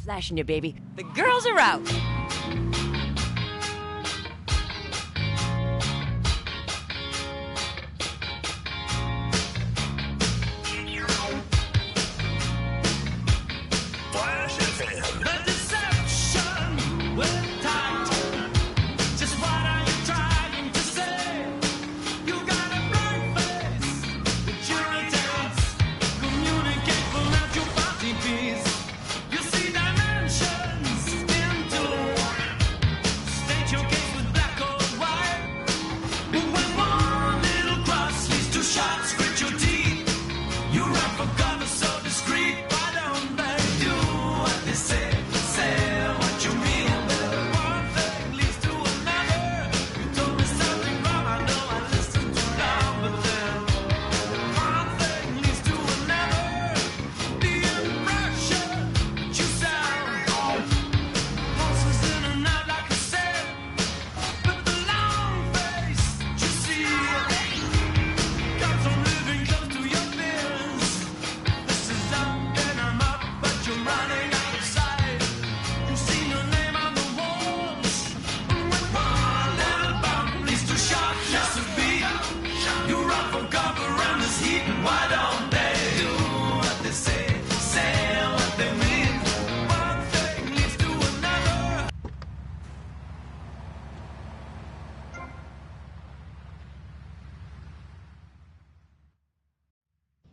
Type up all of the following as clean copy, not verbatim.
Flashing you, baby. The girls are out.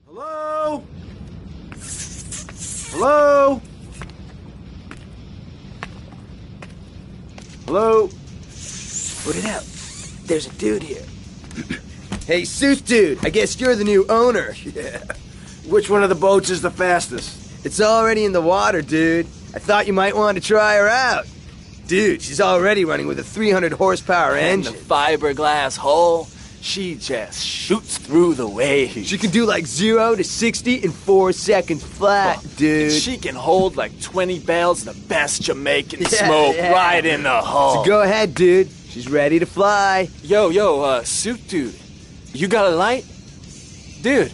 Hello? Hello? Hello? Put it out. There's a dude here. Hey, suit dude, I guess you're the new owner. Yeah. Which one of the boats is the fastest? It's already in the water, dude. I thought you might want to try her out. Dude, she's already running with a 300 horsepower engine. The fiberglass hull, she just shoots through the waves. She can do like 0 to 60 in 4 seconds flat, dude. She can hold like 20 bales of the best Jamaican smoke right in the hull. So go ahead, dude. She's ready to fly. Yo, suit dude. You got a light? Dude.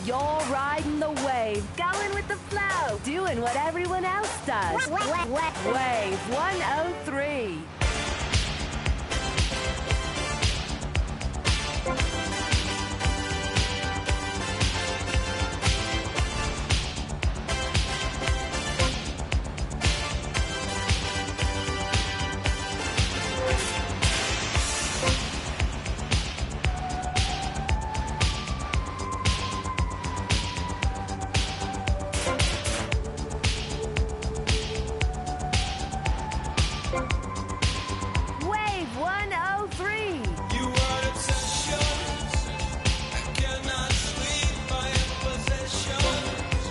You're riding the wave, going with the flow, doing what everyone else does. Wave 103. Wave 103. You are obsessions. I cannot sleep. I am possessions.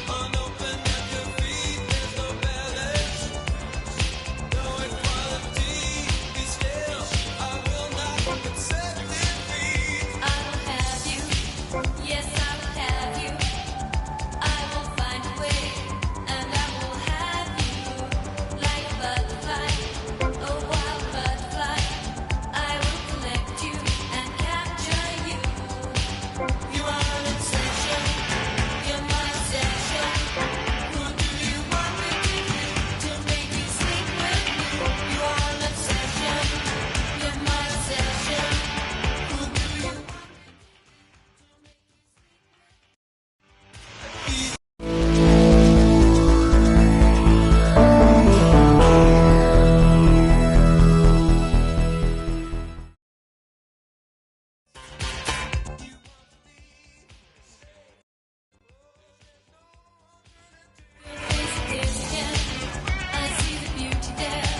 Unopened at your feet. There's no balance. No equality. Be still. I will not accept defeat. I will have you. Yes, I will have you. I will find a way, and I will have you. Like a butterfly, a wild butterfly. I will collect you and capture you. You are an obsession. You're my obsession. Who do you want me to be? To make you sleep with me. You are an obsession. You're my obsession. Who do you I see the beauty there,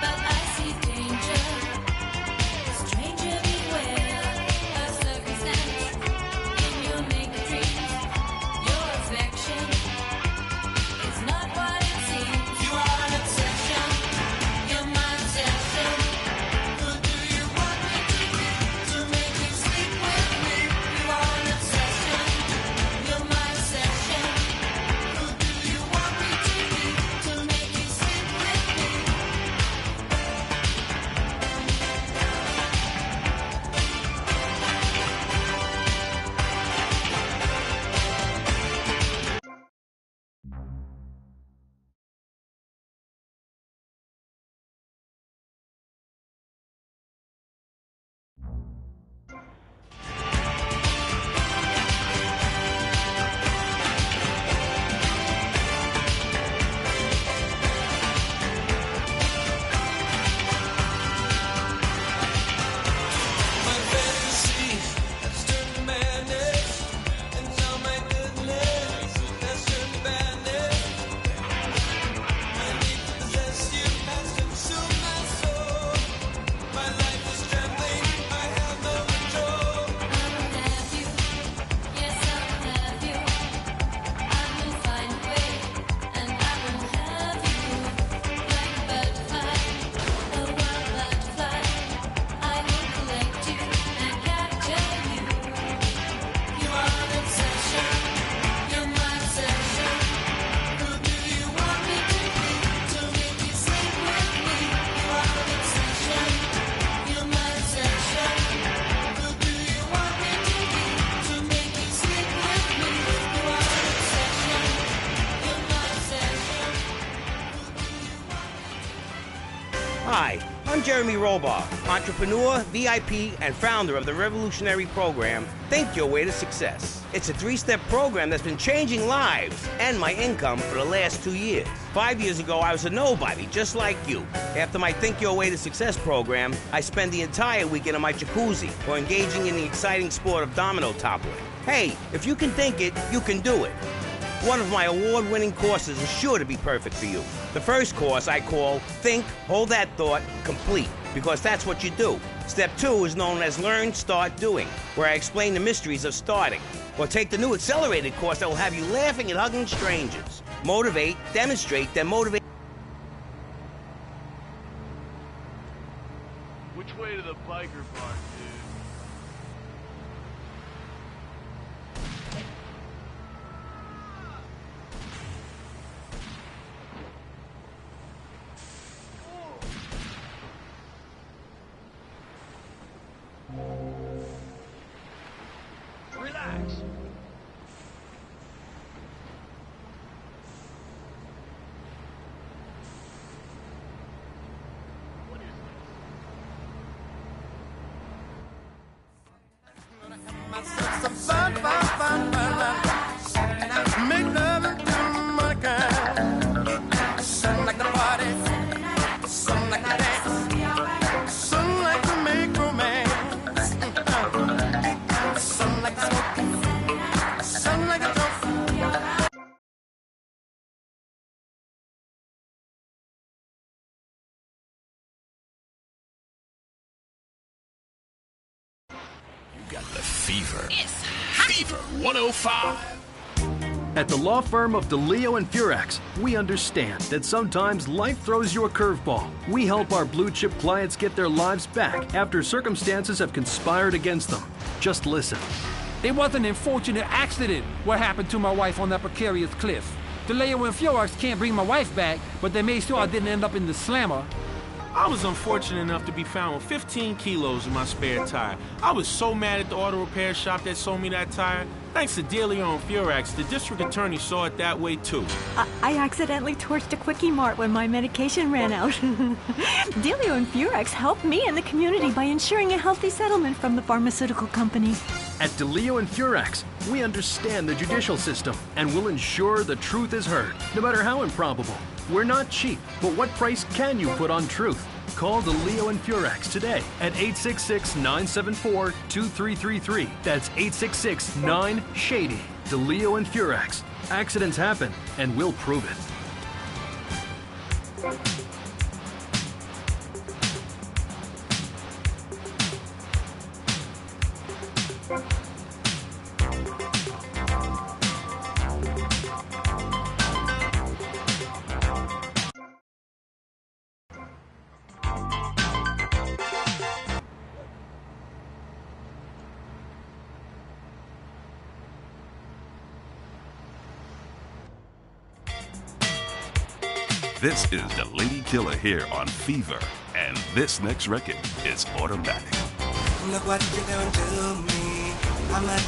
but I see danger. Stranger beware of circumstance in your naked dreams. Your affection is not what it seems. You are an obsession. You're my obsession. Who do you want me to be? To make you sleep with me. You are an obsession. You're my obsession. Who do you want me to be? To make you sleep with me. My fantasy has turned to madness, and now my goodness has turned to badness. I need to possess you, has consumed my soul. My life is trembling, I have no control. I will have you. Yes, I will have you. I will find a way, and I will have you. Like a butterfly, a wild butterfly. I will collect you and capture you. You are an obsession. You're my obsession. Who do you want me to be? To make you sleep with me. You are an obsession. You're my obsession. Who do you want me to be? To make you sleep with me. You are an obsession. You're my obsession. Hi, I'm Jeremy Robar, entrepreneur, VIP, and founder of the revolutionary program, Think Your Way to Success. It's a 3-step program that's been changing lives and my income for the last 2 years. 5 years ago, I was a nobody, just like you. After my Think Your Way to Success program, I spend the entire weekend in my jacuzzi or engaging in the exciting sport of domino toppling. Hey, if you can think it, you can do it. One of my award-winning courses is sure to be perfect for you. The first course I call Think, Hold That Thought, Complete, because that's what you do. Step 2 is known as Learn, Start, Doing, where I explain the mysteries of starting. Or take the new accelerated course that will have you laughing and hugging strangers. Motivate, demonstrate, then motivate. Which way to the biker bar, dude? Relax. Some fun, fun, fun, fun. Make love to my kind. Some like to party, some like to dance, some like to make romance, some like to smoke, some like to talk. Got the fever. It's Fever 105. At the law firm of DeLeo and Furex, we understand that sometimes life throws you a curveball. We help our blue chip clients get their lives back after circumstances have conspired against them. Just listen. It was an unfortunate accident what happened to my wife on that precarious cliff. DeLeo and Furex can't bring my wife back, but they made sure I didn't end up in the slammer. I was unfortunate enough to be found with 15 kilos in my spare tire. I was so mad at the auto repair shop that sold me that tire. Thanks to Delio and Furex, the district attorney saw it that way too. I accidentally torched a Quickie Mart when my medication ran out. Delio and Furex helped me and the community by ensuring a healthy settlement from the pharmaceutical company. At DeLeo and Furex, we understand the judicial system and will ensure the truth is heard, no matter how improbable. We're not cheap, but what price can you put on truth? Call DeLeo and Furex today at 866-974-2333. That's 866-9-SHADY. DeLeo and Furex. Accidents happen, and we'll prove it. This is the Lady Killer here on Fever, and this next record is Automatic. Look what you're doing to me. I'm a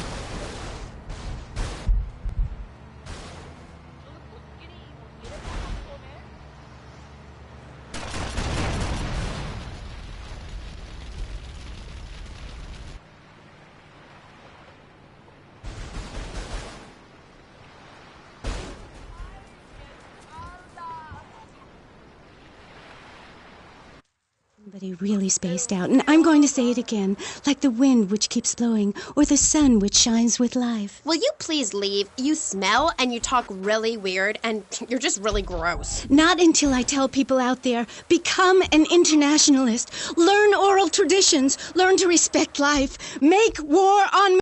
Somebody really spaced out, and I'm going to say it again, like the wind which keeps blowing, or the sun which shines with life. Will you please leave? You smell and you talk really weird, and you're just really gross. Not until I tell people out there, become an internationalist, learn oral traditions, learn to respect life, make war on...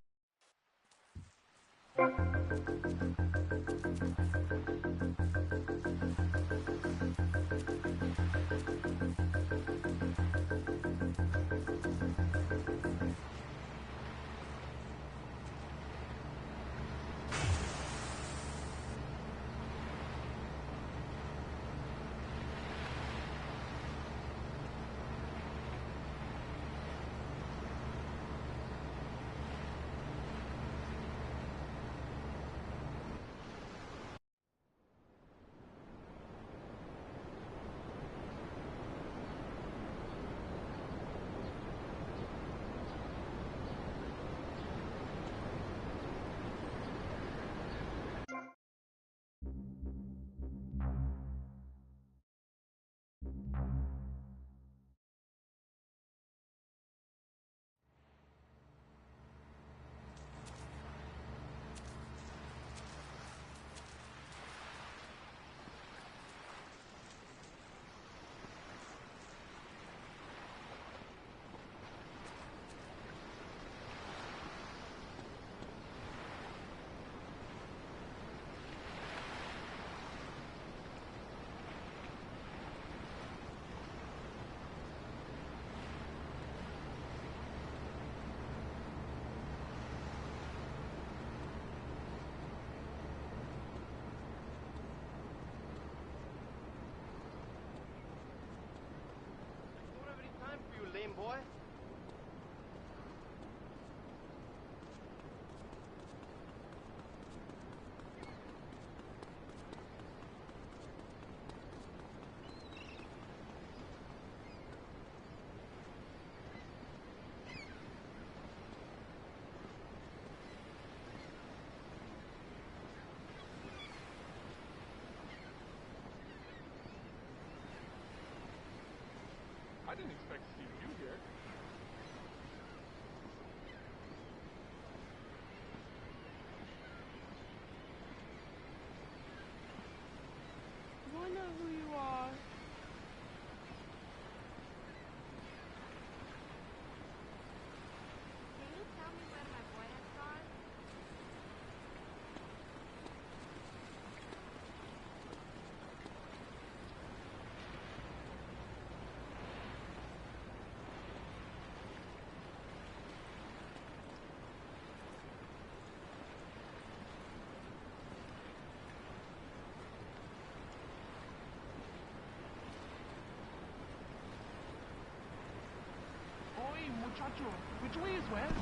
muchacho. Which way is west?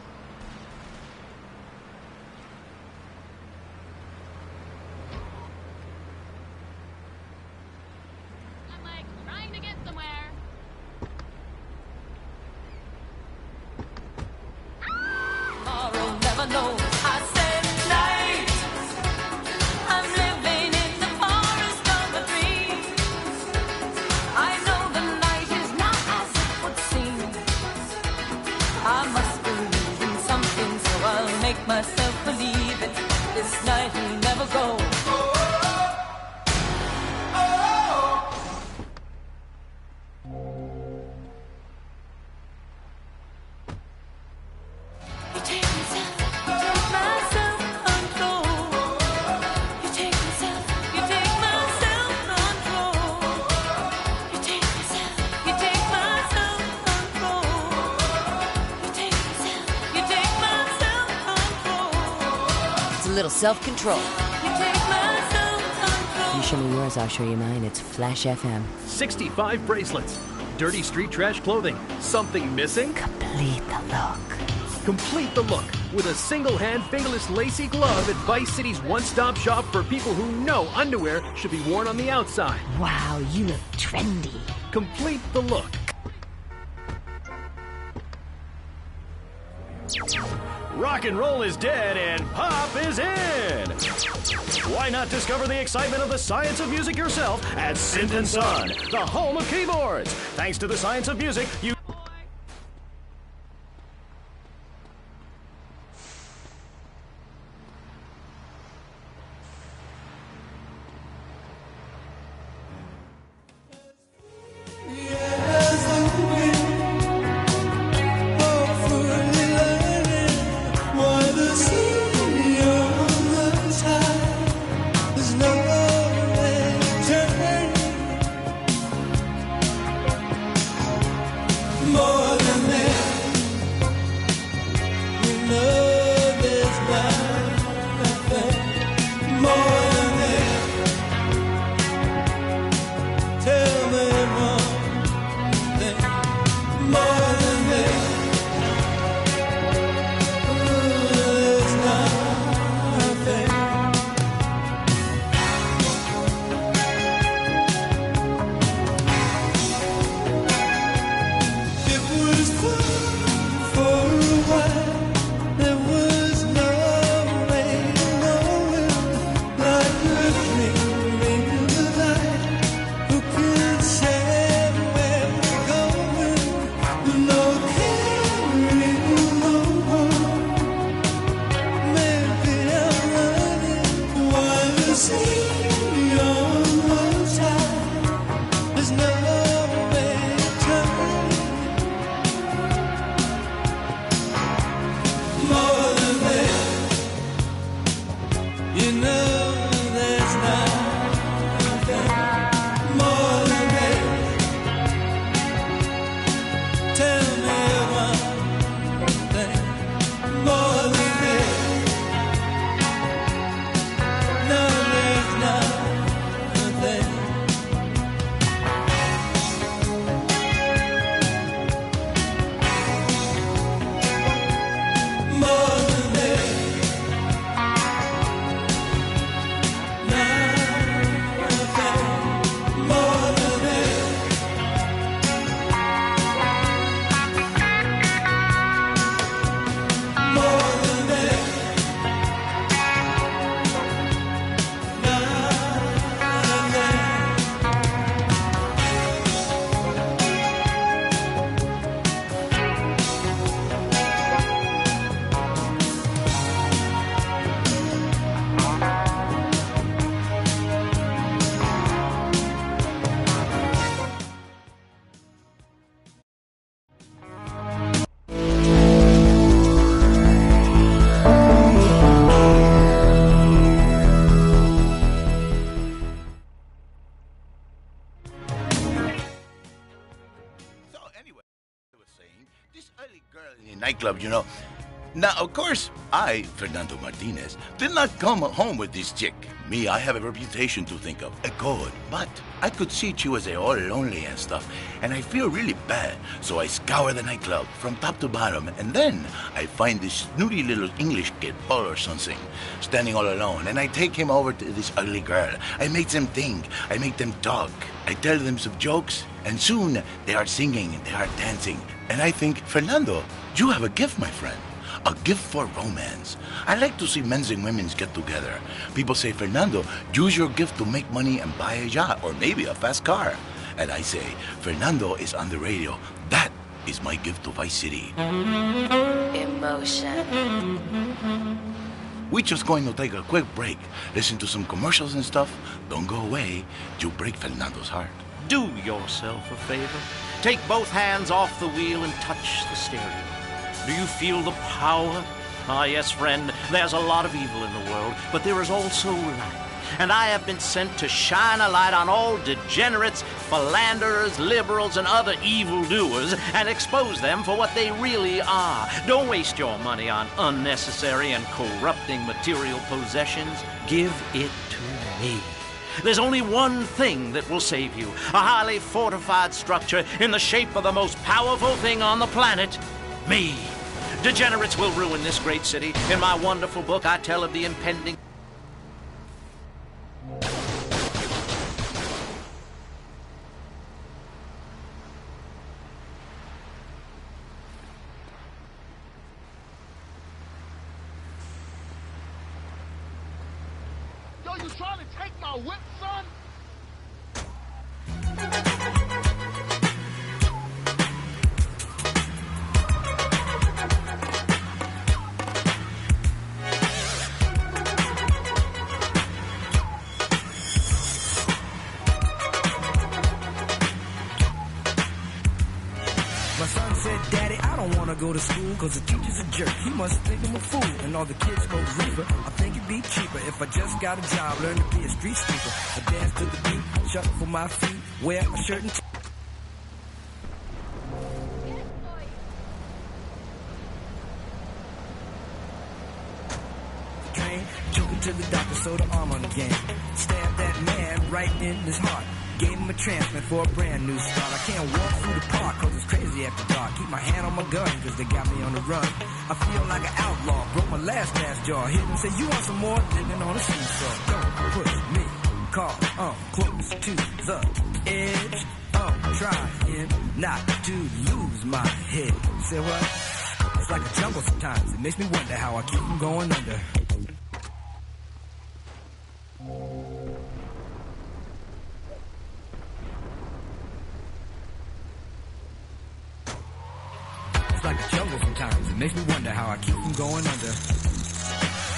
I'm like trying to get somewhere. Tomorrow never knows. I said night. I'm living in the forest of a dream. I know the night is not as it would seem. I must believe in something, so I'll make myself believe it. This night will never go. You take myself, you take my self-control. You take myself, you take my self-control. You take myself, you take my self-control. You take myself, you take my self-control. It's a little self-control. You take my self-control. You show me yours, I'll show you mine. It's Flash FM. 65 bracelets. Dirty street trash clothing. Something missing? Complete the look. Complete the look with a single-hand fingerless lacy glove at Vice City's one-stop shop for people who know underwear should be worn on the outside. Wow, you look trendy. Complete the look. Rock and roll is dead and pop is in. Why not discover the excitement of the science of music yourself at Synth & Son, the home of keyboards. Thanks to the science of music, you... Nightclub, you know. Now, of course, I, Fernando Martinez, did not come home with this chick. Me, I have a reputation to think of, a code. But I could see she was all lonely and stuff, and I feel really bad. So I scour the nightclub from top to bottom, and then I find this snooty little English kid, Paul or something, standing all alone, and I take him over to this ugly girl. I make them think, I make them talk, I tell them some jokes, and soon they are singing, they are dancing. And I think, Fernando, you have a gift, my friend. A gift for romance. I like to see men and women get together. People say, Fernando, use your gift to make money and buy a yacht or maybe a fast car. And I say, Fernando is on the radio. That is my gift to Vice City. Emotion. We're just going to take a quick break, listen to some commercials and stuff. Don't go away. You break Fernando's heart. Do yourself a favor. Take both hands off the wheel and touch the steering. Do you feel the power? Ah, yes, friend, there's a lot of evil in the world, but there is also light. And I have been sent to shine a light on all degenerates, philanderers, liberals, and other evildoers and expose them for what they really are. Don't waste your money on unnecessary and corrupting material possessions. Give it to me. There's only one thing that will save you, a highly fortified structure in the shape of the most powerful thing on the planet, me. Degenerates will ruin this great city. In my wonderful book, I tell of the impending... Yo, you trying to take my whip, son? My son said, Daddy, I don't want to go to school because the teacher's a jerk. He must think I'm a fool. And all the kids smoke reefer. I think it'd be cheaper if I just got a job, learn to be a street sweeper. I dance to the beat, shuffle my feet, wear a shirt and train, took him to the doctor, so the arm on the game. Stabbed that man right in his heart. Gave him a transmit for a brand new start. I can't walk through the park cause it's crazy after dark. Keep my hand on my gun cause they got me on the run. I feel like an outlaw. Broke my last jaw. Hit him, say you want some more? Living on a seesaw. Don't push me. Call, close to the edge. Trying not to lose my head. Say what? It's like a jungle sometimes. It makes me wonder how I keep from going under. It's like a jungle sometimes. It makes me wonder how I keep from going under.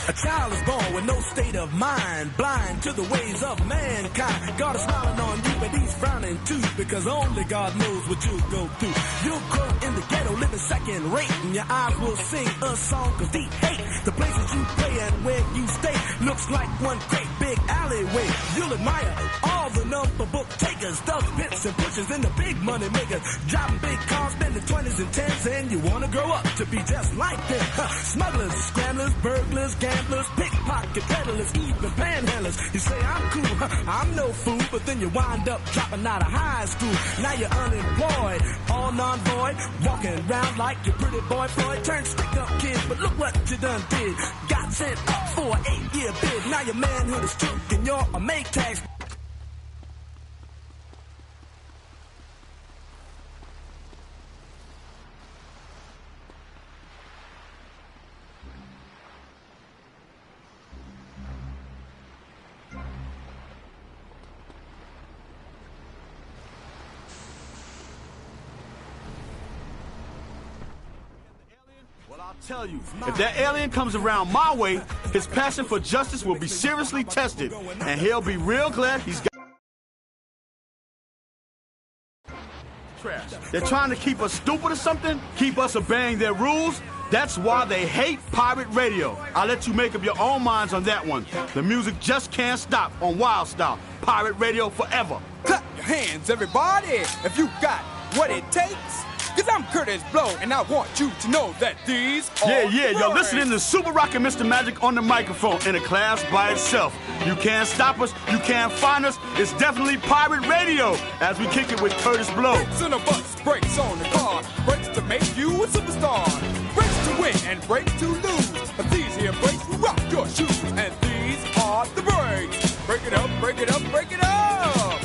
A child is born with no state of mind, blind to the ways of mankind. God is smiling on you, but he's frowning too, because only God knows what you'll go through. You'll grow in the ghetto, living second rate, and your eyes will sing a song of deep hate. The places you play and where you stay looks like one great big alleyway. You'll admire all the number book takers, thugs, pimps, and pushers, and the big money makers. Driving big cars, spending 20s and 10s, and you wanna grow up to be just like them. Smugglers, scramblers, burglars, gamblers, pickpocket peddlers, even panhandlers. You say I'm cool, I'm no fool, but then you wind up dropping out of high school. Now you're unemployed, all non-void, walking around like your pretty boy Floyd. Turned stick-up kid, but look what you done did. Got sent up for an 8-year bid. Now your manhood is took and you're a make tax. Tell you, if that alien comes around my way, his passion for justice will be seriously tested, and he'll be real glad he's got trash. They're trying to keep us stupid or something, keep us obeying their rules. That's why they hate pirate radio. I'll let you make up your own minds on that one. The music just can't stop on Wild Style. Pirate radio forever. Clap your hands, everybody, if you got what it takes. Cause I'm Curtis Blow, and I want you to know that these are Yeah, you're the listening to Super Rock and Mr. Magic on the microphone in a class by itself. You can't stop us, you can't find us. It's definitely Pirate Radio as we kick it with Curtis Blow. Brakes on a bus, brakes on the car, brakes to make you a superstar. Brakes to win and brakes to lose. But these here brakes will rock your shoes, and these are the brakes. Break it up, break it up, break it up.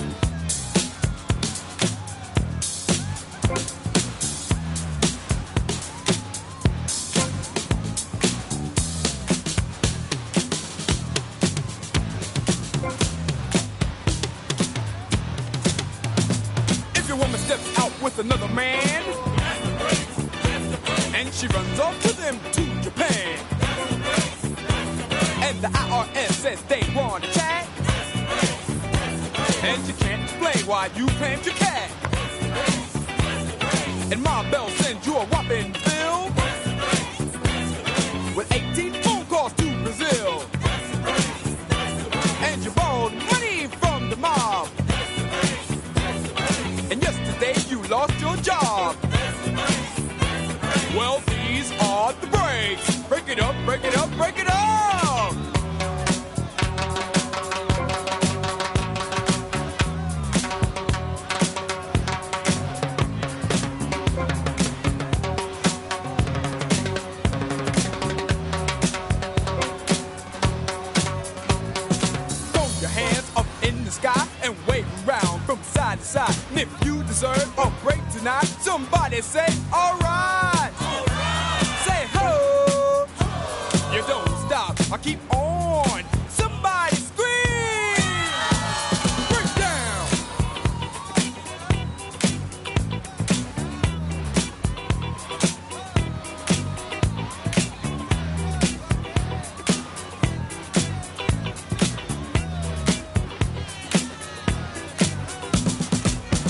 If your woman steps out with another man, and she runs off to them to Japan, and the IRS says they want to chat, and you can't explain why you claimed your cat, and Ma Bell sends you a whopping bill with 18 phone calls to Brazil, and you borrowed money from the mob, and yesterday you lost your job. Well, these are the breaks. Break it up, break it up, break it up. Throw your hands up in the sky and wave around from side to side. And if you deserve a break tonight, somebody say, all right. Say ho. You don't stop. I keep on. Somebody scream. Break down.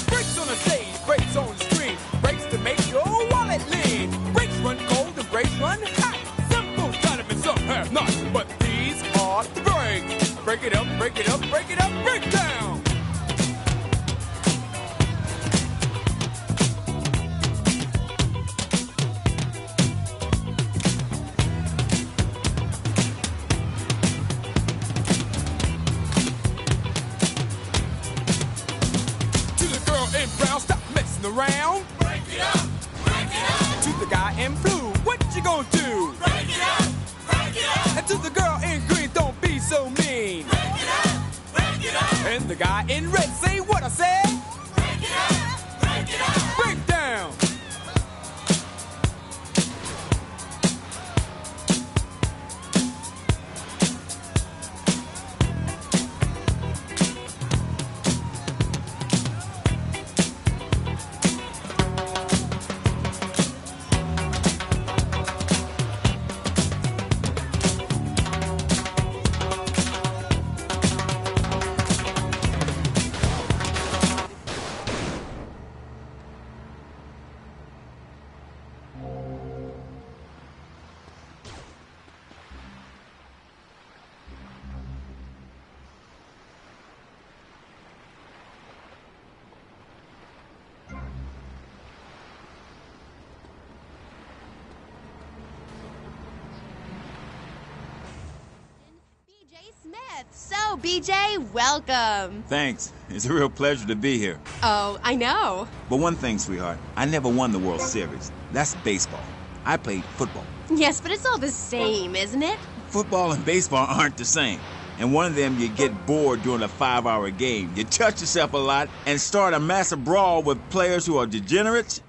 Brakes on the stage, brakes on the screen, brakes to make your wallet lean. Brakes run cold and brakes run hot. Some folks got them and some have not, but these are the brakes. Break it up, break it up, break it up, break down. To the girl in brown, stop messing around. Break it up, break it up. To the guy in blue, what you gonna do? Break it up, break it up. And to the girl in green, don't be so mean. Break it up, break it up. And the guy in red, say what I said. Break it up, break it up. Break down. So, BJ, welcome. Thanks. It's a real pleasure to be here. Oh, I know. But one thing, sweetheart, I never won the World Series. That's baseball. I played football. Yes, but it's all the same, isn't it? Football and baseball aren't the same. And one of them, you get bored during a 5-hour game. You touch yourself a lot and start a massive brawl with players who are degenerates.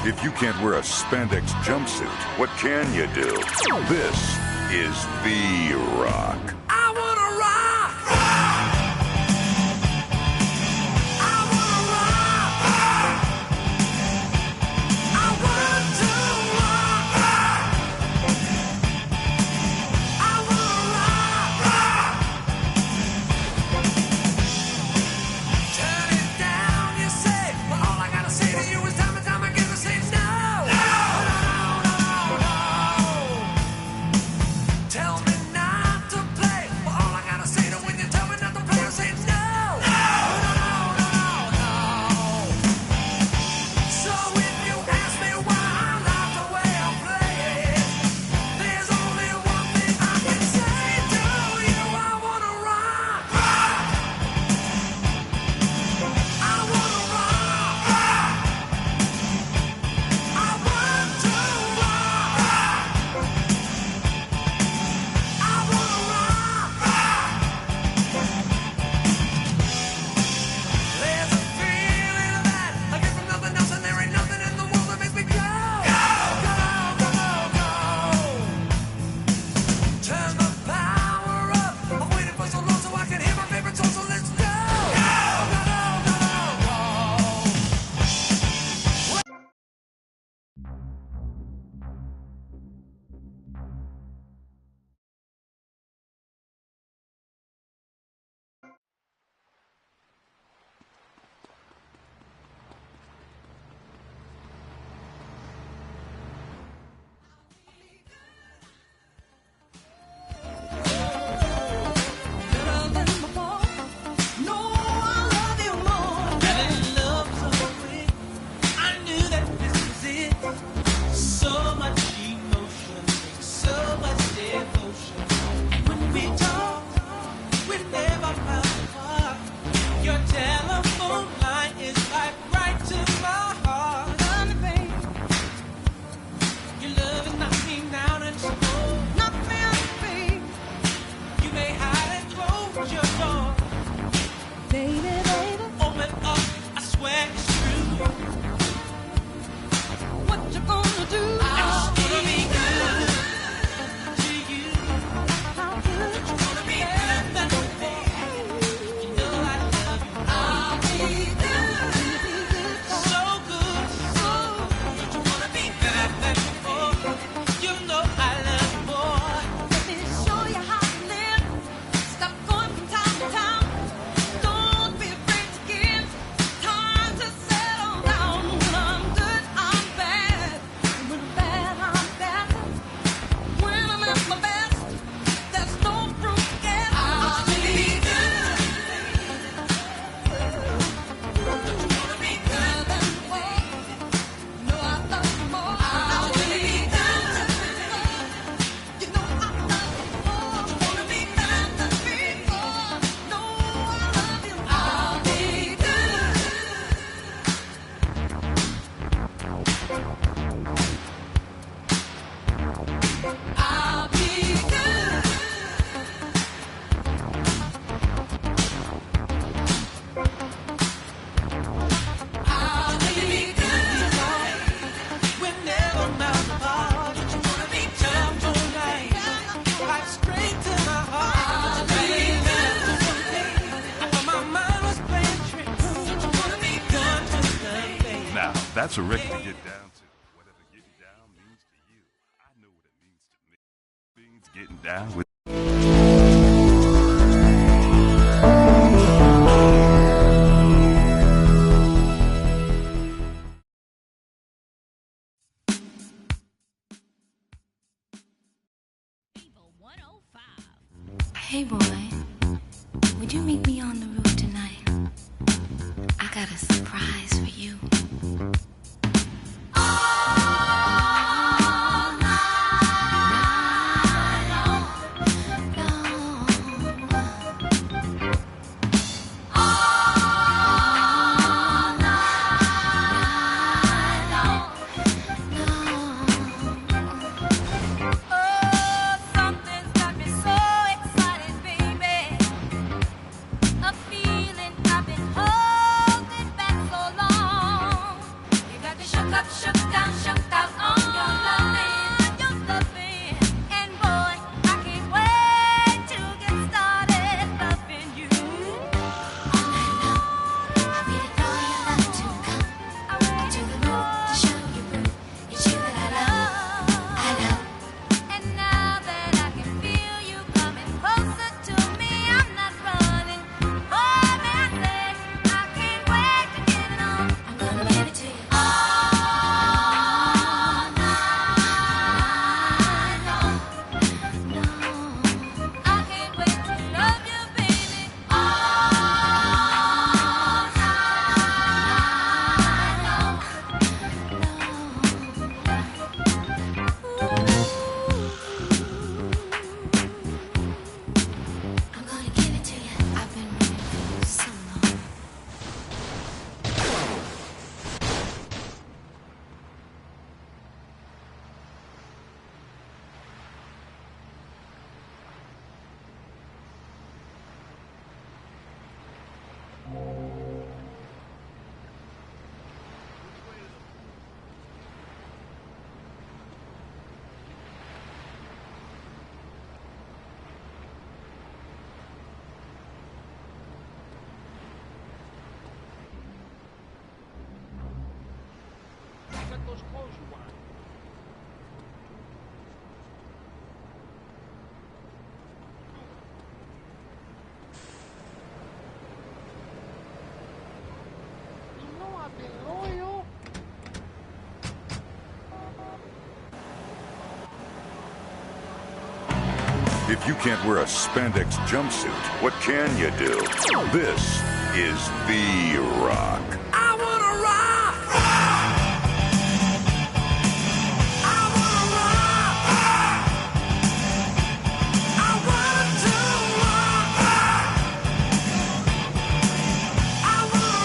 If you can't wear a spandex jumpsuit, what can you do? This is The Rock. I wanna rock. I wanna rock. I want to rock. I wanna rock. Turn it down, you say. But all I gotta say to you is time and time again to say no. Tell me not to play. But all I gotta say to when you tell me not to play, I say no. So if you ask me why I like the way I play it, there's only one thing I can say to you. I wanna rock. I wanna rock. I want to rock. I wanna rock. There's a feeling that I get from nothing else, and there ain't nothing in the world that makes me go. Turn the power up. I'm waiting for so long so I can hear my favorite song, so let's go. So much emotion, so much devotion. When we talk, we never found apart. Your telephone line is like right to my heart. Your love is knocking down and slow. You may hide and close your door. Baby, open up, I swear it's true. What you gonna do? I'm just gonna be good to you. How good? You gonna be good than before. You know I love you. I'll be good. So good, so good. You wanna be good than before. You know I love you more. Let me show you how to live. Stop going from town to town. Don't be afraid to give. Time to settle down. When I'm good, I'm bad. When I'm bad, I'm bad. When I'm at my best, there's no proof yet. I'll be good. Don't you wanna be good than before? No, I love you more. I'll be good. You know I love you more. Don't you wanna be good than before? No, I love you more. I'll be good. I'll be good. I'll be good. We're never not apart. Don't you wanna be tough tonight? Right straight to my heart. I'll be good. I thought my mind was playing tricks. Don't you wanna be good tonight, baby? Now, that's a record to get down to. Whatever getting down means to you, I know what it means to me. It means getting down with. Hey boy, would you meet me on the roof tonight? I got a surprise for you. Something's got me so excited, baby. A feeling those clothes you want. You know I've been loyal. If you can't wear a spandex jumpsuit, what can you do? This is The Rock. I wanna rock! I wanna rock! I want to rock! I wanna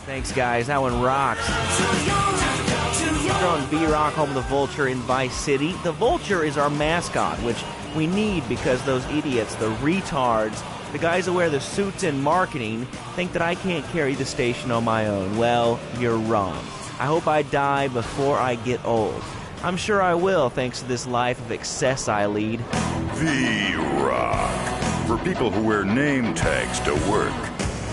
Thanks, guys. That one rocks. We're on B-Rock, home of the Vulture in Vice City. The Vulture is our mascot, which we need because those idiots, the retards, the guys that wear the suits in marketing, think that I can't carry the station on my own. Well, you're wrong. I hope I die before I get old. I'm sure I will, thanks to this life of excess I lead. The-Rock. For people who wear name tags to work.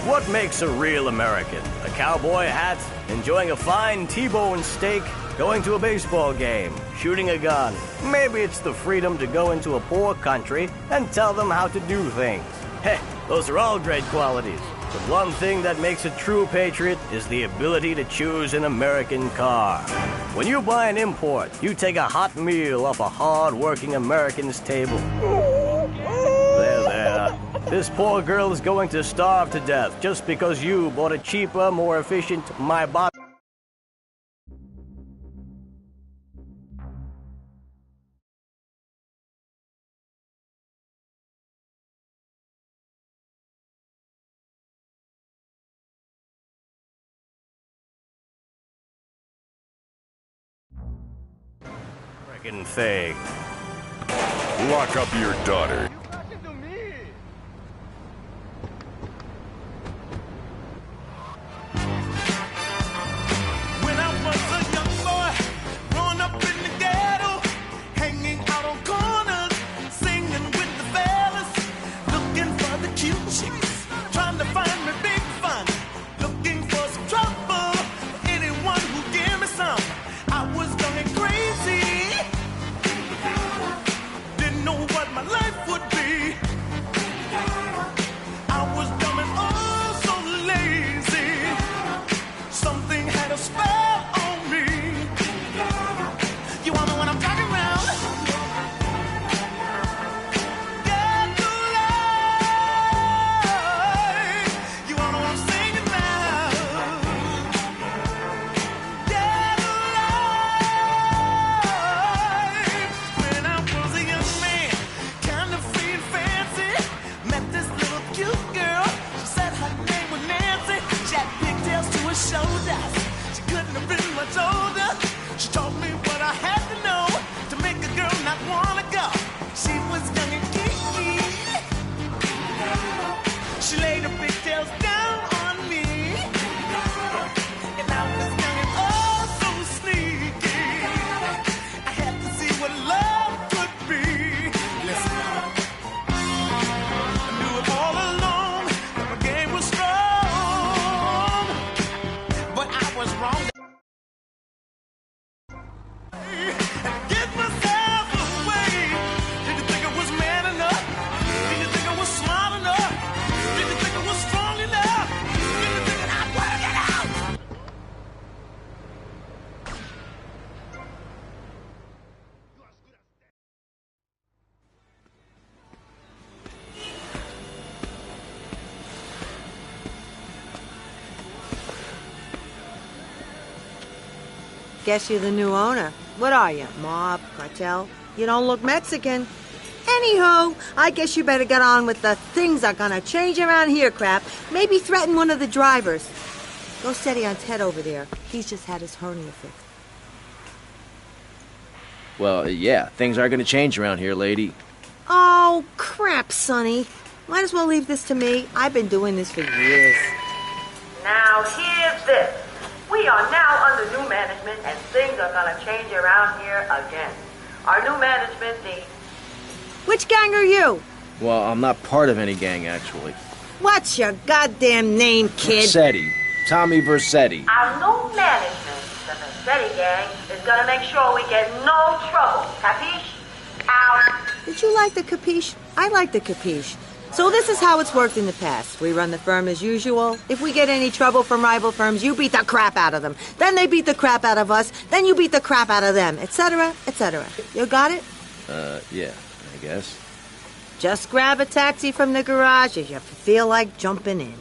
What makes a real American? A cowboy hat, enjoying a fine T-bone steak, going to a baseball game, shooting a gun. Maybe it's the freedom to go into a poor country and tell them how to do things. Hey, those are all great qualities. But one thing that makes a true patriot is the ability to choose an American car. When you buy an import, you take a hot meal off a hard-working American's table. There. This poor girl is going to starve to death just because you bought a cheaper, more efficient My Bot. Frickin' thing. Lock up your daughter. When I was a young boy, growing up in the ghetto, hanging out on corners, singing with the fellas, looking for the cute chicks, trying to find me big fun, looking for some trouble, anyone who give me some. I was young and crazy, didn't know what my life would be. Guess you're the new owner. What are you, mob, cartel? You don't look Mexican. Anywho, I guess you better get on with the things are gonna change around here crap. Maybe threaten one of the drivers. Go steady on Ted over there. He's just had his hernia fixed. Well, yeah, things are going to change around here, lady. Oh, crap, Sonny. Might as well leave this to me. I've been doing this for years. Now, here's this. We are now under new management, and things are going to change around here again. Our new management, Which gang are you? Well, I'm not part of any gang, actually. What's your goddamn name, kid? Versetti. Tommy Versetti. Our new management, the Versetti gang, is going to make sure we get no trouble. Capiche? Out. Did you like the capiche? I like the capiche. So this is how it's worked in the past. We run the firm as usual. If we get any trouble from rival firms, you beat the crap out of them. Then they beat the crap out of us. Then you beat the crap out of them, etc., etc. You got it? Yeah, I guess. Just grab a taxi from the garage if you feel like jumping in.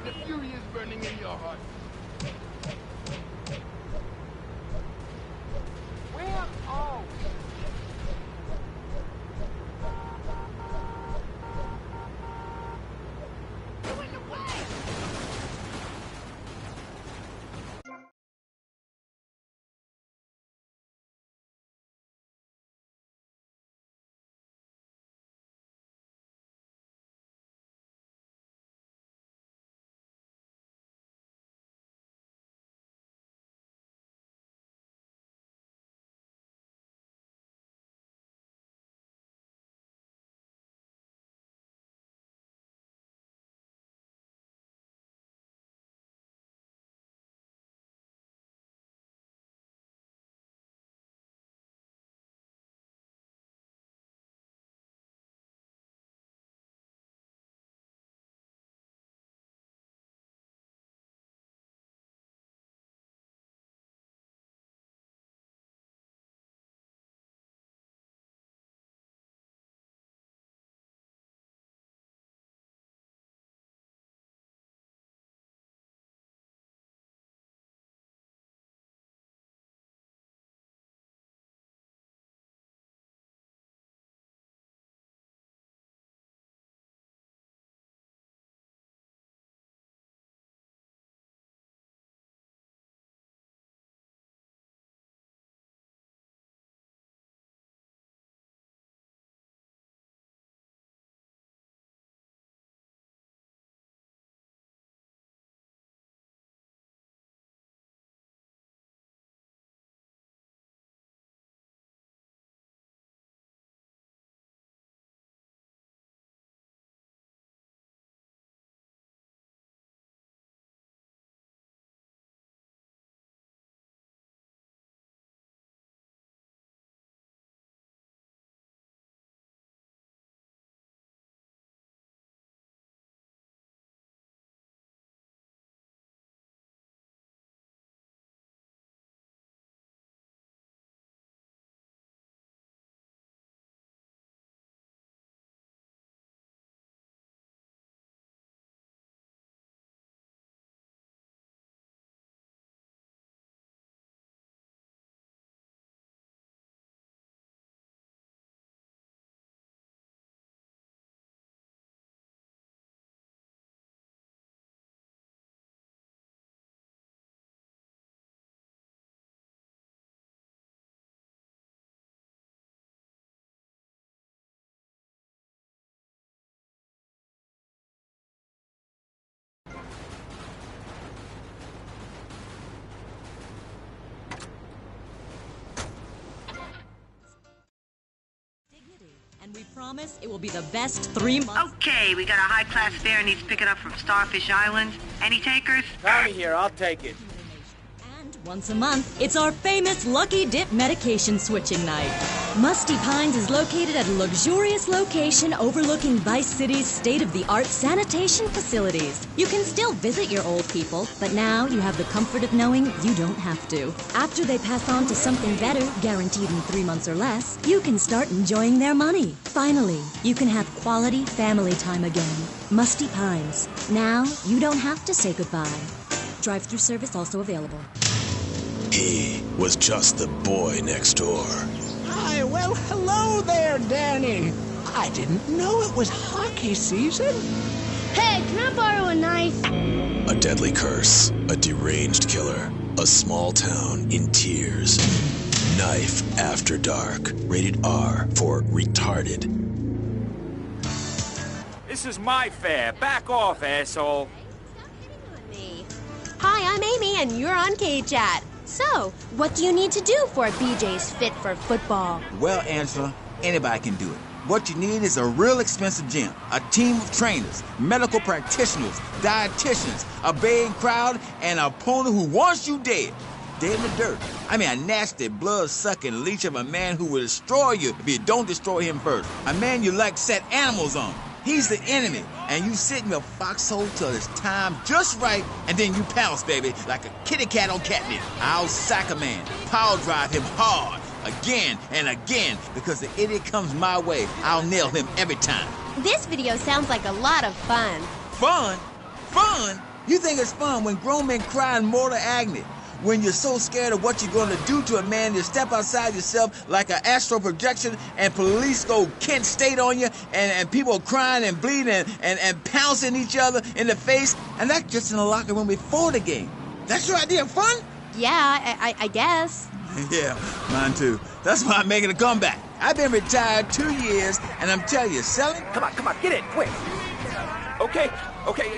The fury is burning in your heart. Where? Oh. We promise it will be the best 3 months. Okay, we got a high-class fare needs picking up from Starfish Island. Any takers? Tommy here, I'll take it. Once a month, it's our famous Lucky Dip medication switching night. Musty Pines is located at a luxurious location overlooking Vice City's state-of-the-art sanitation facilities. You can still visit your old people, but now you have the comfort of knowing you don't have to. After they pass on to something better, guaranteed in 3 months or less, you can start enjoying their money. Finally, you can have quality family time again. Musty Pines. Now, you don't have to say goodbye. Drive-through service also available. He was just the boy next door. Hi, well, hello there, Danny. I didn't know it was hockey season. Hey, can I borrow a knife? A deadly curse, a deranged killer, a small town in tears. Knife After Dark, rated R for retarded. This is my fare. Back off, asshole. Hi, I'm Amy, and you're on K-Chat. So, what do you need to do for BJ's Fit for Football? Well, Angela, anybody can do it. What you need is a real expensive gym, a team of trainers, medical practitioners, dietitians, a baying crowd, and an opponent who wants you dead. Dead in the dirt. I mean, a nasty, blood-sucking leech of a man who will destroy you if you don't destroy him first. A man you like set animals on. He's the enemy, and you sit in your foxhole till it's time just right, and then you pounce, baby, like a kitty cat on catnip. I'll sack a man, power drive him hard, again and again, because the idiot comes my way. I'll nail him every time. This video sounds like a lot of fun. Fun? Fun? You think it's fun when grown men cry in mortal agony? When you're so scared of what you're going to do to a man, you step outside yourself like an astral projection, and police go Kent State on you, and people are crying and bleeding and pouncing each other in the face, and that's just in the locker room before the game. That's your idea of fun? Yeah, I guess. Yeah, mine too. That's why I'm making a comeback. I've been retired 2 years, and I'm telling you, selling... Come on, get it, quick. Okay,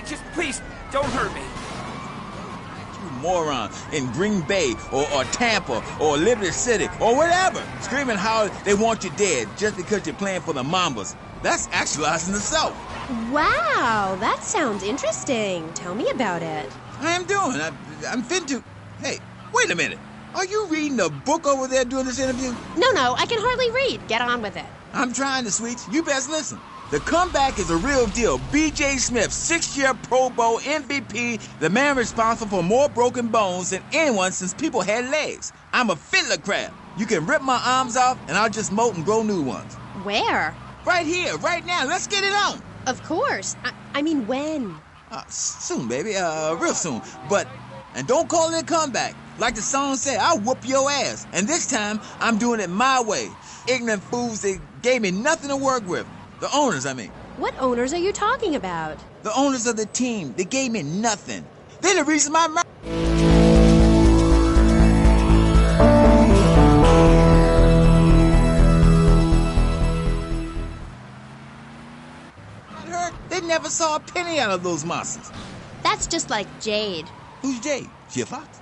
just please, don't hurt me. Moron in Green Bay or Tampa or Liberty City or whatever, screaming how they want you dead just because you're playing for the Mambas. That's actualizing the self. Wow, that sounds interesting. Tell me about it. I am doing. I'm fin to... Hey, wait a minute. Are you reading the book over there during this interview? No, I can hardly read. Get on with it. I'm trying to, sweets. You best listen. The comeback is a real deal. B.J. Smith, 6-year Pro Bowl MVP, the man responsible for more broken bones than anyone since people had legs. I'm a fiddler crab. You can rip my arms off, and I'll just molt and grow new ones. Where? Right here, right now. Let's get it on. Of course. I mean, when? Soon, baby. Real soon. And don't call it a comeback. Like the song said, I'll whoop your ass. And this time, I'm doing it my way. Ignorant fools that gave me nothing to work with. The owners, I mean. What owners are you talking about? The owners of the team. They gave me nothing. They're the reason my mouth... They never saw a penny out of those monsters. That's just like Jade. Who's Jade? She a fox?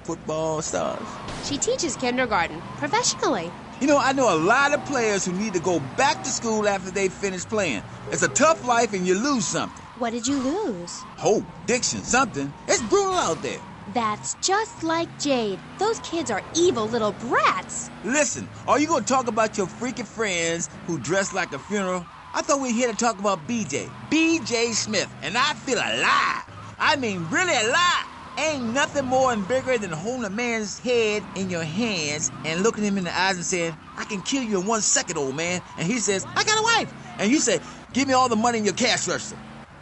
Football stars. She teaches kindergarten professionally. You know, I know a lot of players who need to go back to school after they finish playing. It's a tough life and you lose something. What did you lose? Hope, diction, something. It's brutal out there. That's just like Jade. Those kids are evil little brats. Listen, are you going to talk about your freaking friends who dress like a funeral? I thought we were here to talk about B.J. B.J. Smith, and I feel alive. I mean, really alive. Ain't nothing more and bigger than holding a man's head in your hands and looking him in the eyes and saying, I can kill you in 1 second, old man. And he says, I got a wife. And you say, give me all the money in your cash register.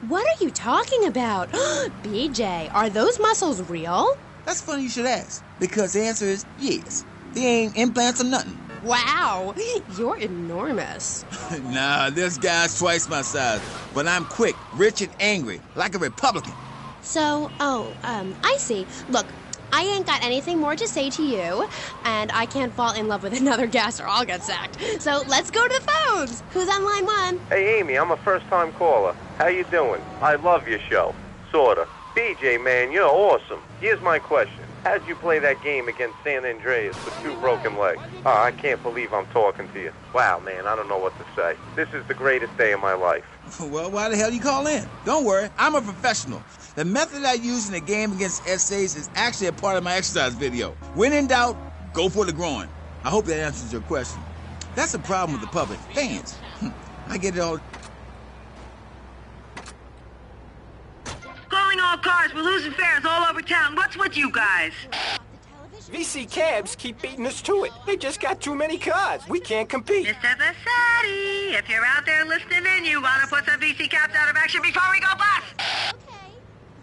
What are you talking about? BJ, are those muscles real? That's funny you should ask, because the answer is yes. They ain't implants or nothing. Wow, you're enormous. Nah, this guy's twice my size, but I'm quick, rich, and angry, like a Republican. So, I see. Look, I ain't got anything more to say to you, and I can't fall in love with another guest or I'll get sacked. So let's go to the phones. Who's on line 1? Hey, Amy, I'm a first-time caller. How you doing? I love your show. Sorta. BJ, man, you're awesome. Here's my question. How'd you play that game against San Andreas with 2 broken legs? Oh, I can't believe I'm talking to you. Wow, man, I don't know what to say. This is the greatest day of my life. Well, why the hell you call in? Don't worry, I'm a professional. The method I use in the game against essays is actually a part of my exercise video. When in doubt, go for the groin. I hope that answers your question. That's the problem with the public. Fans. I get it all. Calling all cars. We're losing fares all over town. What's with you guys? VC cabs keep beating us to it. They just got too many cars. We can't compete. Mr. Vassetti, if you're out there listening in, you want to put some VC cabs out of action before we go bust.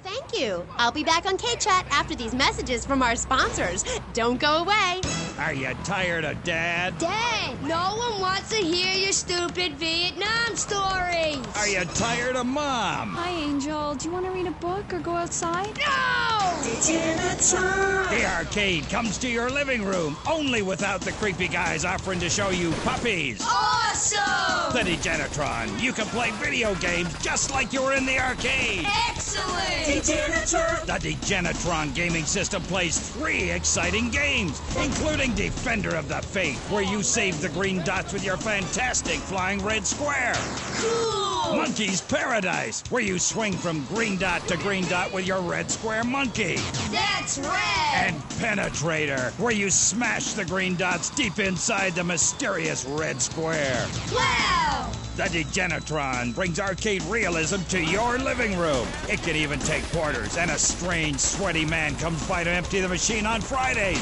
Thank you. I'll be back on K-Chat after these messages from our sponsors. Don't go away. Are you tired of Dad? Dad, no one wants to hear your stupid Vietnam stories. Are you tired of Mom? Hi, Angel. Do you want to read a book or go outside? No! The arcade comes to your living room, only without the creepy guys offering to show you puppies. Awesome! The Degenitron. You can play video games just like you were in the arcade. Excellent! The Degenitron gaming system plays 3 exciting games, including Defender of the Faith, where you save the green dots with your fantastic flying red square. Cool! Monkey's Paradise, where you swing from green dot to green dot with your red square monkey. That's rad! And Penetrator, where you smash the green dots deep inside the mysterious red square. Wow! The Degenitron brings arcade realism to your living room. It can even take quarters, and a strange, sweaty man comes by to empty the machine on Fridays.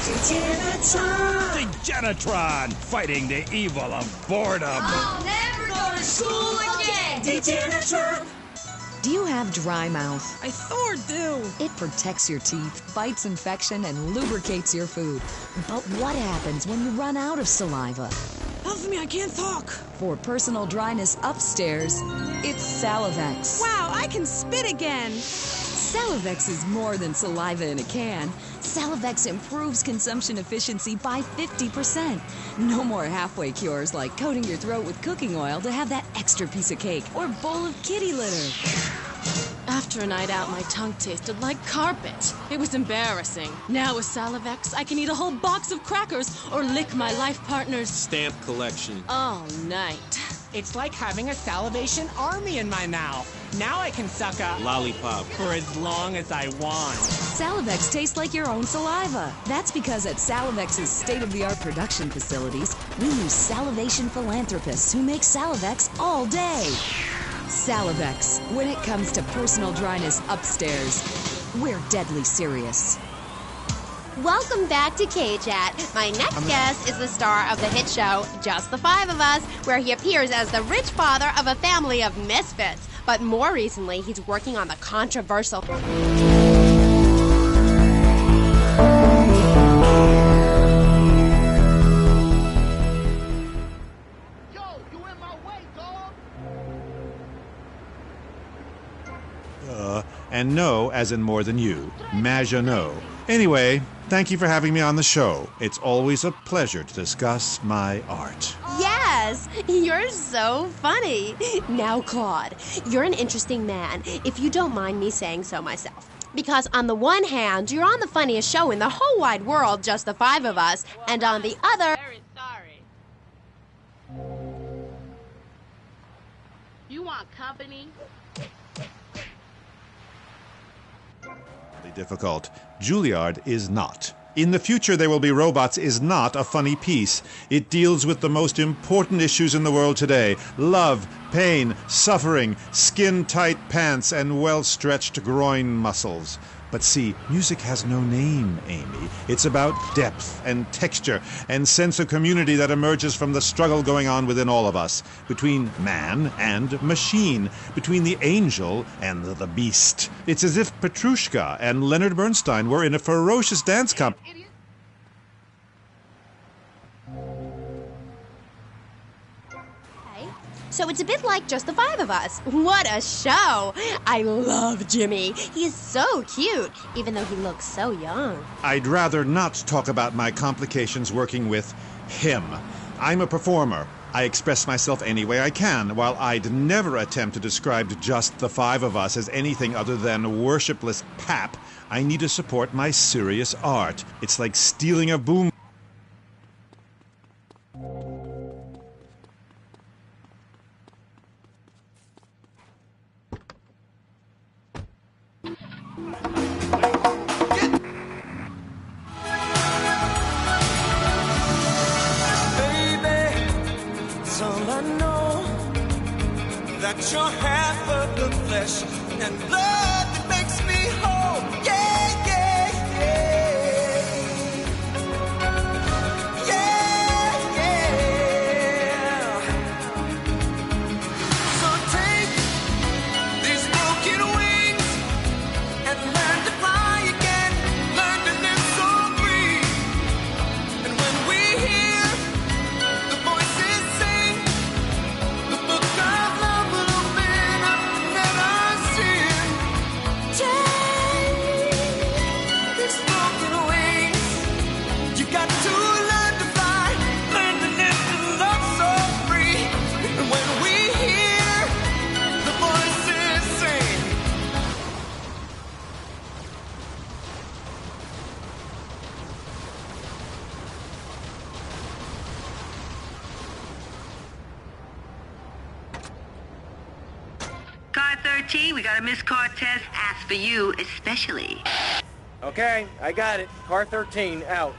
Degenitron, fighting the evil of boredom. I'll never go to school again! Do you have dry mouth? I sure do. It protects your teeth, fights infection, and lubricates your food. But what happens when you run out of saliva? Help me, I can't talk. For personal dryness upstairs, it's Salivex. Wow, I can spit again. Salivex is more than saliva in a can. Salivex improves consumption efficiency by 50%. No more halfway cures like coating your throat with cooking oil to have that extra piece of cake or bowl of kitty litter. After a night out, my tongue tasted like carpet. It was embarrassing. Now with Salivex, I can eat a whole box of crackers or lick my life partner's stamp collection all night. It's like having a salivation army in my mouth. Now I can suck a lollipop for as long as I want. Salivex tastes like your own saliva. That's because at Salivex's state-of-the-art production facilities, we use salivation philanthropists who make Salivex all day. Salivex. When it comes to personal dryness upstairs, we're deadly serious. Welcome back to K-Chat. My next guest is the star of the hit show, Just the Five of Us, where he appears as the rich father of a family of misfits. But more recently, he's working on the controversial... And no, as in more than you. Maginot. Anyway, thank you for having me on the show. It's always a pleasure to discuss my art. Yes, you're so funny. Now, Claude, you're an interesting man, if you don't mind me saying so myself. Because on the one hand, you're on the funniest show in the whole wide world, Just the Five of Us, and on the other... Very sorry. You want company? Difficult. Juilliard is not. In the future There Will Be Robots is not a funny piece. It deals with the most important issues in the world today. Love, pain, suffering, skin-tight pants, and well-stretched groin muscles. But see, music has no name, Amy. It's about depth and texture and sense of community that emerges from the struggle going on within all of us, between man and machine, between the angel and the beast. It's as if Petrushka and Leonard Bernstein were in a ferocious dance comp. So it's a bit like Just the Five of Us. What a show! I love Jimmy. He is so cute, even though he looks so young. I'd rather not talk about my complications working with him. I'm a performer, I express myself any way I can, while I'd never attempt to describe just the five of us as anything other than worshipless pap. I need to support my serious art. It's like stealing a boom. That you're half of the flesh and blood that makes me whole. Yeah, yeah, yeah. Yeah, yeah. So take these broken wings and learn to fly again. Learn to live so free. And when we hear the voices sing the book of love will open up and let us in. Take these broken wings. You got to learn to fly, learn to live and love so free. And when we hear the voices sing. Car 13, we got a missed car test. Asked for you especially. Okay, I got it. Car 13, out.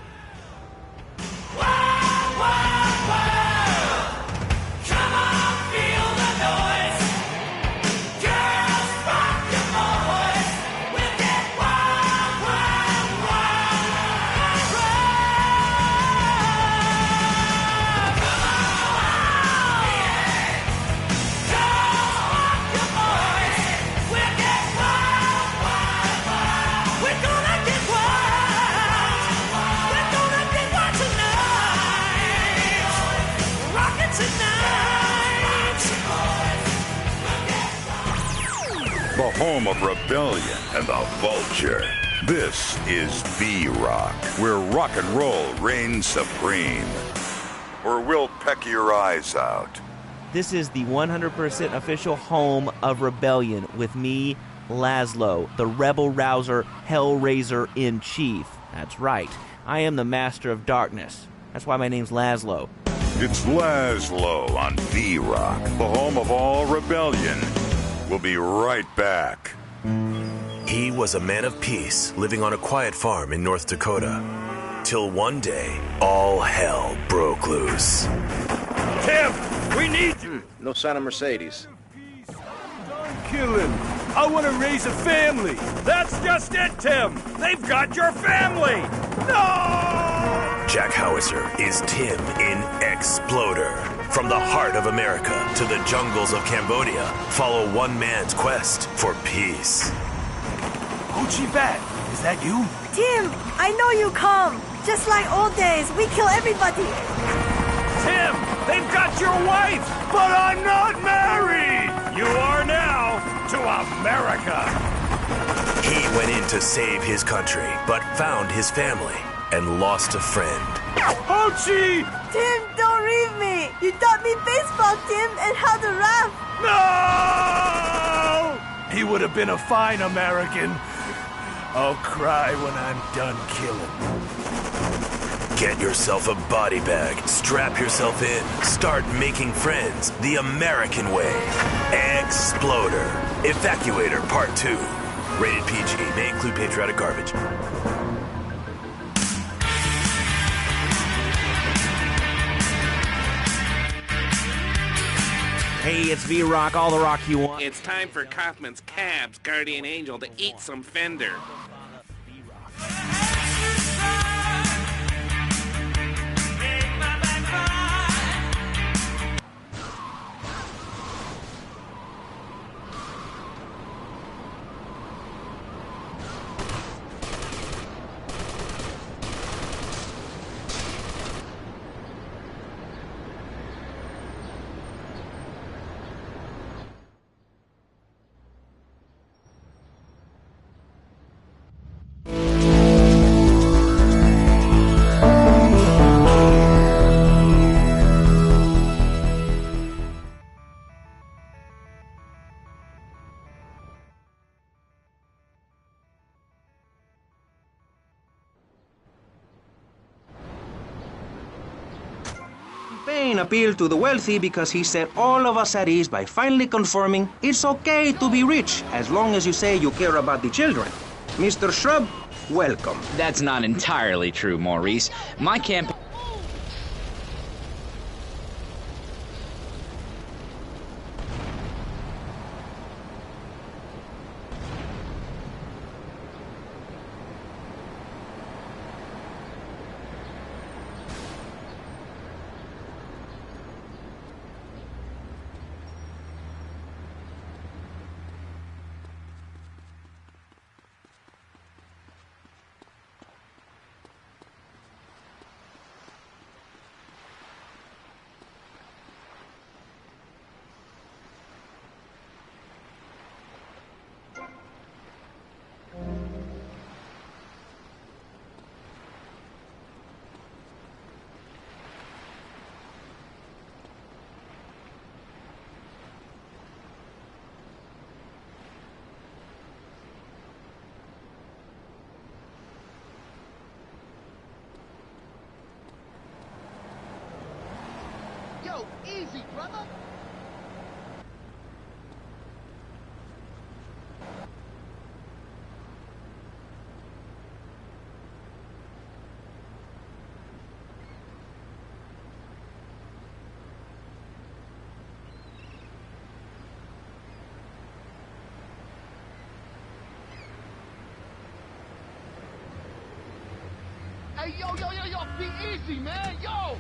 The home of rebellion and the vulture. This is V-Rock, where rock and roll reigns supreme. Or we'll peck your eyes out. This is the 100% official home of rebellion with me, Laszlo, the rebel rouser, hellraiser in chief. That's right. I am the master of darkness. That's why my name's Laszlo. It's Laszlo on V-Rock, the home of all rebellion. We'll be right back. He was a man of peace living on a quiet farm in North Dakota. Till one day, all hell broke loose. Tim, we need you. No sign of Mercedes. Killing. I want to raise a family. That's just it, Tim. They've got your family. No! Jack Howitzer is Tim in Exploder. From the heart of America to the jungles of Cambodia, follow one man's quest for peace. Gucci Bat, is that you? Tim, I know you come. Just like old days, we kill everybody. Tim, they've got your wife, but I'm not married. You are now to America. He went in to save his country, but found his family and lost a friend. Ho Chi! Tim, don't leave me. You taught me baseball, Tim, and how to rap. No! He would have been a fine American. I'll cry when I'm done killing. Get yourself a body bag, strap yourself in, start making friends the American way. Exploder. Evacuator Part 2. Rated PG. May include patriotic garbage. Hey, it's V-Rock, all the rock you want. It's time for Kaufman's Cab's Guardian Angel to eat some fender. appeal to the wealthy because he set all of us at ease by finally confirming it's okay to be rich as long as you say you care about the children. Mr. Shrub, welcome. That's not entirely true, Maurice. My campaign... Yo, easy, brother. Hey, yo, be easy, man, yo!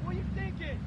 What you thinking?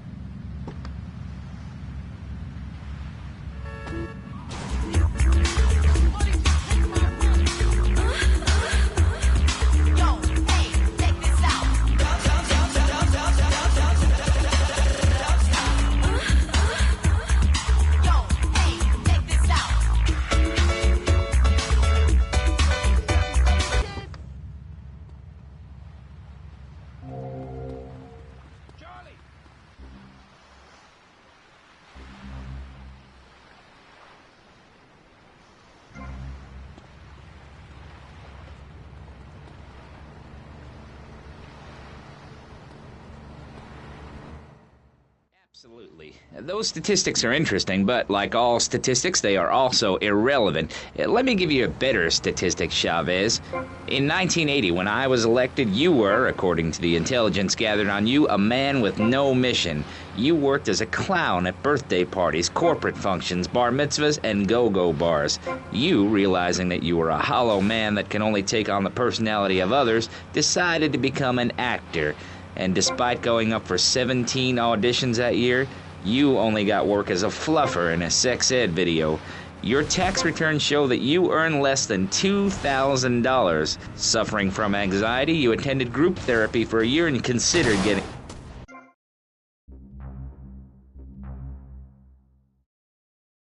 Absolutely. Those statistics are interesting, but like all statistics, they are also irrelevant. Let me give you a better statistic, Chavez. In 1980, when I was elected, you were, according to the intelligence gathered on you, a man with no mission. You worked as a clown at birthday parties, corporate functions, bar mitzvahs, and go-go bars. You, realizing that you were a hollow man that can only take on the personality of others, decided to become an actor. And despite going up for 17 auditions that year, you only got work as a fluffer in a sex ed video. Your tax returns show that you earn less than $2,000. Suffering from anxiety, you attended group therapy for a year and considered getting...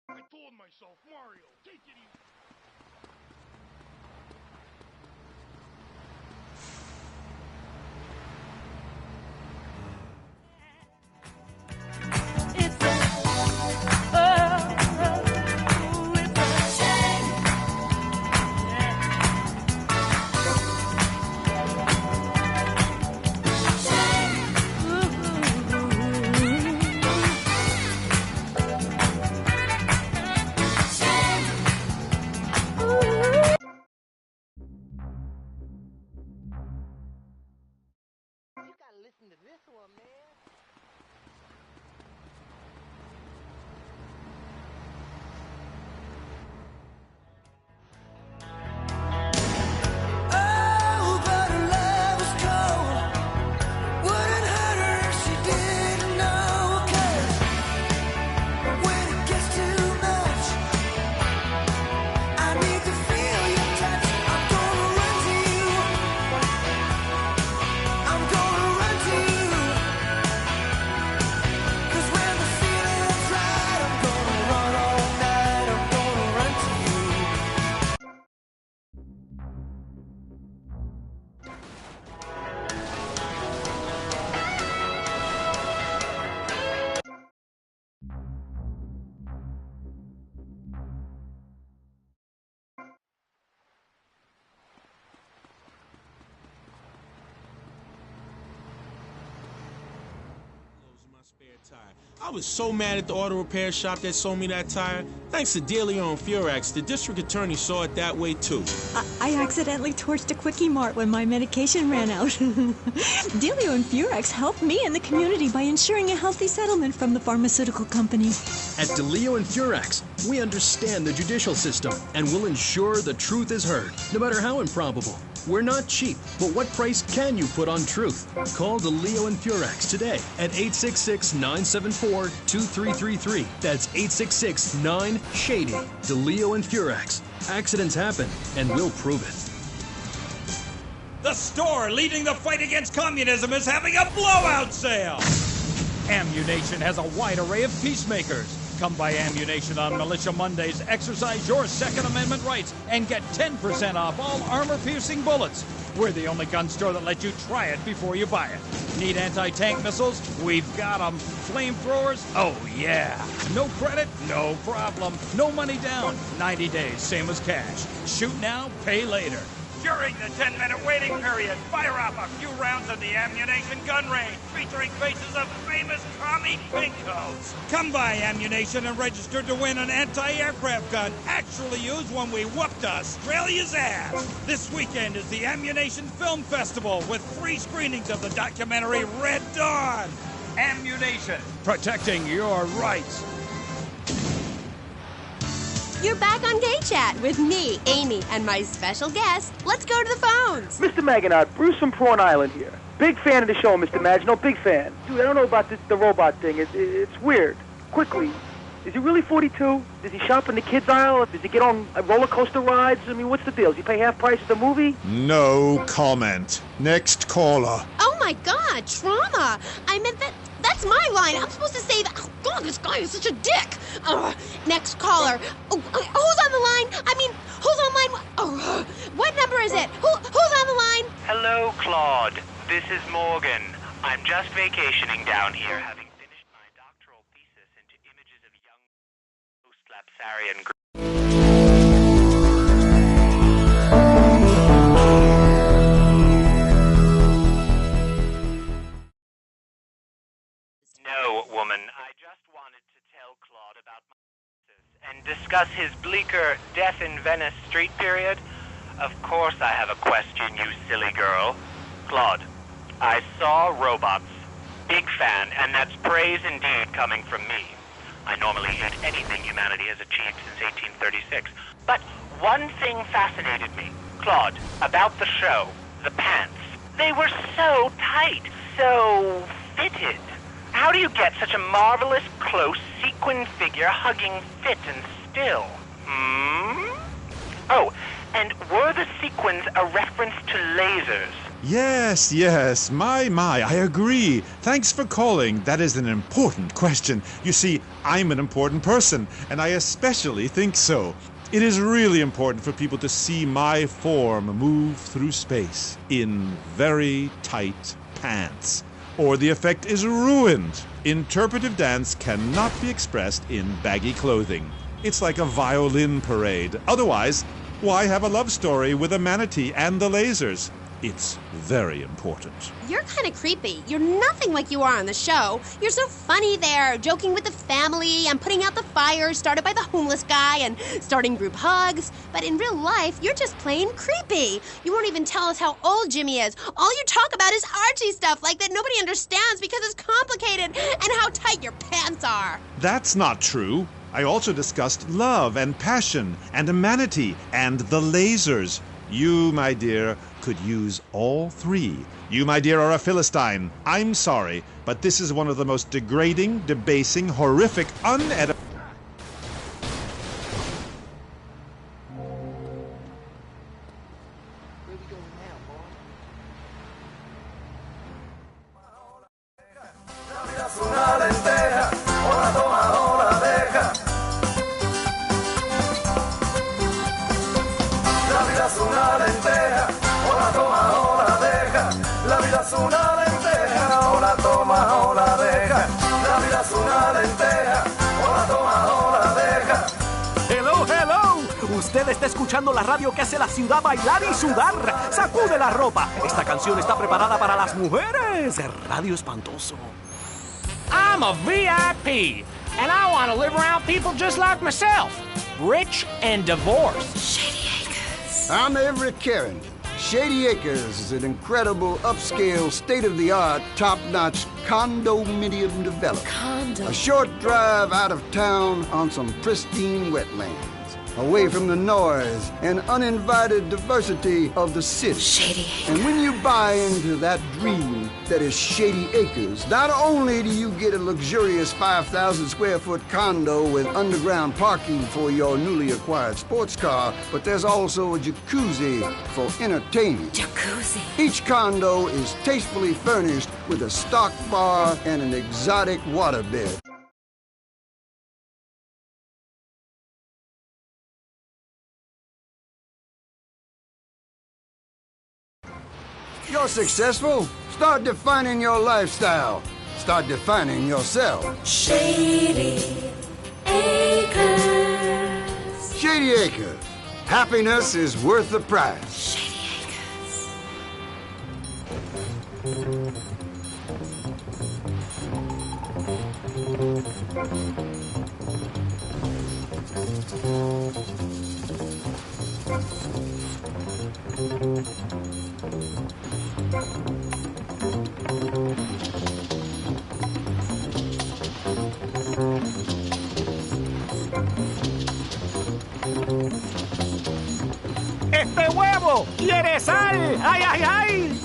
I told myself, Mario, take it easy. I was so mad at the auto repair shop that sold me that tire. Thanks to Delio and Furex, the district attorney saw it that way too. I accidentally torched a Quickie Mart when my medication ran out. Delio and Furex helped me and the community by ensuring a healthy settlement from the pharmaceutical company. At DeLeo and Furex, we understand the judicial system and will ensure the truth is heard, no matter how improbable. We're not cheap, but what price can you put on truth? Call DeLeo and Furex today at 866-974-2333. That's 866-9-SHADY. DeLeo and Furex. Accidents happen, and we'll prove it. The store leading the fight against communism is having a blowout sale! Ammunition has a wide array of peacemakers. Come by Ammunition on Militia Mondays, exercise your Second Amendment rights, and get 10% off all armor-piercing bullets. We're the only gun store that lets you try it before you buy it. Need anti-tank missiles? We've got them. Flamethrowers? Oh, yeah. No credit? No problem. No money down. 90 days, same as cash. Shoot now, pay later. During the 10-minute waiting period, fire off a few rounds of the Ammunition gun range, featuring faces of famous commie pinkos. Come by Ammunition and register to win an anti-aircraft gun actually used when we whooped Australia's ass. This weekend is the Ammunition Film Festival with free screenings of the documentary Red Dawn. Ammunition, protecting your rights. You're back on Gay Chat with me, Amy, and my special guest. Let's go to the phones. Mr. Maginot, Bruce from Prawn Island here. Big fan of the show, Mr. Maginot, big fan. Dude, I don't know about the robot thing. It's weird. Quickly, is he really 42? Does he shop in the kids' aisle? Does he get on roller coaster rides? I mean, what's the deal? Does he pay half price at the movie? No comment. Next caller. Oh my God, trauma. I meant that's my line. I'm supposed to say that. Oh God, this guy is such a dick. Next caller. Oh, who's on the line? I mean, who's on line? Oh, what number is it? Who's on the line? Hello, Claude. This is Morgan. I'm just vacationing down here, having finished my doctoral thesis into images of young post-lapsarian No, woman. I just wanted to tell Claude about my thesis and discuss his bleaker Death in Venice street period. Of course I have a question, you silly girl. Claude, I saw Robots. Big fan, and that's praise indeed coming from me. I normally hate anything humanity has achieved since 1836. But one thing fascinated me, Claude, about the show. The pants. They were so tight, so fitted. How do you get such a marvelous, close, sequin figure hugging fit and still? Oh, and were the sequins a reference to lasers? Yes, my, I agree. Thanks for calling. That is an important question. You see, I'm an important person, and I especially think so. It is really important for people to see my form move through space in very tight pants, or the effect is ruined. Interpretive dance cannot be expressed in baggy clothing. It's like a violin parade. Otherwise, why have a love story with a manatee and the lasers? It's very important. You're kind of creepy. You're nothing like you are on the show. You're so funny there, joking with the family and putting out the fires started by the homeless guy and starting group hugs. But in real life, you're just plain creepy. You won't even tell us how old Jimmy is. All you talk about is Archie stuff like that nobody understands because it's complicated and how tight your pants are. That's not true. I also discussed love and passion and a manatee and the lasers. You, my dear, could use all three. You, my dear, are a Philistine. I'm sorry, but this is one of the most degrading, debasing, horrific, unedited... Usted está escuchando la radio que hace la ciudad bailar y sudar. ¡Sacude la ropa! Esta canción está preparada para las mujeres. Radio Espantoso. ¡Ah! I'm a VIP, and I want to live around people just like myself, rich and divorced. I'm Everett Karen. Shady Acres is an incredible, upscale, state-of-the-art, top-notch condominium development. A short drive out of town on some pristine wetlands, away from the noise and uninvited diversity of the city. Shady Acres. And when you buy into that dream that is Shady Acres, not only do you get a luxurious 5,000 square foot condo with underground parking for your newly acquired sports car, but there's also a jacuzzi for entertaining. Jacuzzi. Each condo is tastefully furnished with a stock bar and an exotic waterbed. You're successful. Start defining your lifestyle. Start defining yourself. Shady Acres. Shady Acres. Happiness is worth the price. ¡Este huevo quiere sal! ¡Ay, ay, ay!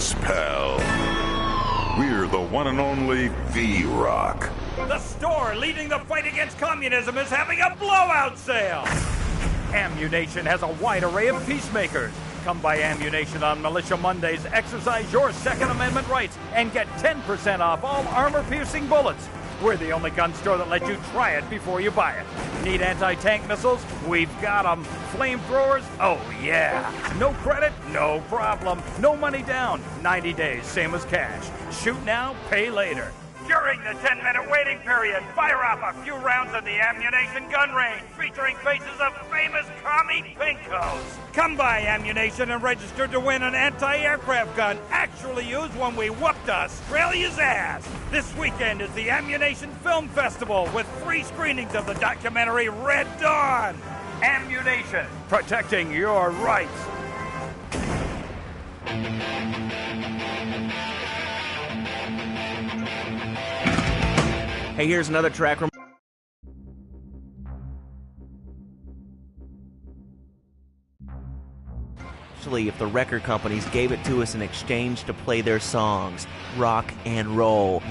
this, pal. We're the one and only V-Rock. The store leading the fight against communism is having a blowout sale. Ammunition has a wide array of peacemakers. Come by Ammunition on Militia Mondays, exercise your Second Amendment rights, and get 10% off all armor-piercing bullets. We're the only gun store that lets you try it before you buy it. Need anti-tank missiles? We've got them. Flamethrowers? Oh, yeah. No credit? No problem. No money down. 90 days, same as cash. Shoot now, pay later. During the 10-minute waiting period, fire off a few rounds at the Ammunition gun range, featuring faces of famous commie pinkos. Come by Ammunition and register to win an anti-aircraft gun actually used when we whooped Australia's ass. This weekend is the Ammunition Film Festival with free screenings of the documentary Red Dawn. Ammunition, protecting your rights. Hey, here's another track from... Actually, if the record companies gave it to us in exchange to play their songs, rock and roll.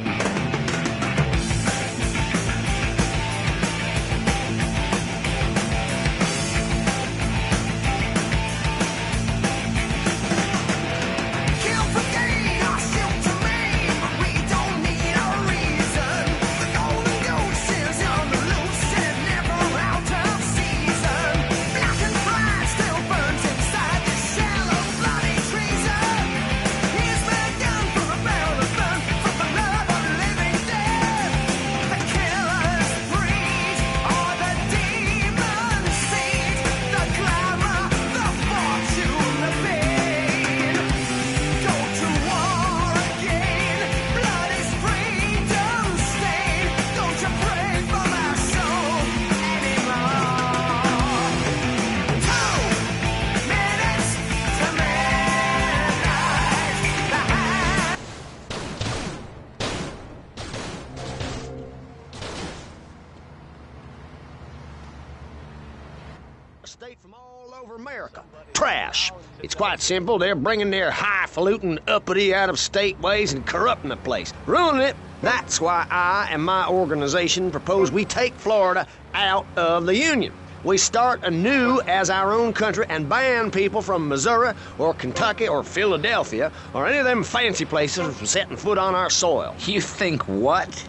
State from all over America. Trash. It's quite simple. They're bringing their highfalutin, uppity, out-of-state ways and corrupting the place, ruining it. That's why I and my organization propose we take Florida out of the Union. We start anew as our own country and ban people from Missouri or Kentucky or Philadelphia or any of them fancy places from setting foot on our soil. You think what?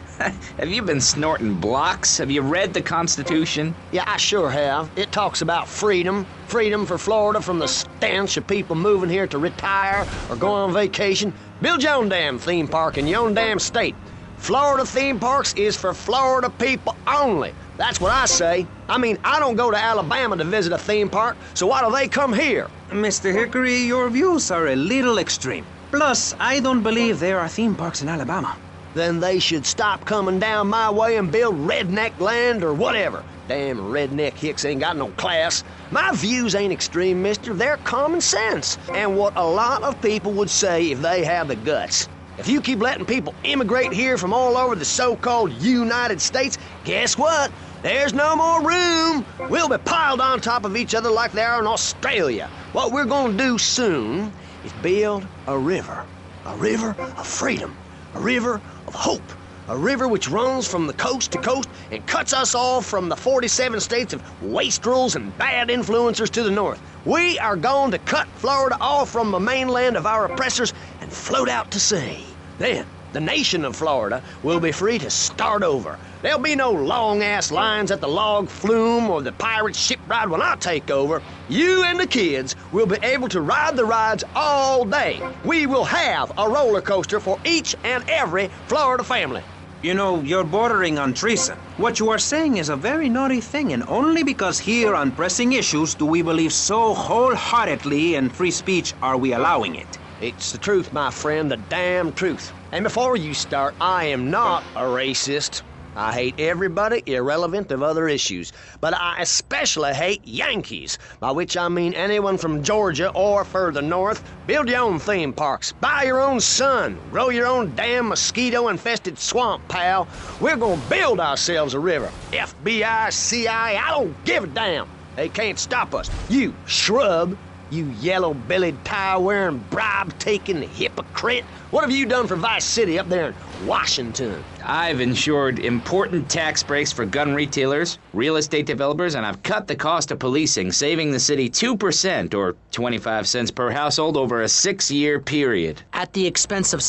Have you been snorting blocks? Have you read the Constitution? Yeah, I sure have. It talks about freedom. Freedom for Florida from the stench of people moving here to retire or go on vacation. Build your own damn theme park in your own damn state. Florida theme parks is for Florida people only. That's what I say. I mean, I don't go to Alabama to visit a theme park, so why do they come here? Mr. Hickory, your views are a little extreme. Plus, I don't believe there are theme parks in Alabama. Then they should stop coming down my way and build redneck land or whatever. Damn redneck hicks ain't got no class. My views ain't extreme, mister. They're common sense. And what a lot of people would say if they had the guts. If you keep letting people immigrate here from all over the so-called United States, guess what? There's no more room. We'll be piled on top of each other like they are in Australia. What we're gonna do soon is build a river of freedom, a river of hope, a river which runs from the coast to coast and cuts us off from the 47 states of wastrels and bad influencers to the north. We are going to cut Florida off from the mainland of our oppressors and float out to sea. Then, the nation of Florida will be free to start over. There'll be no long-ass lines at the log flume or the pirate shipwright when I take over. You and the kids will be able to ride the rides all day. We will have a roller coaster for each and every Florida family. You know, you're bordering on treason. What you are saying is a very naughty thing, and only because here on pressing issues do we believe so wholeheartedly in free speech are we allowing it. It's the truth, my friend, the damn truth. And before you start, I am not a racist. I hate everybody irrelevant of other issues, but I especially hate Yankees, by which I mean anyone from Georgia or further north. Build your own theme parks, buy your own sun, grow your own damn mosquito-infested swamp, pal. We're gonna build ourselves a river. FBI, CIA, I don't give a damn. They can't stop us. You shrub. You yellow-bellied, tie-wearing, bribe-taking hypocrite. What have you done for Vice City up there in Washington? I've ensured important tax breaks for gun retailers, real estate developers, and I've cut the cost of policing, saving the city 2% or 25 cents per household over a 6-year period. At the expense of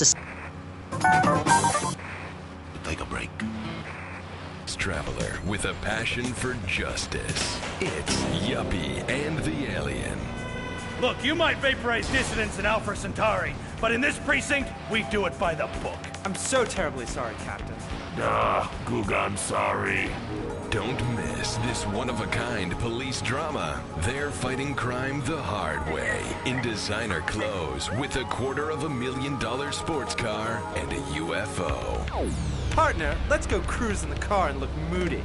Take a break. Traveler with a passion for justice. It's Yuppie and the Alien. Look, you might vaporize dissidents in Alpha Centauri, but in this precinct, we do it by the book. I'm so terribly sorry, Captain. Googa, I'm sorry. Don't miss this one-of-a-kind police drama. They're fighting crime the hard way in designer clothes with $250,000 sports car and a UFO. Partner, let's go cruise in the car and look moody.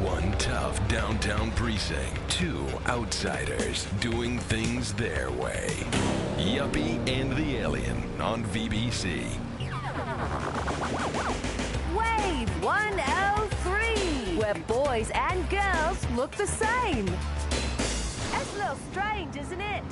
One tough downtown precinct, 2 outsiders doing things their way. Yuppie and the Alien on VBC. Wave 103, where boys and girls look the same. That's a little strange, isn't it?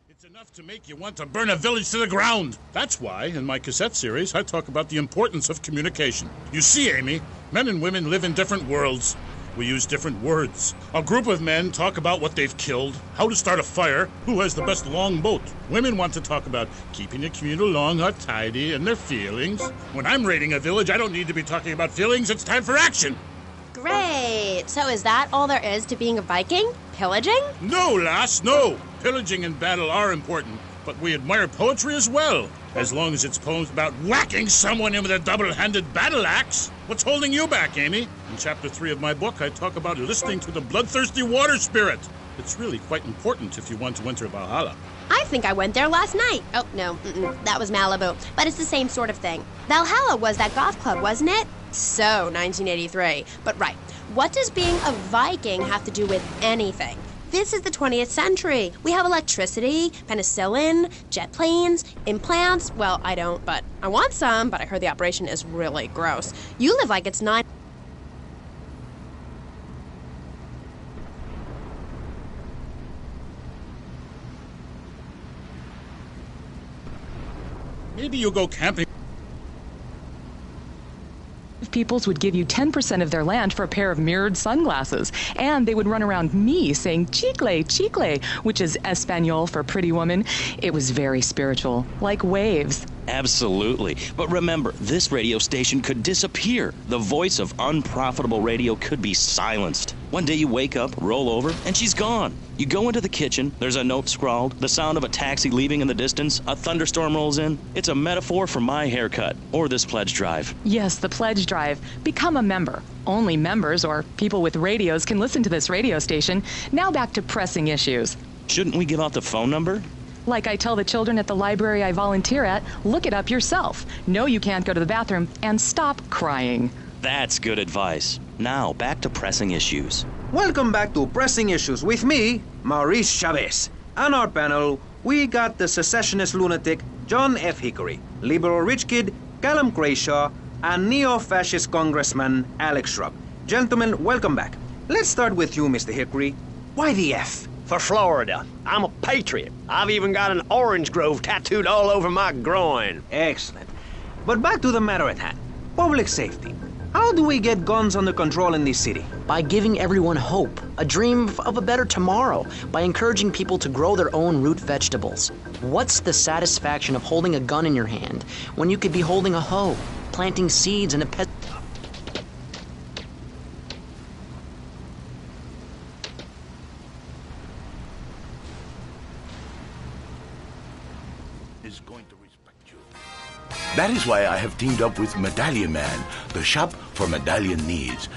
It's enough to make you want to burn a village to the ground. That's why, in my cassette series, I talk about the importance of communication. You see, Amy, men and women live in different worlds. We use different words. A group of men talk about what they've killed, how to start a fire, who has the best long boat. Women want to talk about keeping the communal long hut tidy and their feelings. When I'm raiding a village, I don't need to be talking about feelings. It's time for action. Great. So is that all there is to being a Viking? Pillaging? No, lass, no. Pillaging and battle are important, but we admire poetry as well, as long as it's poems about whacking someone in with a double-handed battle axe. What's holding you back, Amy? In Chapter 3 of my book, I talk about listening to the bloodthirsty water spirit. It's really quite important if you want to enter Valhalla. I think I went there last night. Oh, no, that was Malibu. But it's the same sort of thing. Valhalla was that golf club, wasn't it? So, 1983. But right, what does being a Viking have to do with anything? This is the 20th century. We have electricity, penicillin, jet planes, implants. Well, I don't, but I want some, but I heard the operation is really gross. You live like it's 9... Maybe you'll go camping. Peoples would give you 10% of their land for a pair of mirrored sunglasses, and they would run around me saying chicle, chicle, which is Espanol for pretty woman. It was very spiritual, like waves. Absolutely. But remember, this radio station could disappear. The voice of unprofitable radio could be silenced. One day you wake up, roll over, and she's gone. You go into the kitchen, there's a note scrawled, the sound of a taxi leaving in the distance, a thunderstorm rolls in. It's a metaphor for my haircut, or this pledge drive. Yes, the pledge drive. Become a member. Only members or people with radios can listen to this radio station. Now back to pressing issues. Shouldn't we give out the phone number? Like I tell the children at the library I volunteer at, look it up yourself. Know you can't go to the bathroom, and stop crying. That's good advice. Now, back to pressing issues. Welcome back to Pressing Issues with me, Maurice Chavez. On our panel, we got the secessionist lunatic John F. Hickory, liberal rich kid Callum Crayshaw, and neo-fascist congressman Alex Shrub. Gentlemen, welcome back. Let's start with you, Mr. Hickory. Why the F? For Florida. I'm a patriot. I've even got an orange grove tattooed all over my groin. Excellent. But back to the matter at hand. Public safety. How do we get guns under control in this city? By giving everyone hope, a dream of a better tomorrow, by encouraging people to grow their own root vegetables. What's the satisfaction of holding a gun in your hand when you could be holding a hoe, planting seeds in a pet... is going to respect you. That is why I have teamed up with Medallion Man, the shop for medallion needs.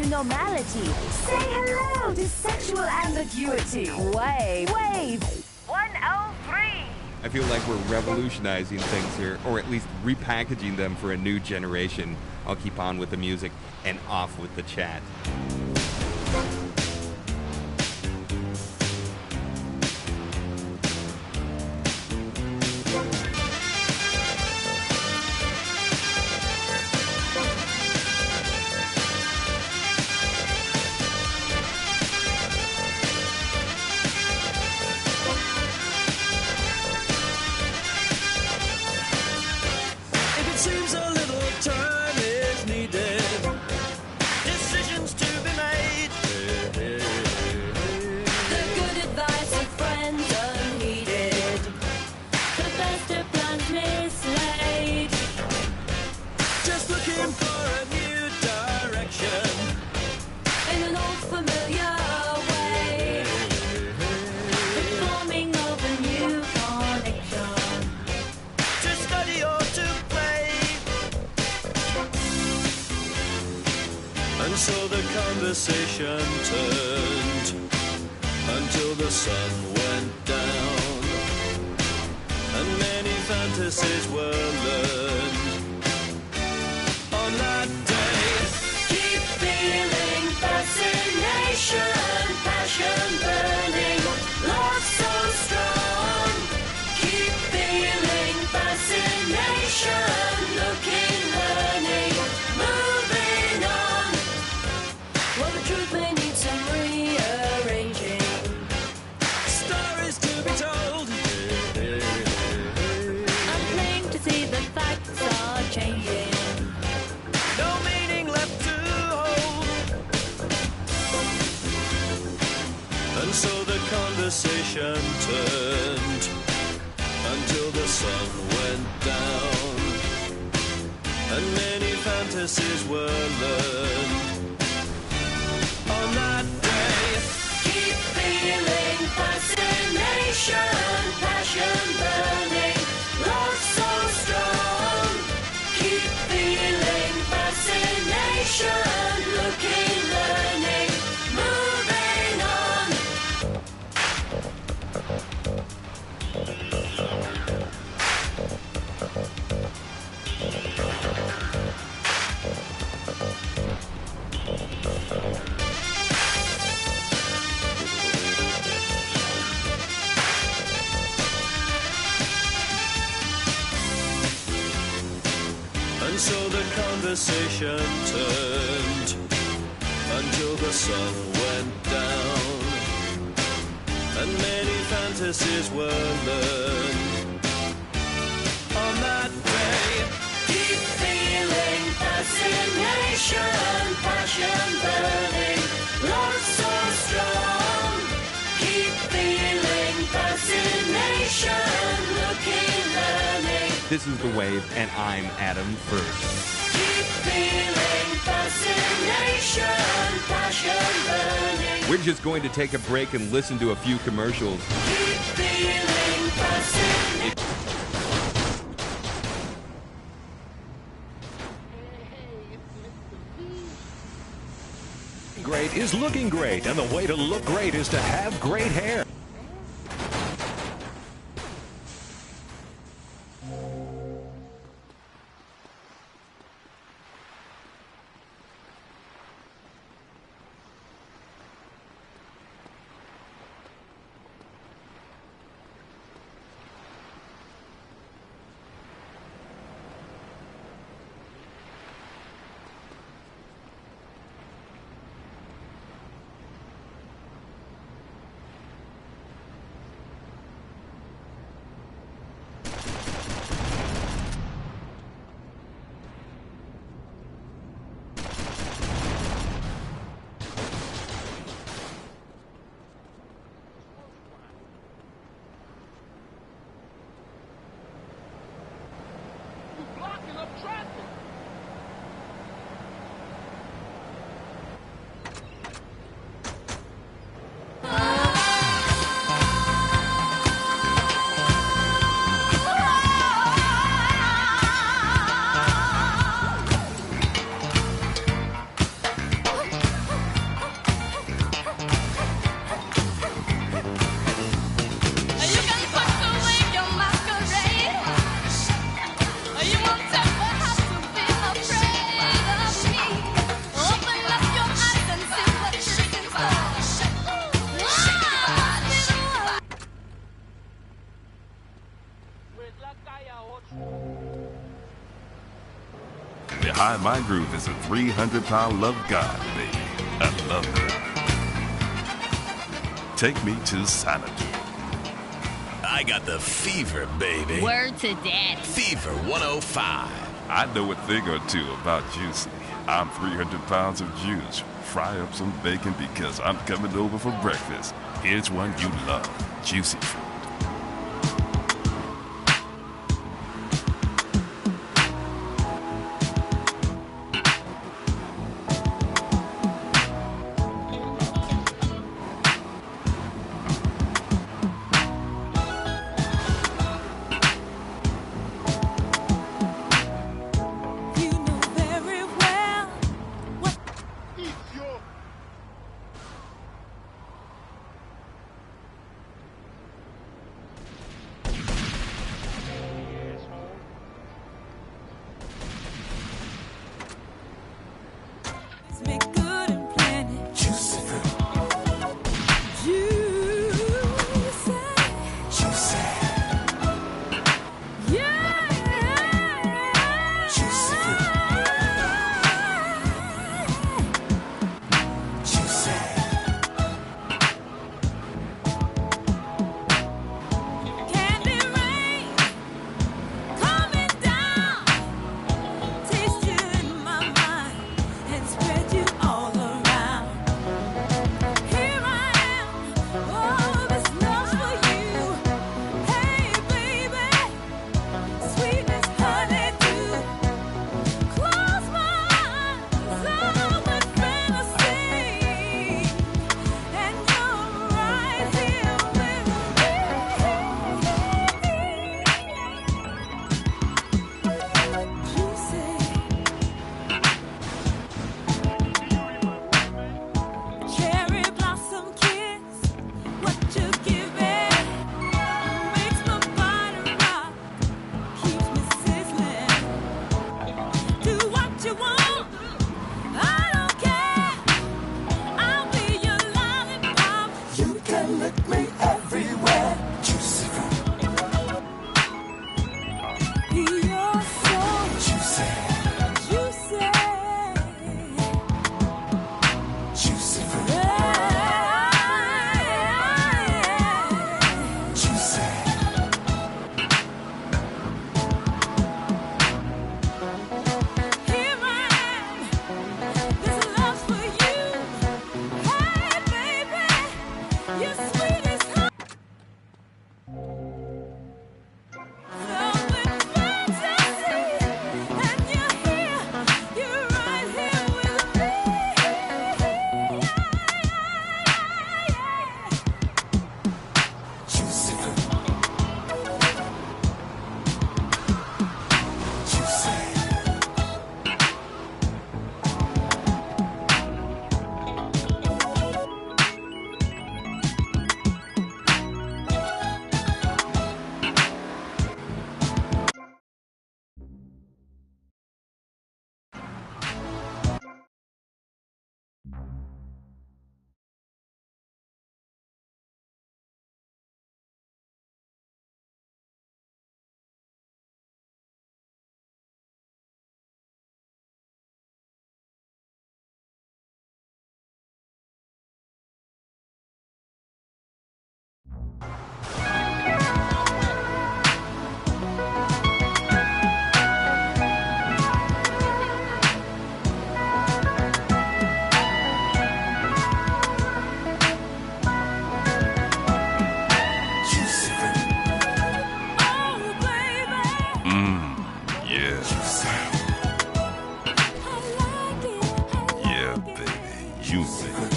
Normality. Say hello to sexual ambiguity. Wave. 103. I feel like we're revolutionizing things here, or at least repackaging them for a new generation. I'll keep on with the music and off with the chat. Seems a little time is needed. Decisions to be made. The good advice of friends unheeded. The best of plans mislaid. Just looking for a new direction. In an old familiar way. The forming of a new connection. To study or to play. And so the conversation turned until the sun went down, and many fantasies were learned on that day. Keep feeling fascination, passion burning, love so strong. Keep feeling fascination, looking, learning, moving on. conversation turned until the sun went down, and many fantasies were learned on that day. Keep feeling fascination, passion burning, love so strong. Keep feeling fascination, looking, learning, moving on. And so the conversation turned until the sun went down, and many fantasies were learned on that day. Keep feeling fascination, passion burning, love so strong. Keep feeling fascination, looking, learning. This is The Wave, and I'm Adam First. Keep feeling fascination, passion burning. We're just going to take a break and listen to a few commercials. Keep feeling fascination. Great is looking great, and the way to look great is to have great hair. Behind my groove is a 300-pound love god, baby. I love her. Take me to Xanadu. I got the fever, baby. Word to daddy. Fever 105. I know a thing or two about juicy. I'm 300 pounds of juice. Fry up some bacon because I'm coming over for breakfast. Here's one you love, juicy food. June, baby.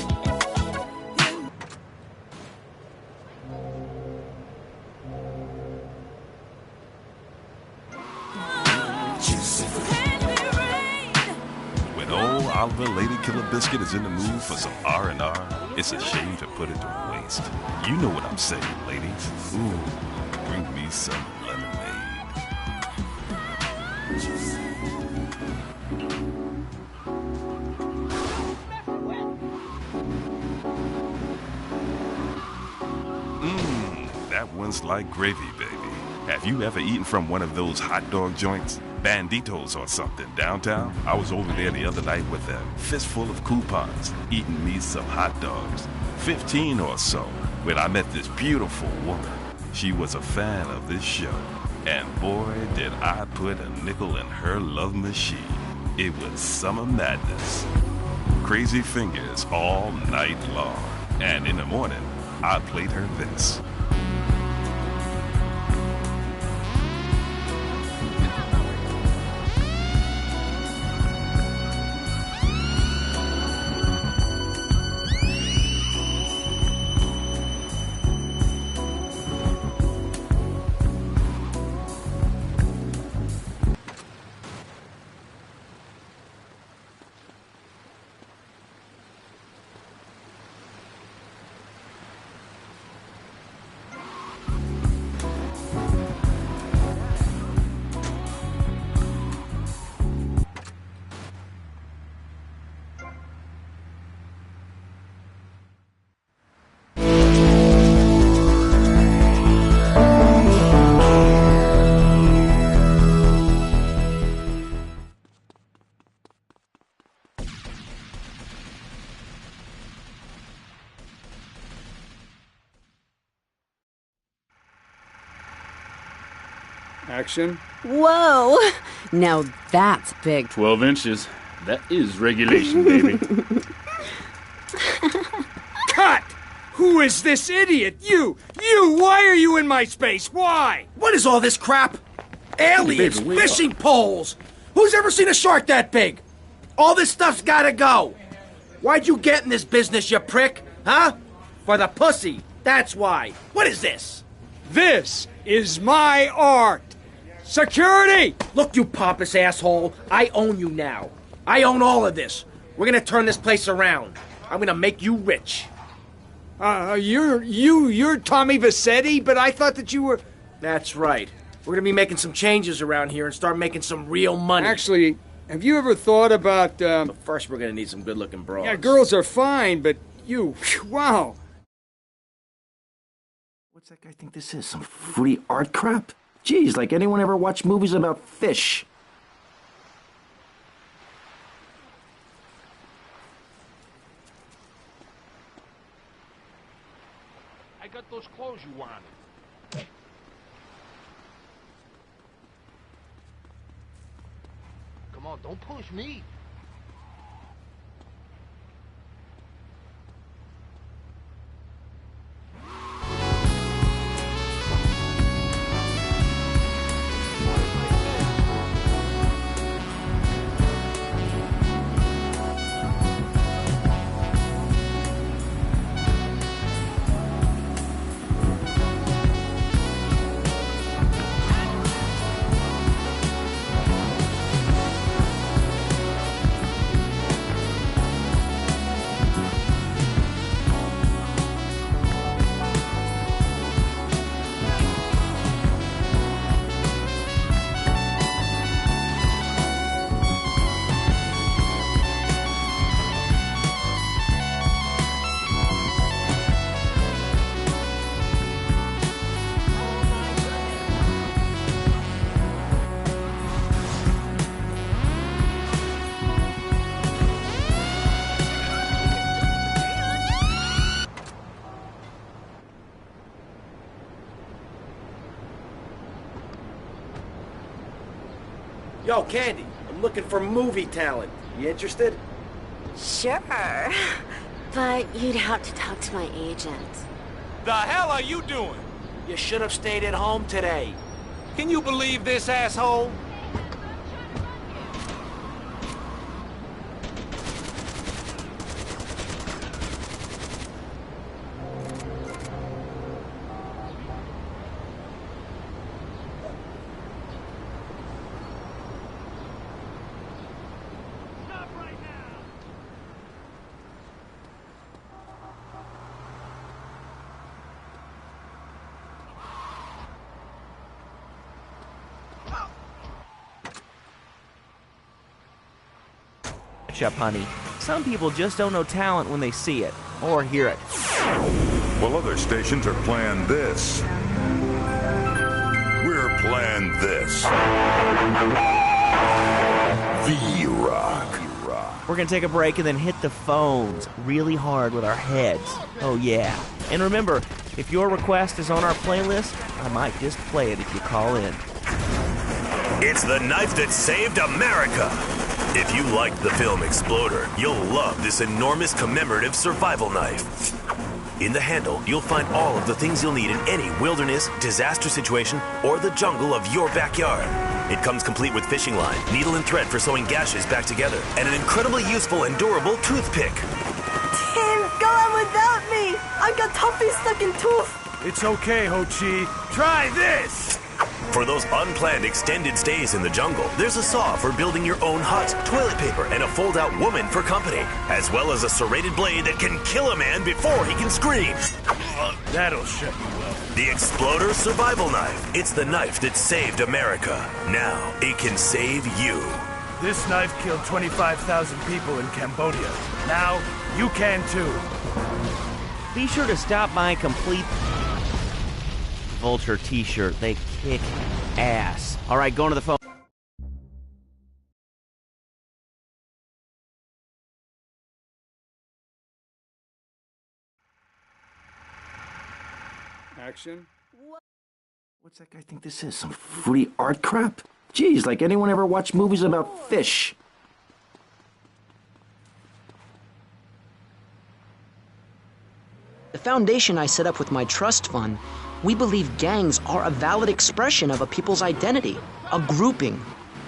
When old Oliver Lady Killer Biscuit is in the mood for some R&R, it's a shame to put it to waste. You know what I'm saying, ladies. Ooh, bring me some lemonade. That one's like gravy, baby. Have you ever eaten from one of those hot dog joints? Banditos or something downtown? I was over there the other night with a fistful of coupons, eating me some hot dogs. 15 or so, when I met this beautiful woman. She was a fan of this show. And boy, did I put a nickel in her love machine. It was summer madness. Crazy fingers all night long. And in the morning, I played her this. Action. Whoa! Now that's big. 12 inches. That is regulation, baby. Cut! Who is this idiot? You! Why are you in my space? Why? What is all this crap? Aliens, Baby, wake fishing poles. Who's ever seen a shark that big? All this stuff's gotta go. Why'd you get in this business, you prick? Huh? For the pussy. That's why. What is this? This is my art. Security! Look, you pompous asshole. I own you now. I own all of this. We're gonna turn this place around. I'm gonna make you rich. You're Tommy Vassetti, but I thought that you were... That's right. We're gonna be making some changes around here and start making some real money. Actually, have you ever thought about, But first we're gonna need some good-looking broads. Yeah, girls are fine, but you... Wow. What's that guy think this is? Some fruity art crap? Geez, like anyone ever watch movies about fish? I got those clothes you wanted. Come on, don't push me. Yo, Candy, I'm looking for movie talent. You interested? Sure. But you'd have to talk to my agent. The hell are you doing? You should have stayed at home today. Can you believe this, asshole? Ketchup, honey. Some people just don't know talent when they see it or hear it. Well, other stations are playing this. We're playing this. V-Rock. We're gonna take a break and then hit the phones really hard with our heads. Oh yeah. And remember, if your request is on our playlist, I might just play it if you call in. It's the knife that saved America. If you liked the film Exploder, you'll love this enormous commemorative survival knife. In the handle, you'll find all of the things you'll need in any wilderness, disaster situation, or the jungle of your backyard. It comes complete with fishing line, needle and thread for sewing gashes back together, and an incredibly useful and durable toothpick. Tim, go on without me. I've got toffee stuck in tooth. It's okay, Ho-Chi. Try this! For those unplanned extended stays in the jungle, there's a saw for building your own hut, toilet paper, and a fold-out woman for company, as well as a serrated blade that can kill a man before he can scream. That'll shut you up. The Exploder Survival Knife. It's the knife that saved America. Now, it can save you. This knife killed 25,000 people in Cambodia. Now, you can too. Be sure to stop by Complete Vulture t-shirt. They kick ass. All right, going to the phone. Action. What's that guy think this is? Some fruity art crap? Geez, like anyone ever watch movies about fish? The foundation I set up with my trust fund, we believe gangs are a valid expression of a people's identity, a grouping,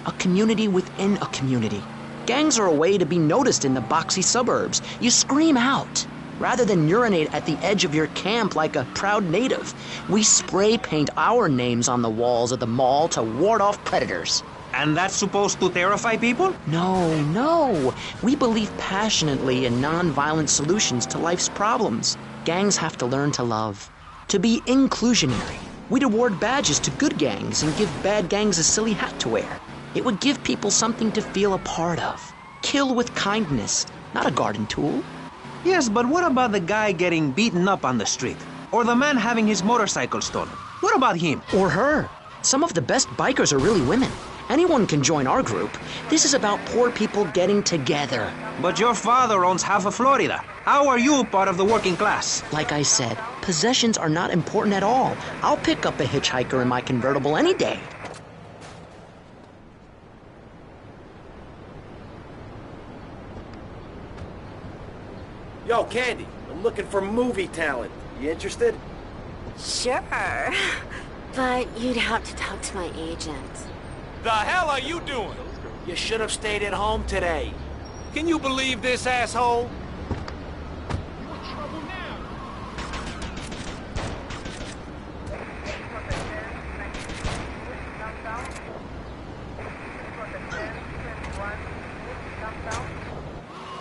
a community within a community. Gangs are a way to be noticed in the boxy suburbs. You scream out. Rather than urinate at the edge of your camp like a proud native, we spray paint our names on the walls of the mall to ward off predators. And that's supposed to terrify people? No. We believe passionately in non-violent solutions to life's problems. Gangs have to learn to love, to be inclusionary. We'd award badges to good gangs and give bad gangs a silly hat to wear. It would give people something to feel a part of. Kill with kindness, not a garden tool. Yes, but what about the guy getting beaten up on the street? Or the man having his motorcycle stolen? What about him? Or her. Some of the best bikers are really women. Anyone can join our group. This is about poor people getting together. But your father owns half of Florida. How are you part of the working class? Like I said, possessions are not important at all. I'll pick up a hitchhiker in my convertible any day. Yo, Candy, I'm looking for movie talent. You interested? Sure. But you'd have to talk to my agent. The hell are you doing? You should have stayed at home today. Can you believe this, asshole?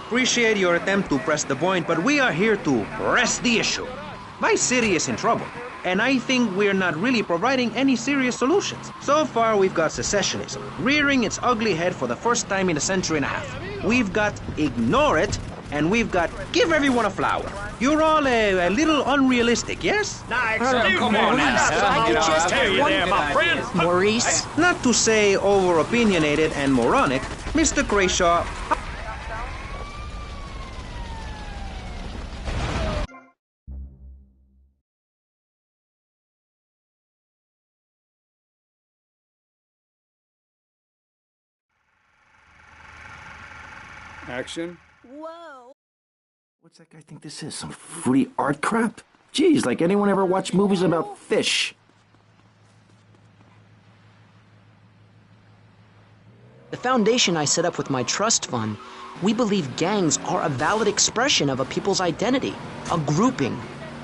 Appreciate your attempt to press the point, but we are here to rest the issue. My city is in trouble, and I think we're not really providing any serious solutions. So far, we've got secessionism, rearing its ugly head for the first time in a century and a half. We've got ignore it, and we've got give everyone a flower. You're all a little unrealistic, yes? Come on now. Maurice? Not to say over-opinionated and moronic, Mr. Crashaw. Action. Whoa. What's that guy think this is? Some fruity art crap? Geez, like anyone ever watch movies about fish? The foundation I set up with my trust fund, we believe gangs are a valid expression of a people's identity, a grouping,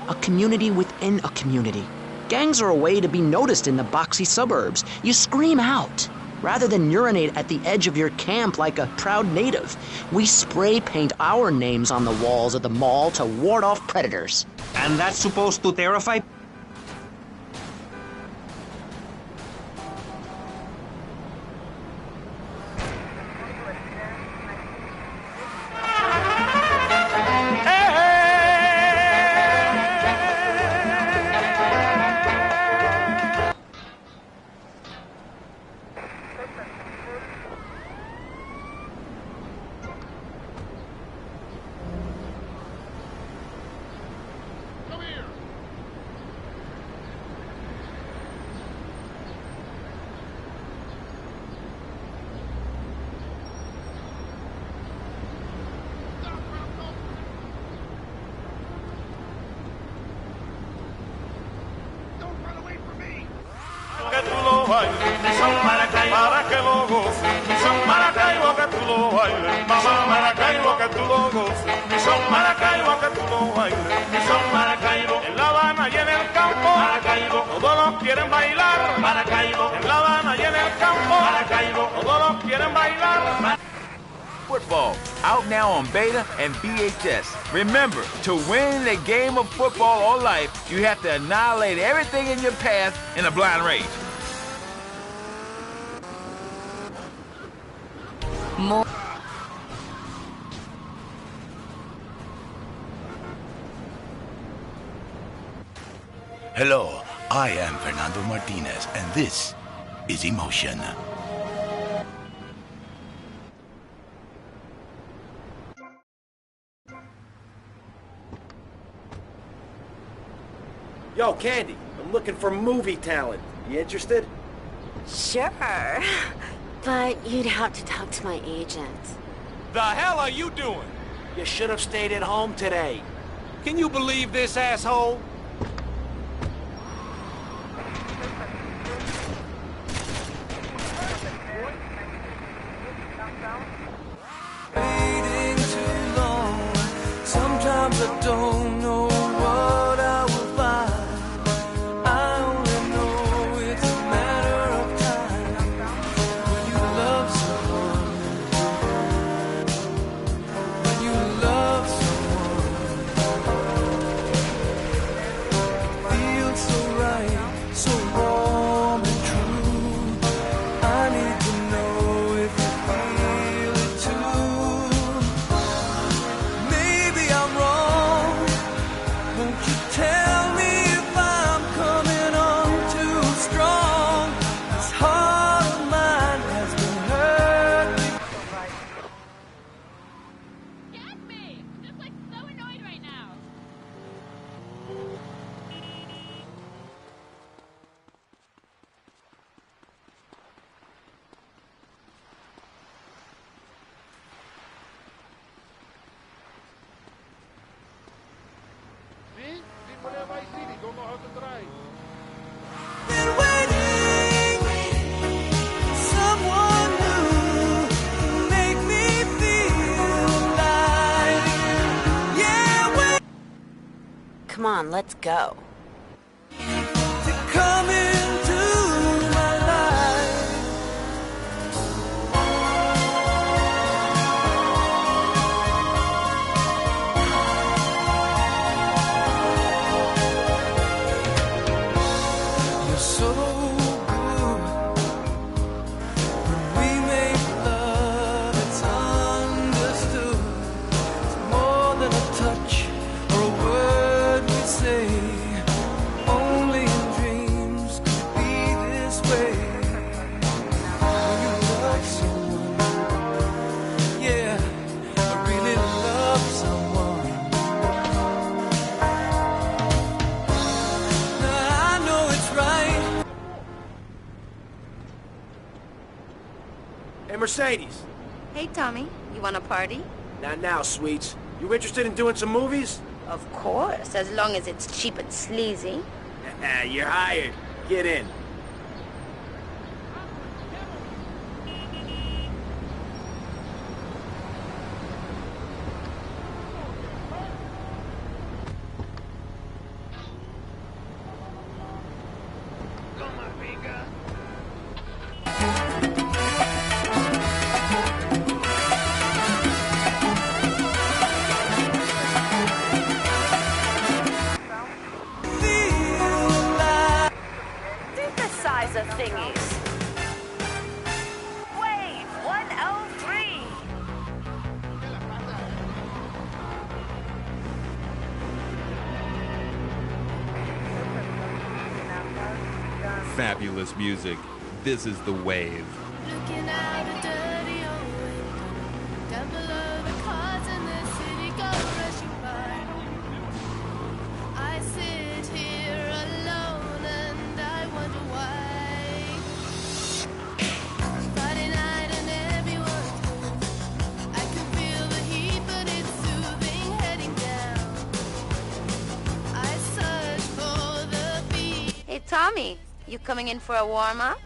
a community within a community. Gangs are a way to be noticed in the boxy suburbs. You scream out. Rather than urinate at the edge of your camp like a proud native, we spray paint our names on the walls of the mall to ward off predators. And that's supposed to terrify? mi son Maracaibo, para que lo goces, mi son Maracaibo que tú lo bailes, mamá Maracaibo que tú lo goces, mi son Maracaibo que tú lo bailes, mi son Maracaibo, en La Habana y en el campo, Maracaibo, todos los quieren bailar, Maracaibo, en La Habana y en el campo, Maracaibo, todos los quieren bailar. Football, out now on beta and VHS. Remember, to win a game of football or life, you have to annihilate everything in your path in a blind race. More. Hello, I am Fernando Martinez, and this is Emotion. Yo, Candy, I'm looking for movie talent. You interested? Sure. But you'd have to talk to my agent. The hell are you doing? You should have stayed at home today. Can you believe this asshole? Waiting too long. Sometimes I don't know what I will find. I only know it's a matter of time. When you love someone, when you love someone, it feels so right, so warm and true. I need to know if you feel it too. Maybe I'm wrong. Won't you tell me if I'm coming on too strong? This heart of mine has been hurt before. Get me! I'm just like so annoyed right now. See? See, whenever I see it, don't know how to drive. Been waiting for someone new to make me feel like, yeah, wait Come on, let's go. to come into my life. You're so good. When we make love, it's understood. It's more than a touch or a word we say. Only in dreams could it be this way. When you love someone, yeah, I really love someone. Now I know it's right. Hey, Mercedes. Hey, Tommy, you want a party? Not now, sweets. You interested in doing some movies? Of course, as long as it's cheap and sleazy. You're hired. Get in. Synthesizer thingies. Wave 103. Fabulous music. This is The Wave. Looking out a dirty old window. Down below the cars in the city go rushing by. I sit here alone and I wonder why. Friday night and everyone's home. I can feel the heat but it's soothing heading down. I search for the beat. Hey, Tommy, you coming in for a warm-up?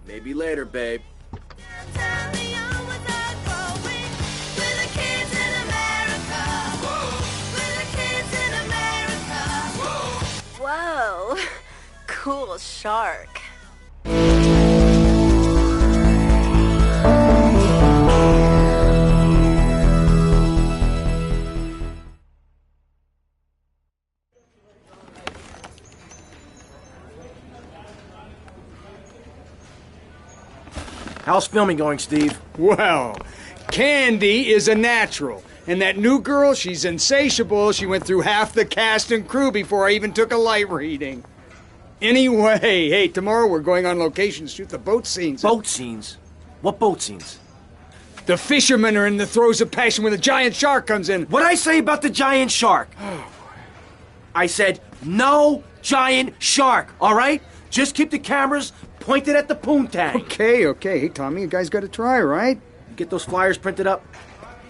Maybe later, babe. Whoa, cool shark. How's filming going, Steve? Well, Candy is a natural. And that new girl, she's insatiable. She went through half the cast and crew before I even took a light reading. Anyway, hey, tomorrow we're going on location to shoot the boat scenes. Boat scenes? What boat scenes? The fishermen are in the throes of passion when the giant shark comes in. What'd I say about the giant shark? I said, no giant shark, all right? Just keep the cameras pointed at the poontang. Okay. Hey, Tommy, you guys got to try, right? You get those flyers printed up?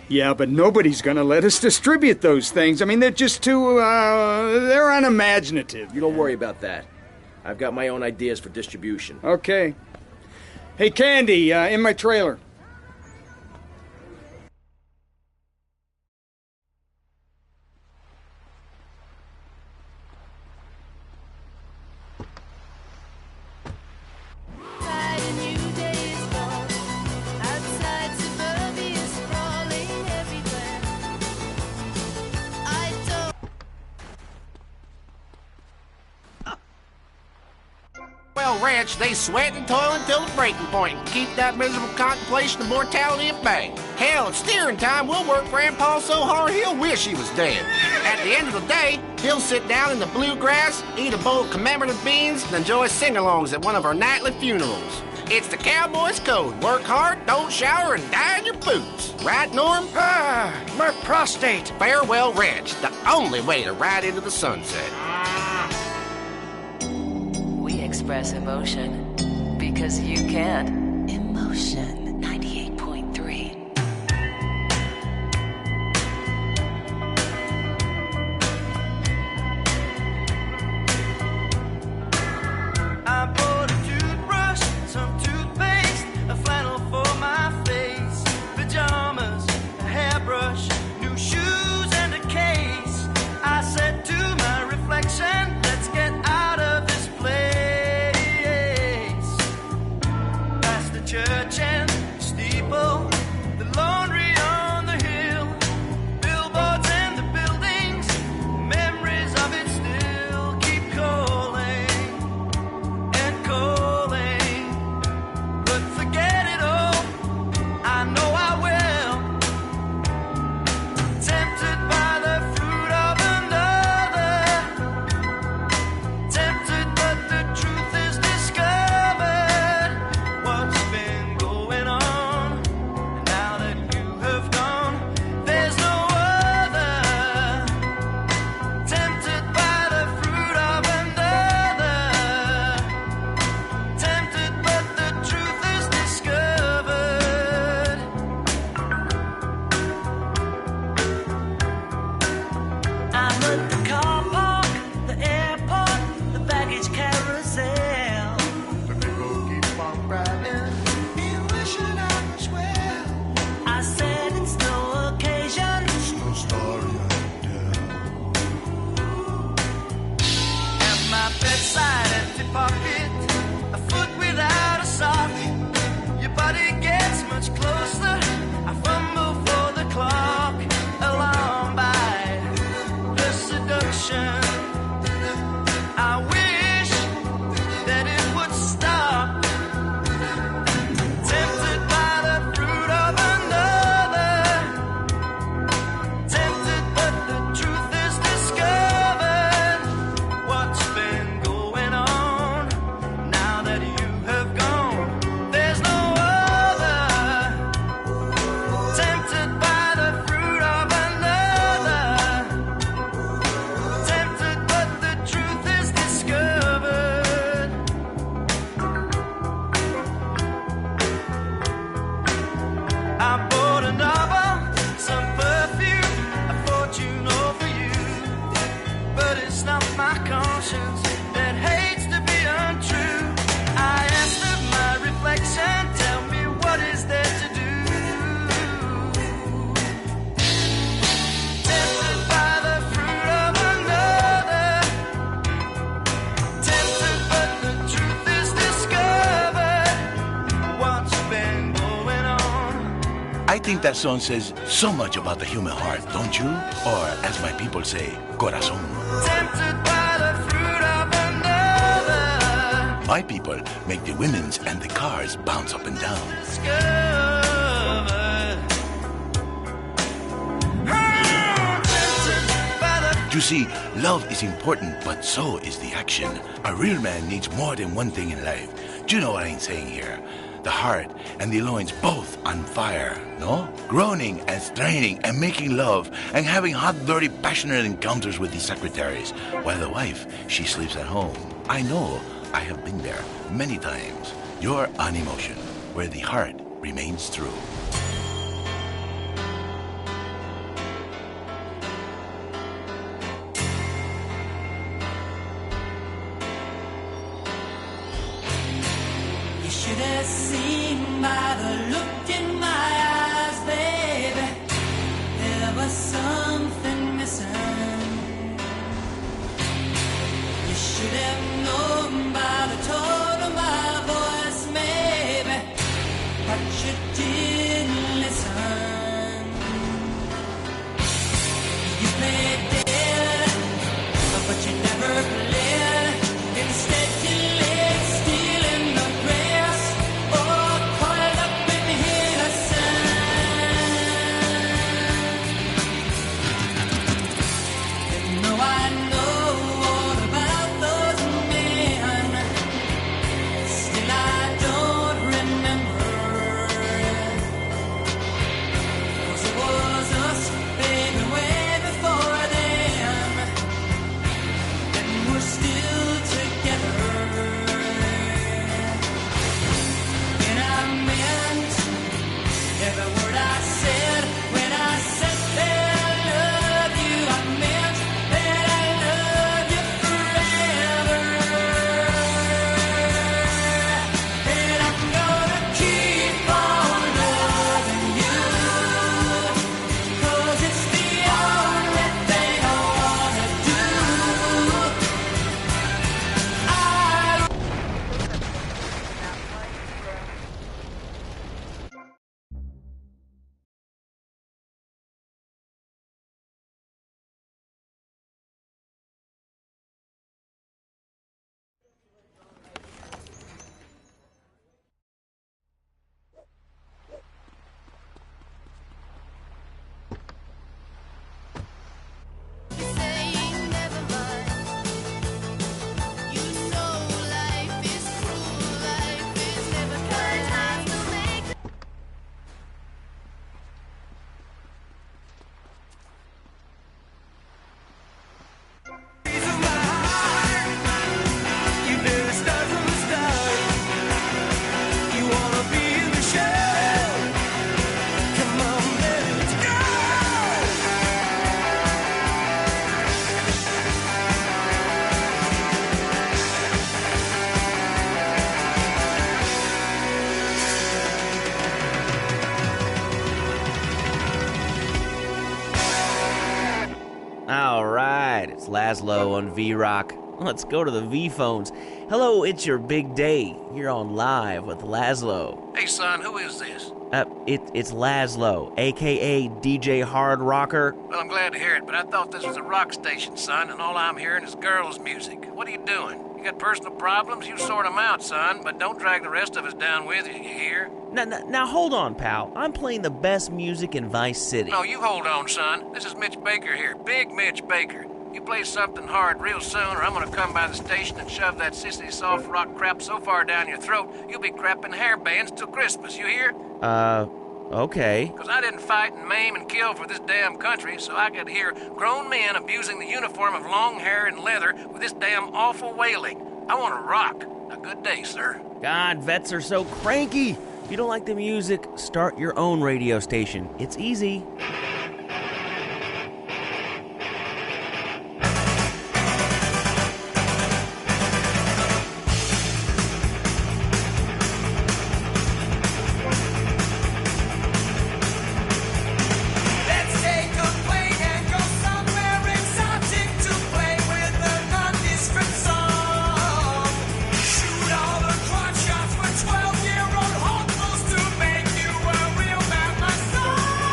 Yeah, but nobody's gonna let us distribute those things. I mean, they're just too, they're unimaginative. You don't worry about that. I've got my own ideas for distribution. Okay. Hey, Candy, in my trailer. Well, ranch, they sweat and toil until the breaking point and keep that miserable contemplation of mortality at bay. Hell, at steering time, we'll work Grandpa so hard he'll wish he was dead. At the end of the day, he'll sit down in the bluegrass, eat a bowl of commemorative beans, and enjoy sing-alongs at one of our nightly funerals. It's the cowboy's code. Work hard, don't shower, and die in your boots. Right, Norm? My prostate. Farewell, ranch. The only way to ride into the sunset. We express emotion because you can't. Emotion 98.3. I bought a toothbrush, some toothpaste, a flannel for my face, pajamas, a hairbrush, new shoes, and a case. I said to my reflection, let's get out of this place. Past the church and steeple, the laundry on the hill, billboards and the buildings, memories of it still keep calling and calling. But forget it all, I know I will. Tempted by the fruit of another, tempted but the truth is discovered. What's been going on? And now that you have gone, there's no other. Tempted by the fruit of another, tempted but the truth is discovered. I'm at the car park, the airport, the baggage carousel. The people keep on riding, me wishing I was well. I said it's no occasion, it's no story I tell. At my bedside, empty pocket, a foot without a sock. Your body gets much closer, I fumble for the clock. Alarmed by the seduction, I wish that it would stop. Tempted by the fruit of another, tempted but the truth is discovered. What's been going on? Now that you have gone, there's no other. Tempted by the fruit of another, tempted but the truth is discovered. I bought a novel, some perfume, a fortune all for you. But it's not my conscience that hates to be untrue. I asked of my reflection. That song says so much about the human heart, don't you? Or, as my people say, corazón. Tempted by the fruit of another. My people make the women's and the cars bounce up and down. You see, love is important, but so is the action. A real man needs more than one thing in life. Do you know what I'm saying here? The heart and the loins both on fire, no? Groaning and straining and making love and having hot, dirty, passionate encounters with the secretaries, while the wife, she sleeps at home. I know, I have been there many times. You're on emotion, where the heart remains true. You should have seen by the look in my eyes, baby. There was something missing. You should have known by the tone of my voice, maybe. But you didn't listen. You played dead, but you never played. Instead, you laid still in the grass, or coiled up in innocence. You know I know all about those men. Still, I don't remember. 'Cause it was us, baby, way before then. And we're still together. And I meant every word I said when I said that I love you. I meant that I love you forever. And I'm gonna keep on loving you. 'Cause it's the only thing I wanna do. Saying never mind. You know life is cruel, life is never kind. Times will make You know it starts from the start. You wanna be in the show. Come on, let's go. All right, it's Laszlo on V-Rock. Let's go to the V-phones. Hello, it's your big day. You're on Live with Laszlo. Hey, son, who is this? It's Laszlo, a.k.a. DJ Hard Rocker. Well, I'm glad to hear it, but I thought this was a rock station, son, and all I'm hearing is girls' music. What are you doing? You got personal problems? You sort them out, son, but don't drag the rest of us down with you, you hear? Now hold on, pal. I'm playing the best music in Vice City. No, you hold on, son. This is Mitch Baker here, Big Mitch Baker. You play something hard real soon, or I'm gonna come by the station and shove that sissy soft rock crap so far down your throat, you'll be crapping hair bands till Christmas, you hear? Okay. 'Cause I didn't fight and maim and kill for this damn country, so I could hear grown men abusing the uniform of long hair and leather with this damn awful wailing. I want to rock. A good day, sir. God, vets are so cranky. If you don't like the music, start your own radio station. It's easy. Let's take a plane and go somewhere exotic to play with a nondescript song. Shoot all the crotch shots for 12-year-old hopefuls to make you a real man, my son.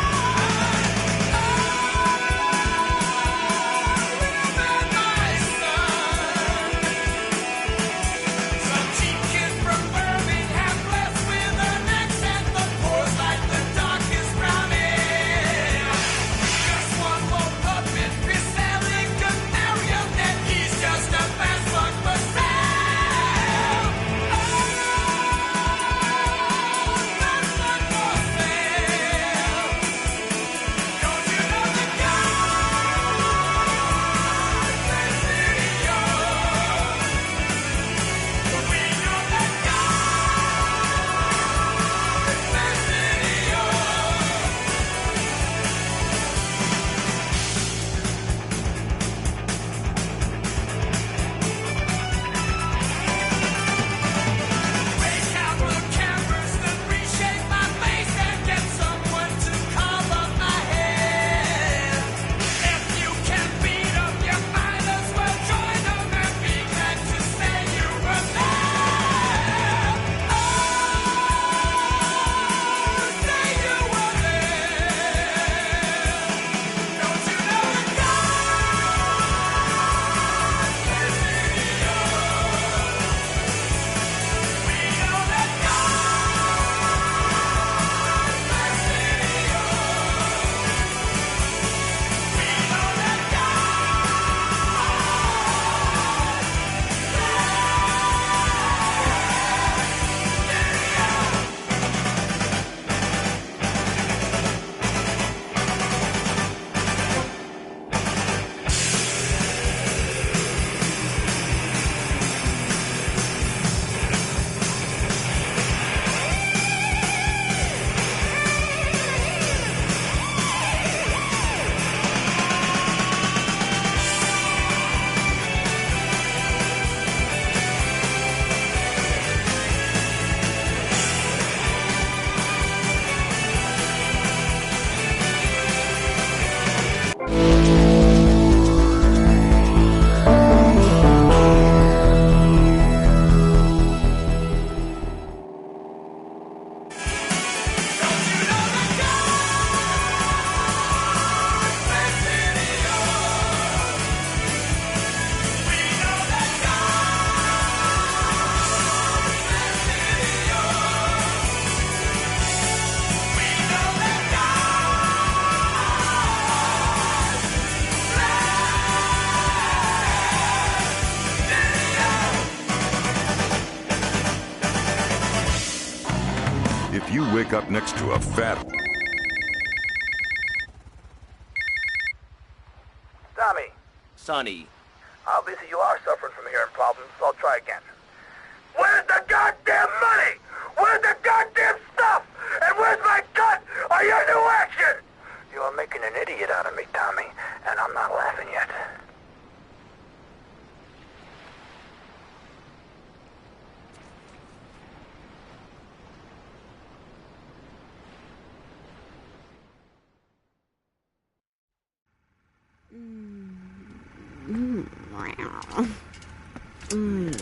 wake up next to a fat... Tommy, Sonny. obviously you are suffering from hearing problems, so I'll try again. Where's the goddamn money? Where's the goddamn stuff? And where's my cut or your new action? You are making an idiot out of me, Tommy, and I'm not laughing yet.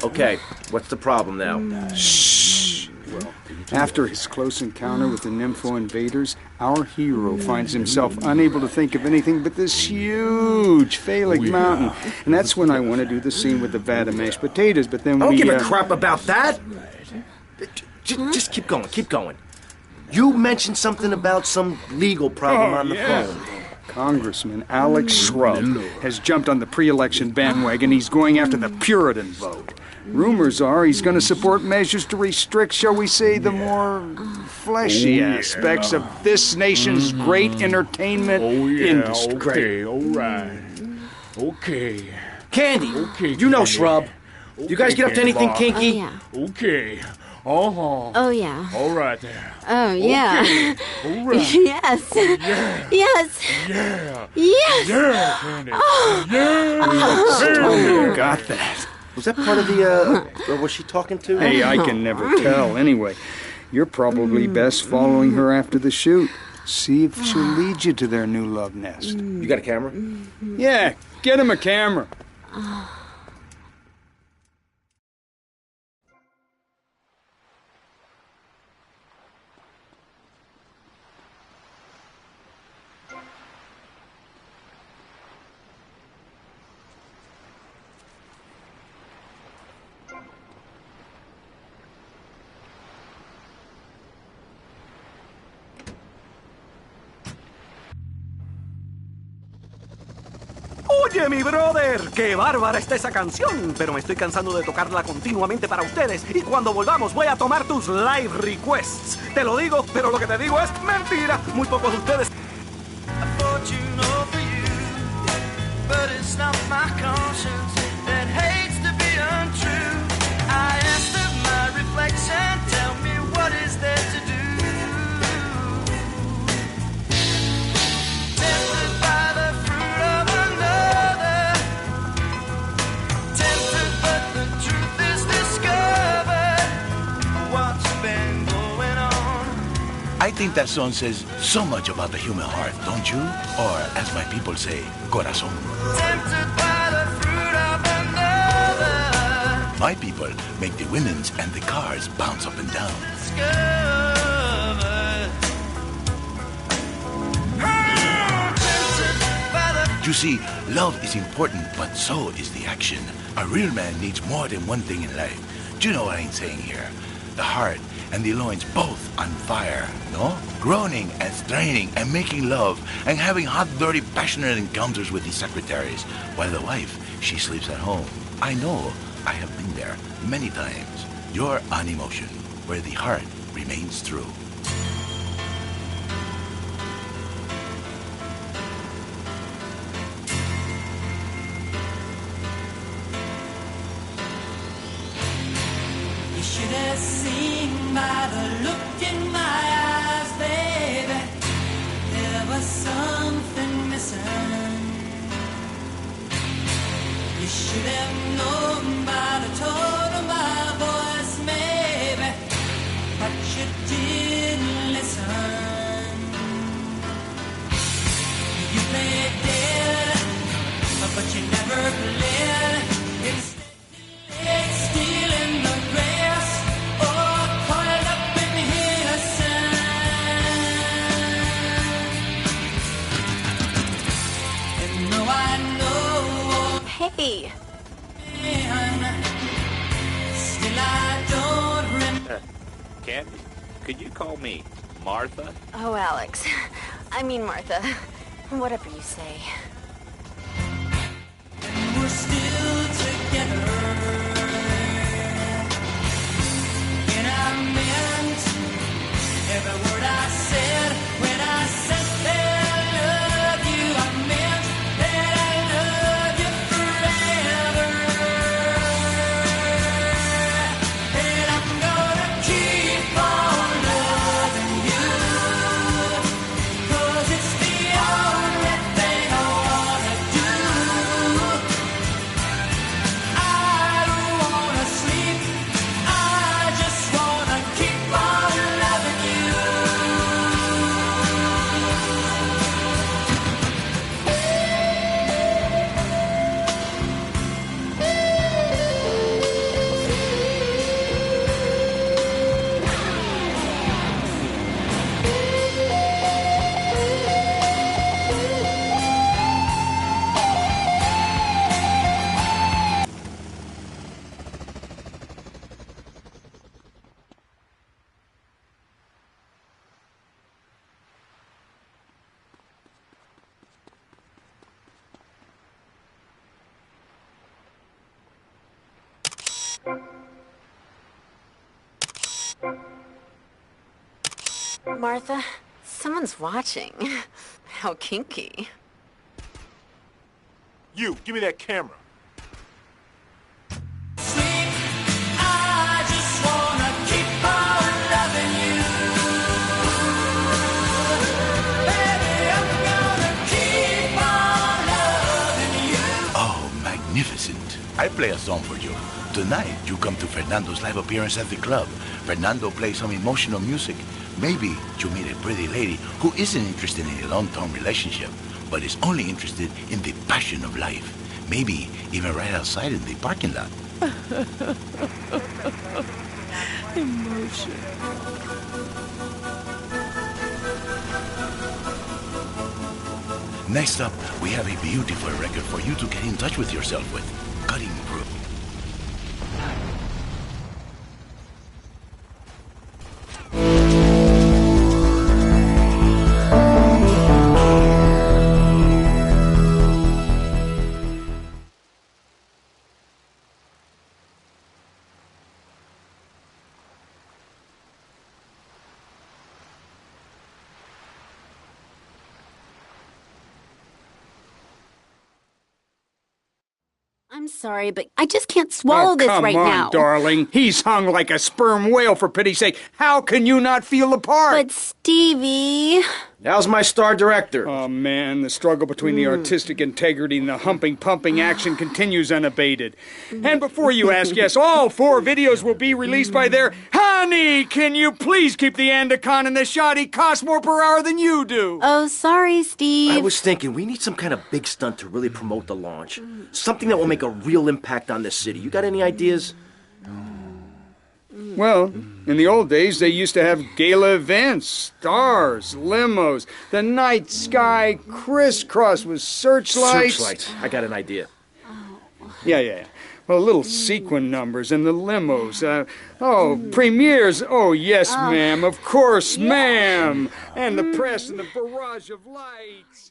Okay, what's the problem now? Shh. After his close encounter with the Nympho invaders, our hero finds himself unable to think of anything but this huge phallic mountain. And that's when I want to do the scene with the vat of mashed potatoes, but then I don't we... give a crap about that. Just keep going, keep going. You mentioned something about some legal problem on the phone. Congressman Alex Shrub has jumped on the pre-election bandwagon. He's going after the Puritan vote. Rumors are he's going to support measures to restrict, shall we say, the more fleshy aspects of this nation's great entertainment industry. Okay, all right. Okay. Candy, Okay, you know Candy. Shrub. You guys get up to anything kinky? Okay. Uh-huh. Oh, yeah. All right there. Oh, yeah. Okay. All right. Yes. Yeah. Yes. Yeah. Yes. Yeah, Candy. Oh. Yeah. Oh, got that. Was that part of the, or was she talking to? Hey, I can never tell. Anyway, you're probably best following her after the shoot. See if she'll lead you to their new love nest. You got a camera? Yeah, get him a camera. Oye, mi brother, qué bárbara está esa canción, pero me estoy cansando de tocarla continuamente para ustedes y cuando volvamos voy a tomar tus live requests. Te lo digo, pero lo que te digo es mentira. Muy pocos de ustedes... But it's not my conscience that hates to be untrue. I asked of my reflection, tell me what is there to do. Tempted by the fruit of another, tempted but the truth is discovered. What's been going on? I think that song says so much about the human heart, don't you? Or, as my people say, corazón. Tempted by the fruit of another. My people make the women's and the cars bounce up and down. You see, love is important, but so is the action. A real man needs more than one thing in life. Do you know what I'm saying here? The heart and the loins both on fire, no? Groaning and straining and making love and having hot, dirty, passionate encounters with the secretaries, while the wife, she sleeps at home. I know, I have been there many times. You're on emotion, where the heart remains true. You should have seen by the look in my eyes, baby. There was something missing. You should have known by the tone of my voice, maybe. But you didn't listen. You played dead, but you never played. Instead, you laid still in the grass, or coiled up in innocence. And though I know, Hey. still I don't remember. Candy, could you call me Martha? Oh, Alex. I mean, Martha. Whatever you say. We're still together. And I meant every word Martha, someone's watching. How kinky. You, give me that camera. I just wanna keep on loving you. Baby, I'm gonna keep on loving you. Oh, magnificent. I play a song for you. Tonight, you come to Fernando's live appearance at the club. Fernando plays some emotional music. Maybe you meet a pretty lady who isn't interested in a long-term relationship, but is only interested in the passion of life. Maybe even right outside in the parking lot. Emotion. Next up, we have a beautiful record for you to get in touch with yourself with. Cutting Through. I'm sorry, but I just can't swallow this right now. Come on, darling. He's hung like a sperm whale, for pity's sake. How can you not feel the part? But Stevie... How's my star director? Oh, man, the struggle between the artistic integrity and the humping, pumping action continues unabated. And before you ask, yes, all 4 videos will be released by their... Honey, can you please keep the Andacon in the shot? He costs more per hour than you do. Oh, sorry, Steve. I was thinking, we need some kind of big stunt to really promote the launch. Something that will make a real impact on this city. You got any ideas? Well, in the old days, they used to have gala events, stars, limos, the night sky crisscrossed with searchlights. Searchlights. I got an idea. Yeah. Well, little sequin numbers and the limos. Premieres. Oh, yes, ma'am. Of course, ma'am. And the press and the barrage of lights.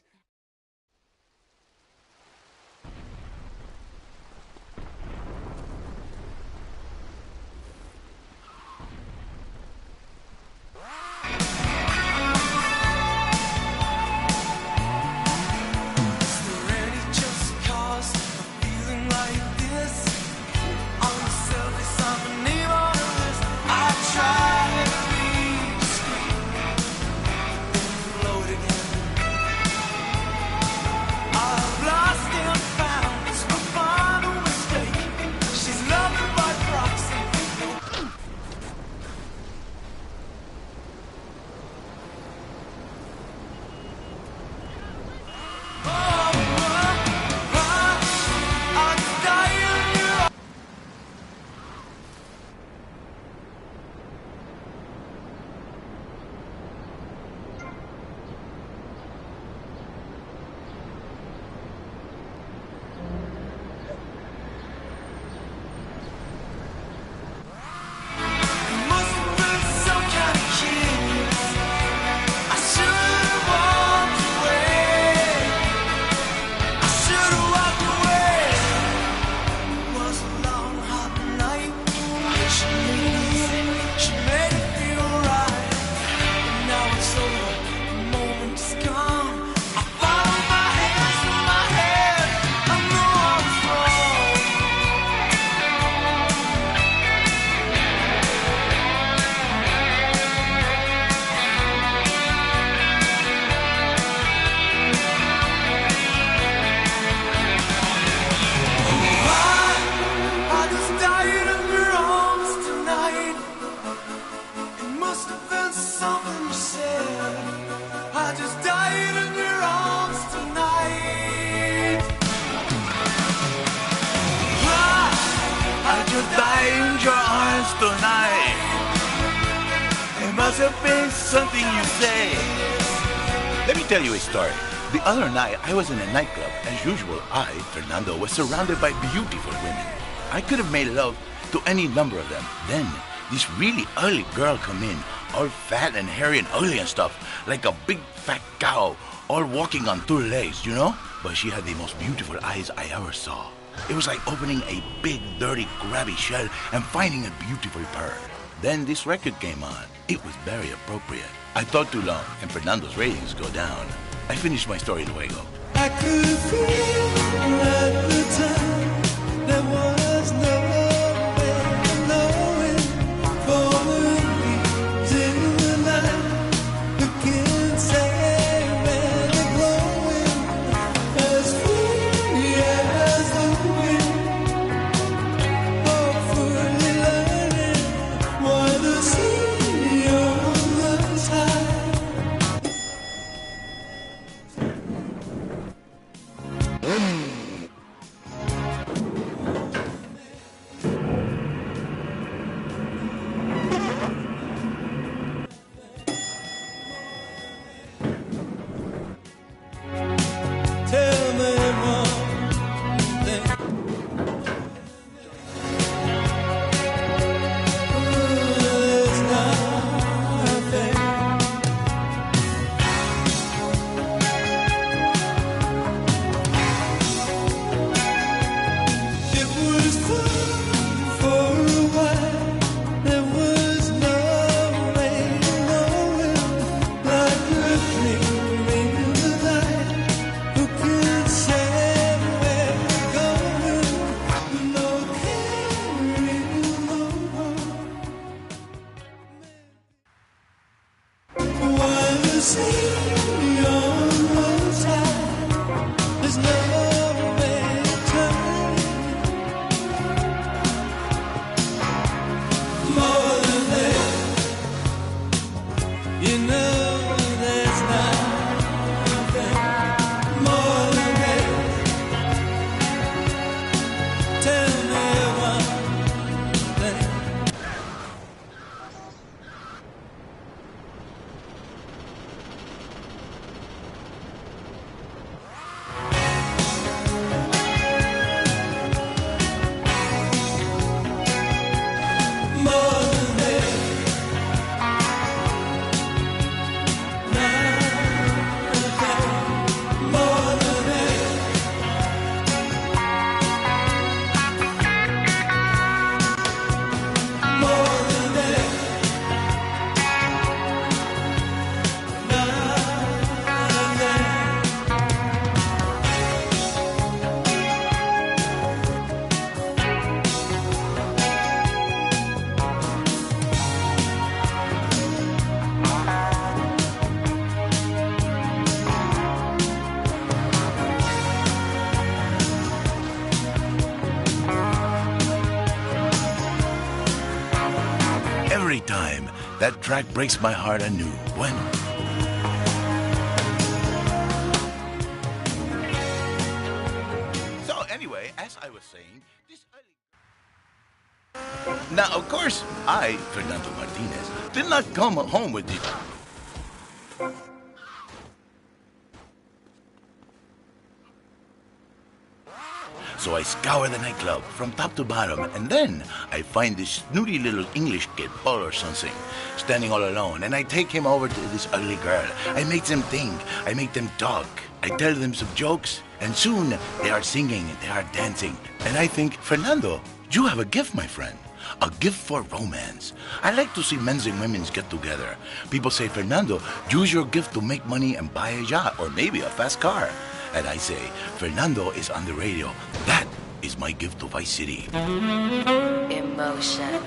Tonight, it must have been something you say. Let me tell you a story. The other night, I was in a nightclub. As usual, I, Fernando, was surrounded by beautiful women. I could have made love to any number of them. Then, this really ugly girl come in, all fat and hairy and ugly and stuff, like a big fat cow, all walking on 2 legs, you know? But she had the most beautiful eyes I ever saw. It was like opening a big, dirty, grabby shell and finding a beautiful pearl. Then this record came on. It was very appropriate. I talk too long, and Fernando's ratings go down. I finish my story luego. I could feel at the time there was no way of knowing. Following me till the night, looking sad and glowing, as free as the wind, hopefully learning why the sea on the side. Tell me one thing. There's nothing. It was fun for a while. There was no way of knowing, like a dream in the night. Who can say where we're going? No caring, no one. Why the sea on one side? There's no way of turning. More than that, you know there's nothing. More than that, tell me one thing. More than that, nothing. More than that. More than that, nothing. Every time, that track breaks my heart anew. When So anyway, as I was saying, this early... Now, of course, I, Fernando Martinez, did not come home with the... So I scour the nightclub from top to bottom, and then I find this snooty little English kid, Paul or something, standing all alone, and I take him over to this ugly girl. I make them think, I make them talk, I tell them some jokes, and soon they are singing, they are dancing. And I think, Fernando, you have a gift, my friend. A gift for romance. I like to see men and women get together. People say, Fernando, use your gift to make money and buy a yacht or maybe a fast car. And I say, Fernando is on the radio. That is my gift to Vice City. Emotion.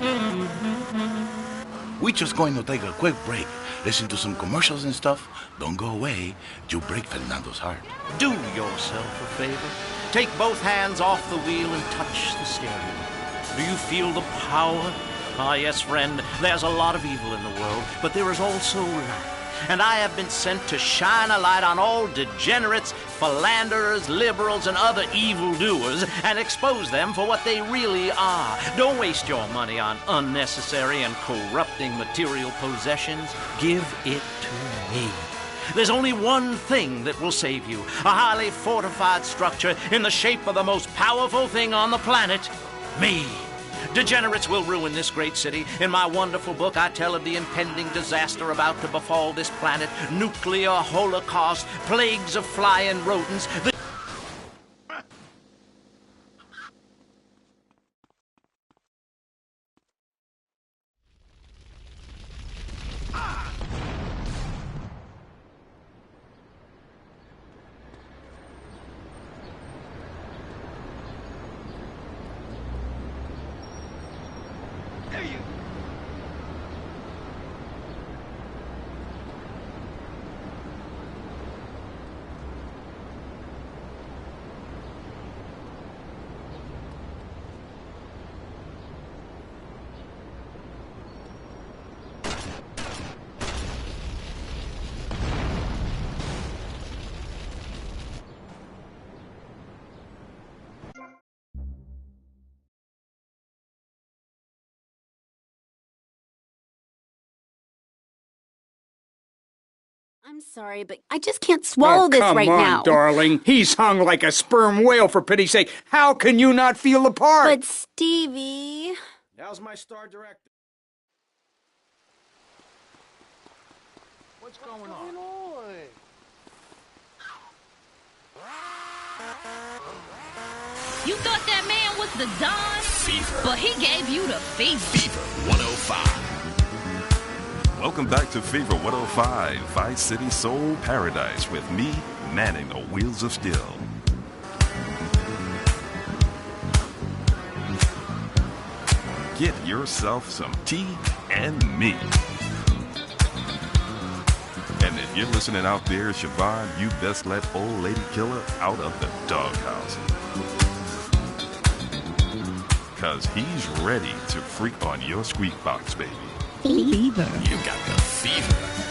We're just going to take a quick break, listen to some commercials and stuff. Don't go away. You break Fernando's heart. Do yourself a favor. Take both hands off the wheel and touch the steering. Do you feel the power? Ah, yes, friend, there's a lot of evil in the world, but there is also light. And I have been sent to shine a light on all degenerates, philanderers, liberals, and other evildoers and expose them for what they really are. Don't waste your money on unnecessary and corrupting material possessions. Give it to me. There's only one thing that will save you, a highly fortified structure in the shape of the most powerful thing on the planet, me. Degenerates will ruin this great city. In my wonderful book, I tell of the impending disaster about to befall this planet, nuclear holocaust, plagues of flying rodents. I'm sorry, but I just can't swallow this right come on, now. darling. He's hung like a sperm whale, for pity's sake. How can you not feel the part? But Stevie... How's my star director? What's going on? You thought that man was the Don? Fever. But he gave you the fever. Fever 105. Welcome back to Fever 105, Vice City Soul Paradise, with me, manning the wheels of steel. Get yourself some tea and me. And if you're listening out there, Siobhan, you best let old lady killer out of the doghouse. Cause he's ready to freak on your squeak box, baby. Fever. You got the fever.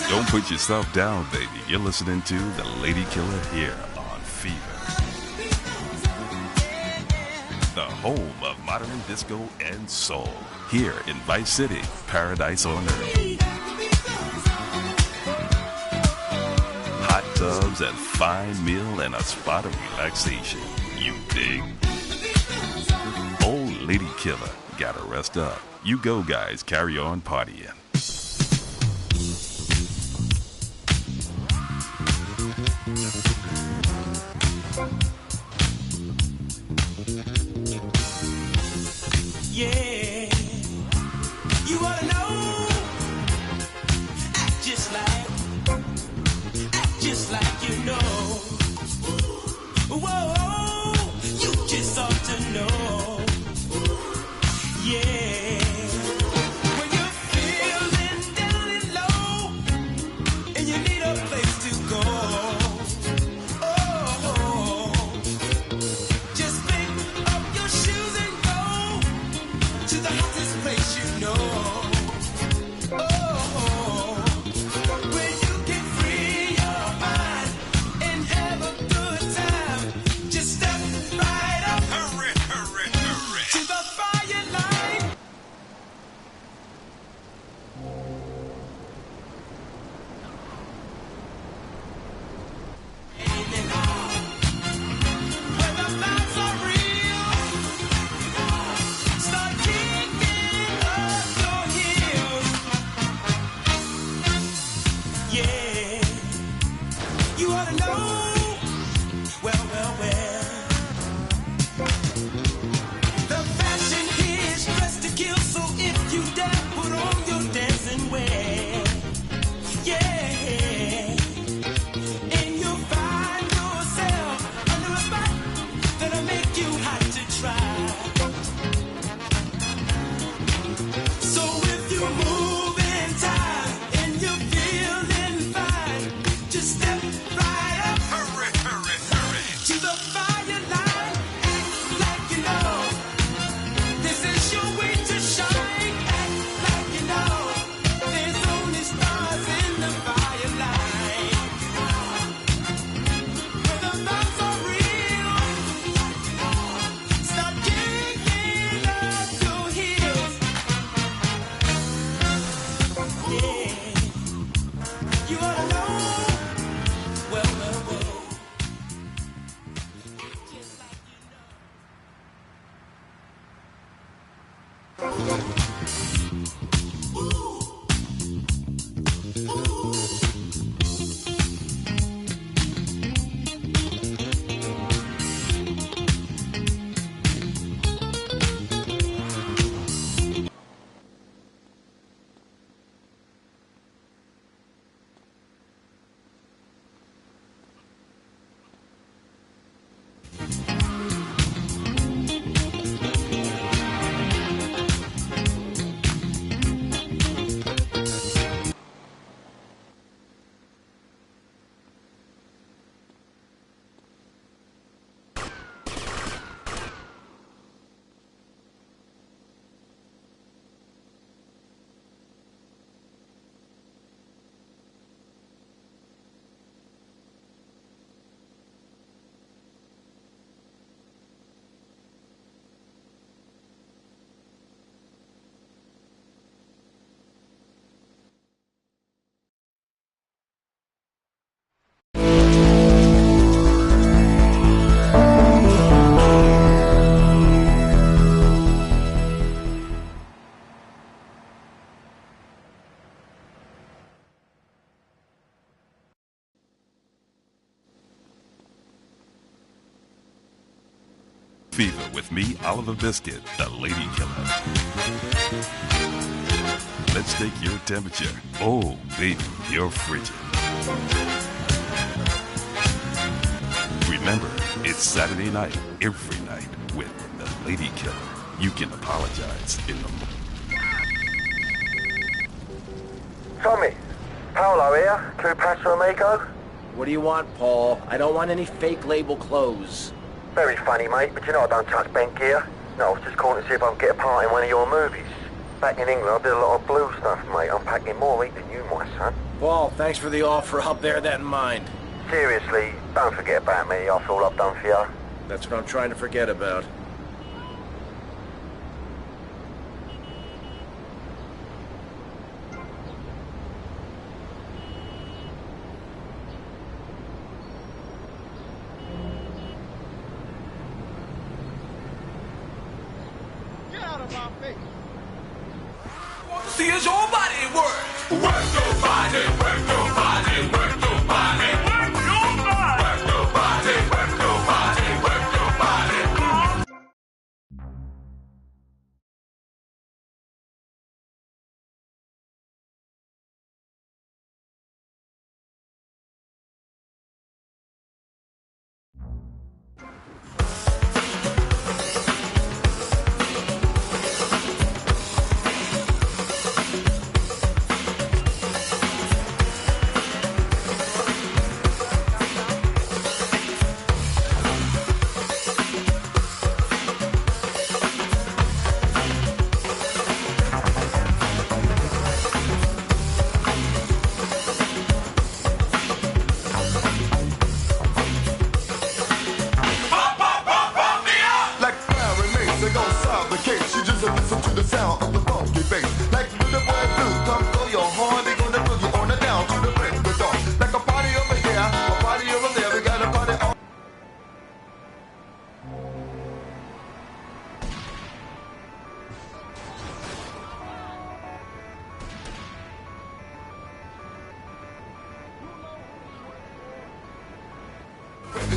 Don't put yourself down, baby. You're listening to The Lady Killer here on Fever. The home of modern disco and soul. Here in Vice City, paradise on earth. Hot tubs and fine meal and a spot of relaxation. You dig? Old Lady Killer, gotta rest up. You go, guys, carry on partying. Yeah, you ought to know. Act just like you know. Whoa, you just ought to know. Yeah, when you're feeling down and low, and you need a place to go. Oh, just pick up your shoes and go to the hottest place you know. Fever with me, Oliver Biscuit, the Lady Killer. Let's take your temperature. Oh, baby, you're frigid. Remember, it's Saturday night, every night, with the Lady Killer. You can apologize in the morning. Tommy, Paolo here, Clue Paso Amigo. What do you want, Paul? I don't want any fake label clothes. Very funny, mate, but you know I don't touch bent gear. No, I was just calling to see if I can get a part in one of your movies. Back in England, I did a lot of blue stuff, mate. I'm packing more heat than you, my son. Paul, thanks for the offer. I'll bear that in mind. Seriously, don't forget about me after all I've done for you. That's what I'm trying to forget about. See, is your body work? Work your body, work your body, work your body. Work your body. Work your body, work your body, work your body. Listen to the sound of the funky bass. Like the boy blue, come throw your horn. They gonna boogie on it down to the break of dawn. Like a party over here, a party over there. We got a party on.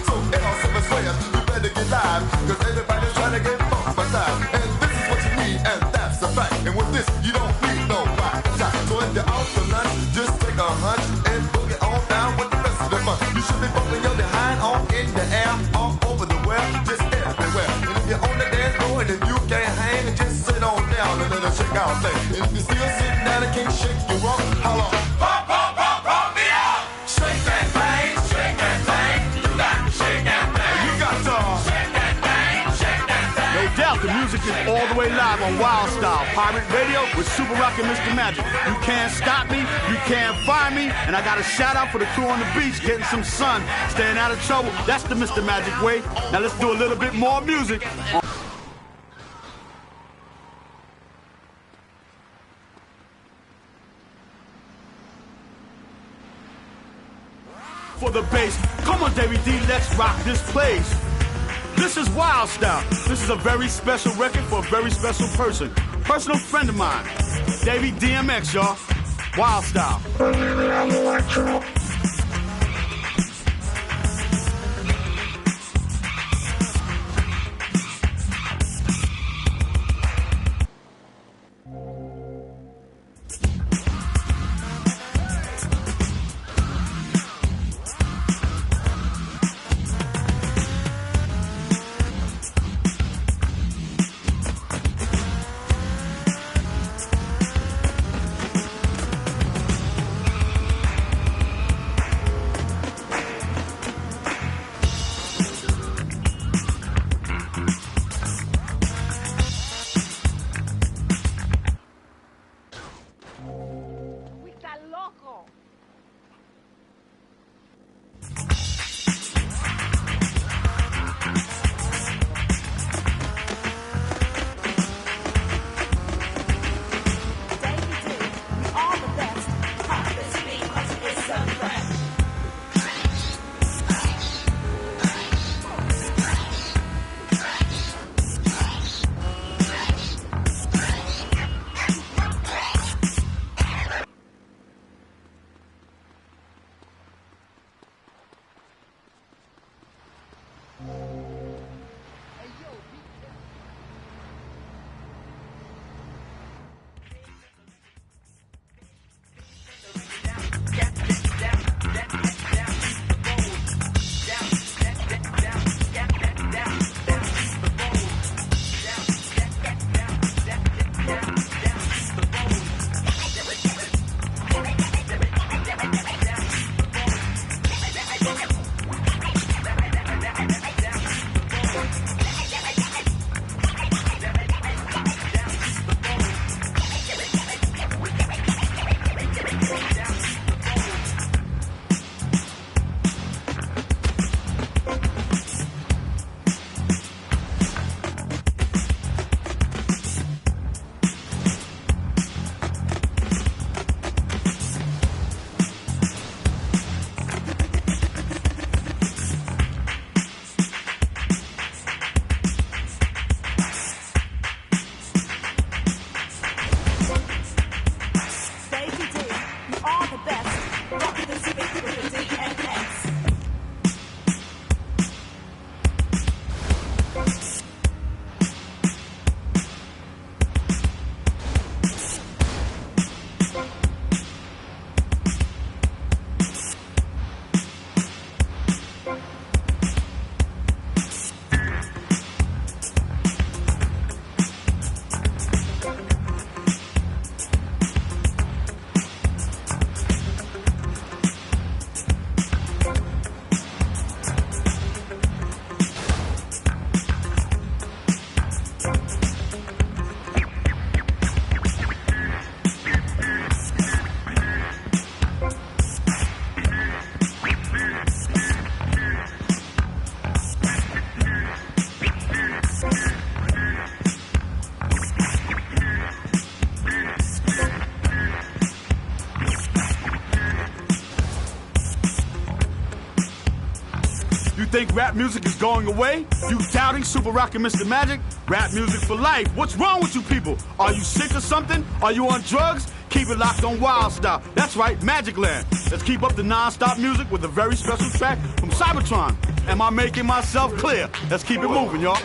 So in our seven players, you better get live, cause everybody's trying to get bumped by time. And this is what you need, and that's a fact. And with this, you don't need no rock shot. So if you're out for lunch, just take a hunch and boogie on down with the rest of the month. You should be bumping your behind on in the air, all over the world, just everywhere. And if you're on the dance floor, and if you can't hang, just sit on down and let us shake our thing. And if you're still sitting can't shake your rump. Holla, pump, pump, pump, pump me up. Shake that thing, shake that thing. You got to shake that thing. You got to shake that thing, shake that thing. No doubt the music is all the way live on Wild Style Pirate Radio with Super Rock and Mr. Magic. You can't stop me, you can't find me, and I got a shout out for the crew on the beach getting some sun, staying out of trouble. That's the Mr. Magic way. Now let's do a little bit more music. For the bass, come on, Davey D, let's rock this place. This is Wild Style. This is a very special record for a very special person. Personal friend of mine, Davey DMX, y'all. Wild Style. think rap music is going away? You doubting Super Rock and Mr. Magic? Rap music for life. What's wrong with you people? Are you sick or something? Are you on drugs? Keep it locked on Wild Style. That's right, Magic Land. Let's keep up the non-stop music with a very special track from Cybertron. Am I making myself clear? Let's keep it moving, y'all.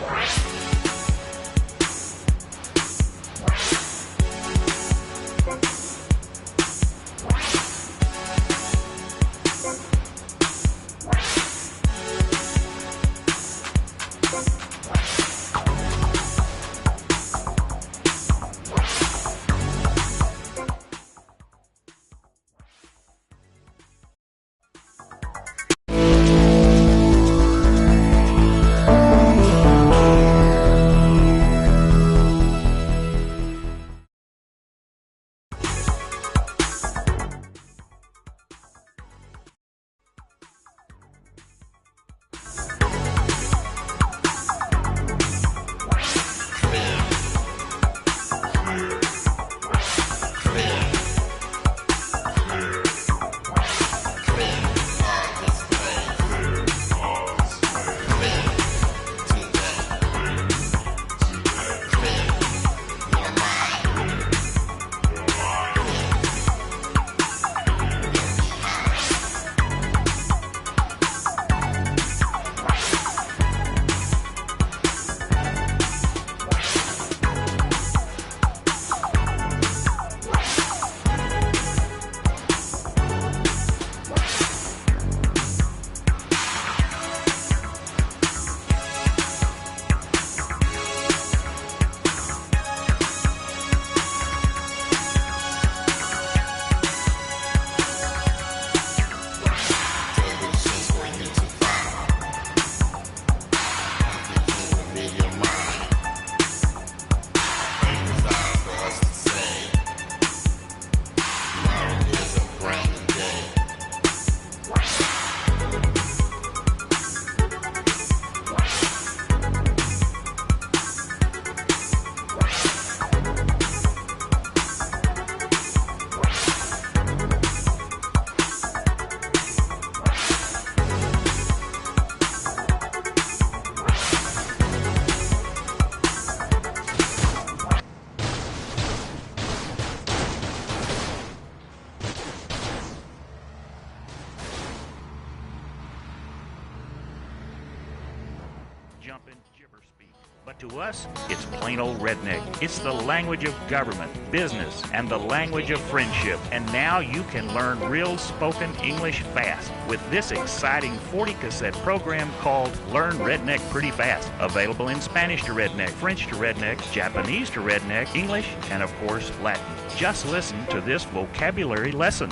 jumping gibber speak. But to us, it's plain old redneck. It's the language of government, business, and the language of friendship. And now you can learn real spoken English fast with this exciting 40-cassette program called Learn Redneck Pretty Fast. Available in Spanish to redneck, French to redneck, Japanese to redneck, English, and of course, Latin. Just listen to this vocabulary lesson.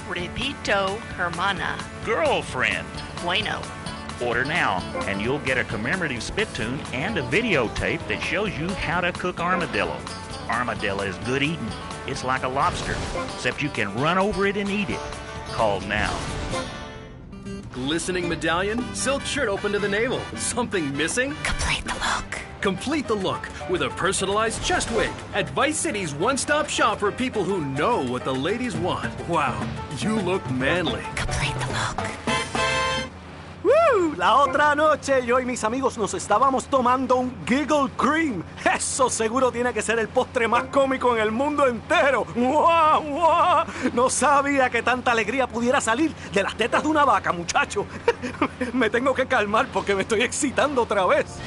Repito, hermana. Girlfriend. Bueno. Order now, and you'll get a commemorative spit tune and a videotape that shows you how to cook armadillo. Armadillo is good eating. It's like a lobster, except you can run over it and eat it. Call now. Glistening medallion, silk shirt open to the navel. Something missing? Complete the look. Complete the look with a personalized chest wig at Vice City's one-stop shop for people who know what the ladies want. Wow, you look manly. Complete the look. ¡Woo! La otra noche yo y mis amigos nos estábamos tomando un Giggle Cream. Eso seguro tiene que ser el postre más cómico en el mundo entero. ¡Mua, mua! No sabía que tanta alegría pudiera salir de las tetas de una vaca, muchacho. Me tengo que calmar porque me estoy excitando otra vez.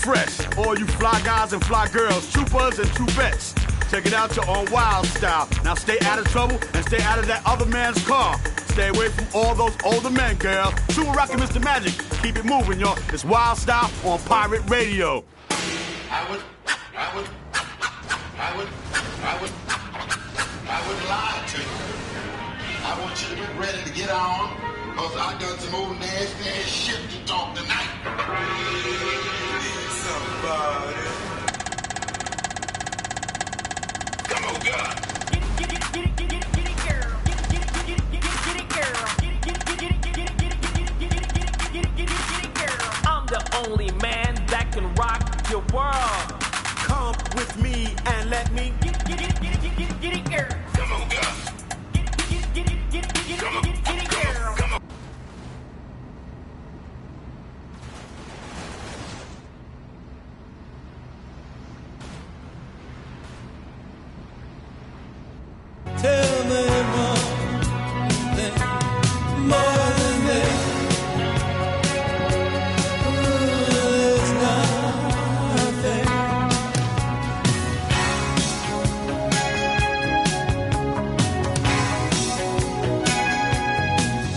Fresh, all you fly guys and fly girls, troopers and troopettes. Check it out, you're on Wild Style. Now stay out of trouble and stay out of that other man's car. Stay away from all those older men, girl. Super Rockin' Mr. Magic, keep it moving, y'all. It's Wild Style on Pirate Radio. I would lie to you. I want you to get ready to get on, because I done some old nasty ass shit to talk tonight. Somebody. Come on, God. Get it, girl. Get it, girl. I'm the and let me get it, girl. Come on, girl. Get it, girl. Come on. Tell me more than this. There's nothing.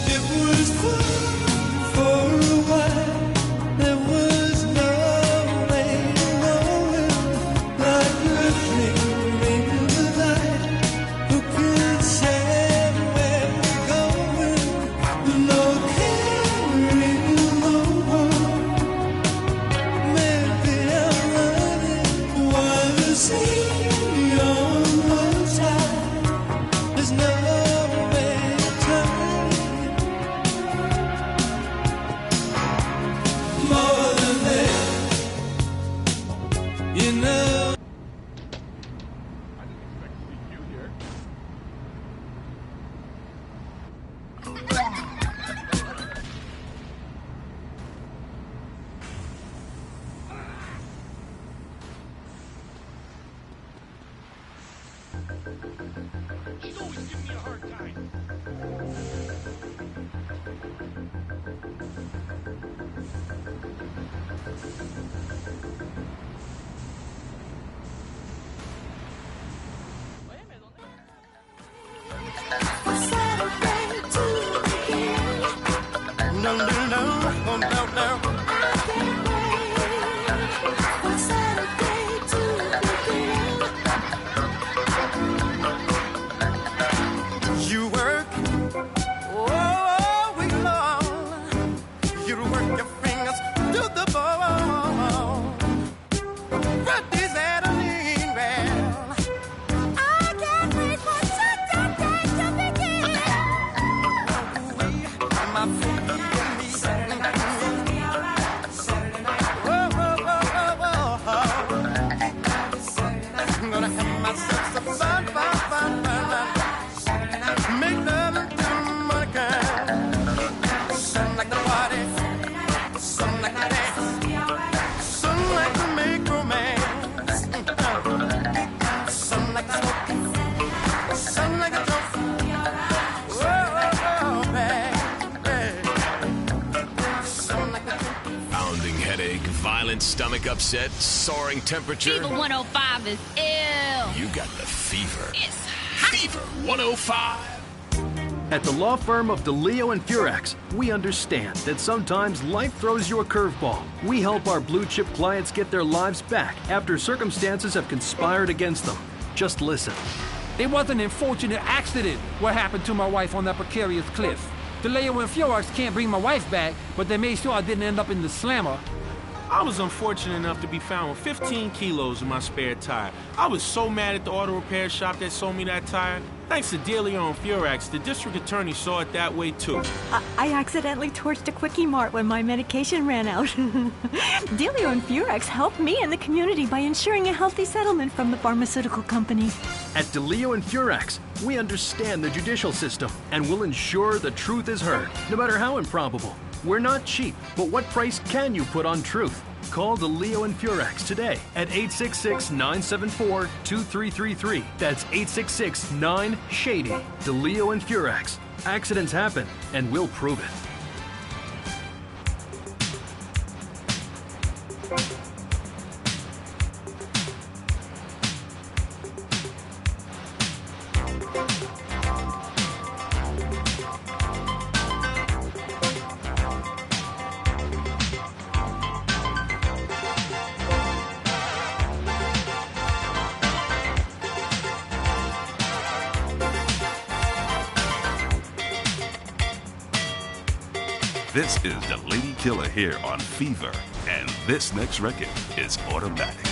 It was fun for a while. There was no way knowing, like a dream in the night. Who can say where we're going? No caring no more. Maybe I'm running while the sea on one side. There's no way turning. More than that, you know. She's always giving me a hard time. No, no, no, no, no. You work, oh, week long. You work your fingers to the bone. Friday's at a lean well. I can't wait for Saturday to begin. My feet give me Saturday night. Whoa, whoa, whoa, whoa, whoa. I'm gonna have myself some fun, fun, fun, fun, fun. Make love until the morning comes. Some like the party, some like the dance, some like to make romance. Some like the smoke, some like the joke. Whoa, baby. Some like the Pounding headache, violent stomach upset, soaring temperature. Fever 105 is ill. You got the fever. It's Fever 105. At the law firm of DeLeo and Furax, we understand that sometimes life throws you a curveball. We help our blue chip clients get their lives back after circumstances have conspired against them. Just listen. It was an unfortunate accident what happened to my wife on that precarious cliff. DeLeo and Furax can't bring my wife back, but they made sure I didn't end up in the slammer. I was unfortunate enough to be found with 15 kilos in my spare tire. I was so mad at the auto repair shop that sold me that tire. Thanks to DeLeo and Furax, the district attorney saw it that way too. I accidentally torched a Quickie Mart when my medication ran out. DeLeo and Furax helped me and the community by ensuring a healthy settlement from the pharmaceutical company. At DeLeo and Furax, we understand the judicial system and will ensure the truth is heard, no matter how improbable. We're not cheap, but what price can you put on truth? Call DeLeo and Furax today at 866-974-2333. That's 866-9-SHADY. DeLeo and Furax. Accidents happen, and we'll prove it. This is the Lady Killer here on Fever, and this next record is Automatic.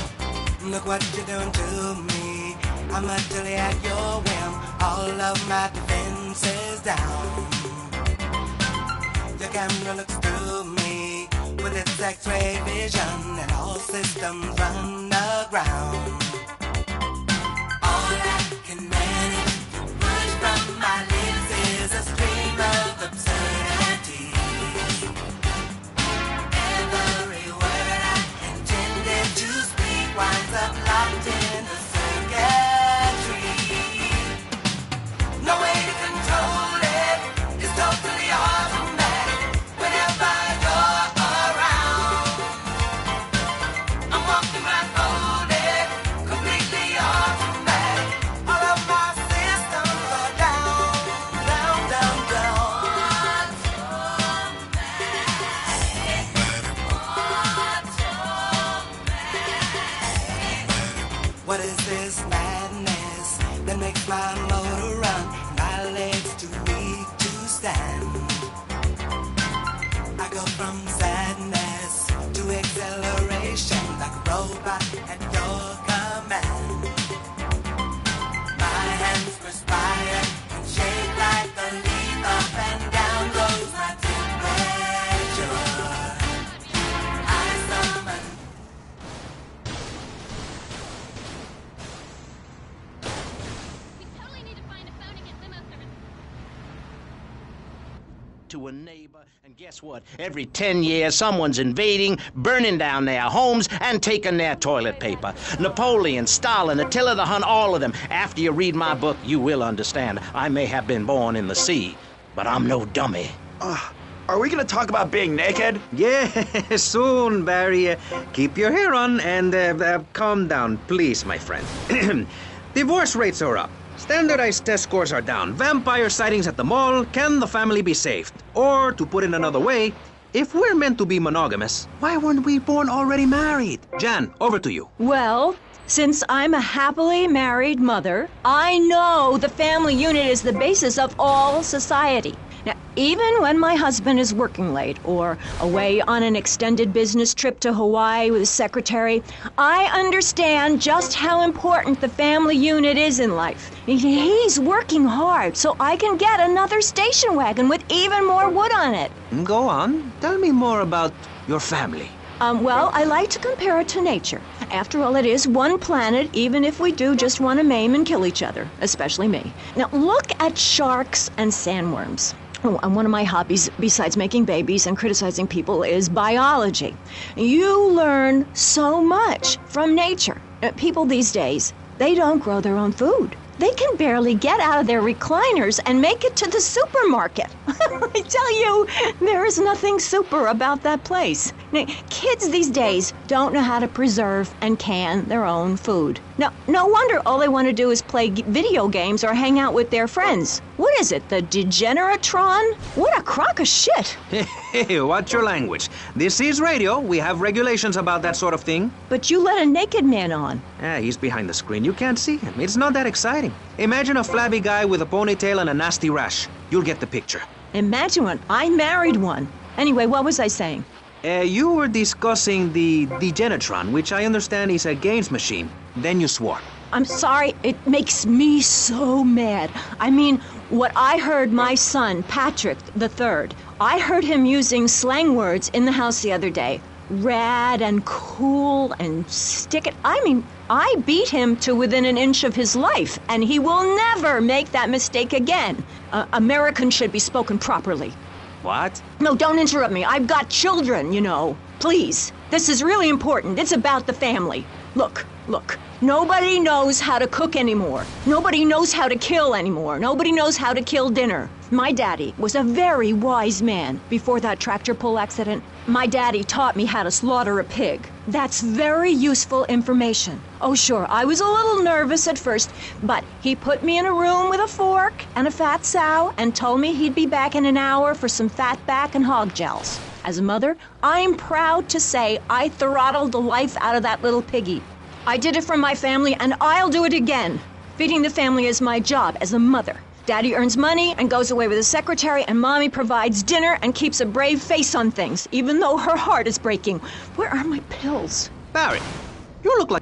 Look what you're doing to me. I'm utterly at your whim. All of my defenses down. Your camera looks through me with its X-ray vision, and all systems run aground. fly low to run, my legs too weak to stand. I go from sadness to exhilaration, like a robot at your command. My hands perspire and shake like a leaf, up and down goes my temperature. I summon. To a neighbor, and guess what? Every 10 years, someone's invading, burning down their homes, and taking their toilet paper. Napoleon, Stalin, Attila the Hun, all of them. After you read my book, you will understand. I may have been born in the sea, but I'm no dummy. Are we gonna talk about being naked? Yeah, soon, Barry. Keep your hair on and calm down, please, my friend. Divorce rates are up. Standardized test scores are down. Vampire sightings at the mall. Can the family be saved? Or, to put it another way, if we're meant to be monogamous, why weren't we born already married? Jan, over to you. Well, since I'm a happily married mother, I know the family unit is the basis of all society. Now, even when my husband is working late or away on an extended business trip to Hawaii with his secretary, I understand just how important the family unit is in life. He's working hard so I can get another station wagon with even more wood on it. Go on. Tell me more about your family. Well, I like to compare it to nature. After all, it is one planet, even if we do just want to maim and kill each other, especially me. Now, look at sharks and sandworms. Oh, and one of my hobbies, besides making babies and criticizing people, is biology. You learn so much from nature. People these days, they don't grow their own food. They can barely get out of their recliners and make it to the supermarket. I tell you, there is nothing super about that place. Now, kids these days don't know how to preserve and can their own food. Now, no wonder all they want to do is play video games or hang out with their friends. What is it, the Degeneratron? What a crock of shit. Hey, watch your language. This is radio. We have regulations about that sort of thing. But you let a naked man on. He's behind the screen. You can't see him. It's not that exciting. Imagine a flabby guy with a ponytail and a nasty rash. You'll get the picture. Imagine one. I married one. Anyway, what was I saying? You were discussing the Degenatron, which I understand is a games machine. Then you swore. I'm sorry, it makes me so mad. I mean, what I heard my son, Patrick III, I heard him using slang words in the house the other day. Rad and cool and stick it. I mean, I beat him to within an inch of his life, and he will never make that mistake again. American should be spoken properly. What? No, don't interrupt me. I've got children, you know. Please. This is really important. It's about the family. Look. Nobody knows how to cook anymore. Nobody knows how to kill anymore. Nobody knows how to kill dinner. My daddy was a very wise man before that tractor pull accident. My daddy taught me how to slaughter a pig. That's very useful information. Oh, sure, I was a little nervous at first, but he put me in a room with a fork and a fat sow and told me he'd be back in an hour for some fat back and hog gels. As a mother, I'm proud to say I throttled the life out of that little piggy. I did it for my family, and I'll do it again. Feeding the family is my job as a mother. Daddy earns money and goes away with his secretary, and Mommy provides dinner and keeps a brave face on things, even though her heart is breaking. Where are my pills? Barry, you look like...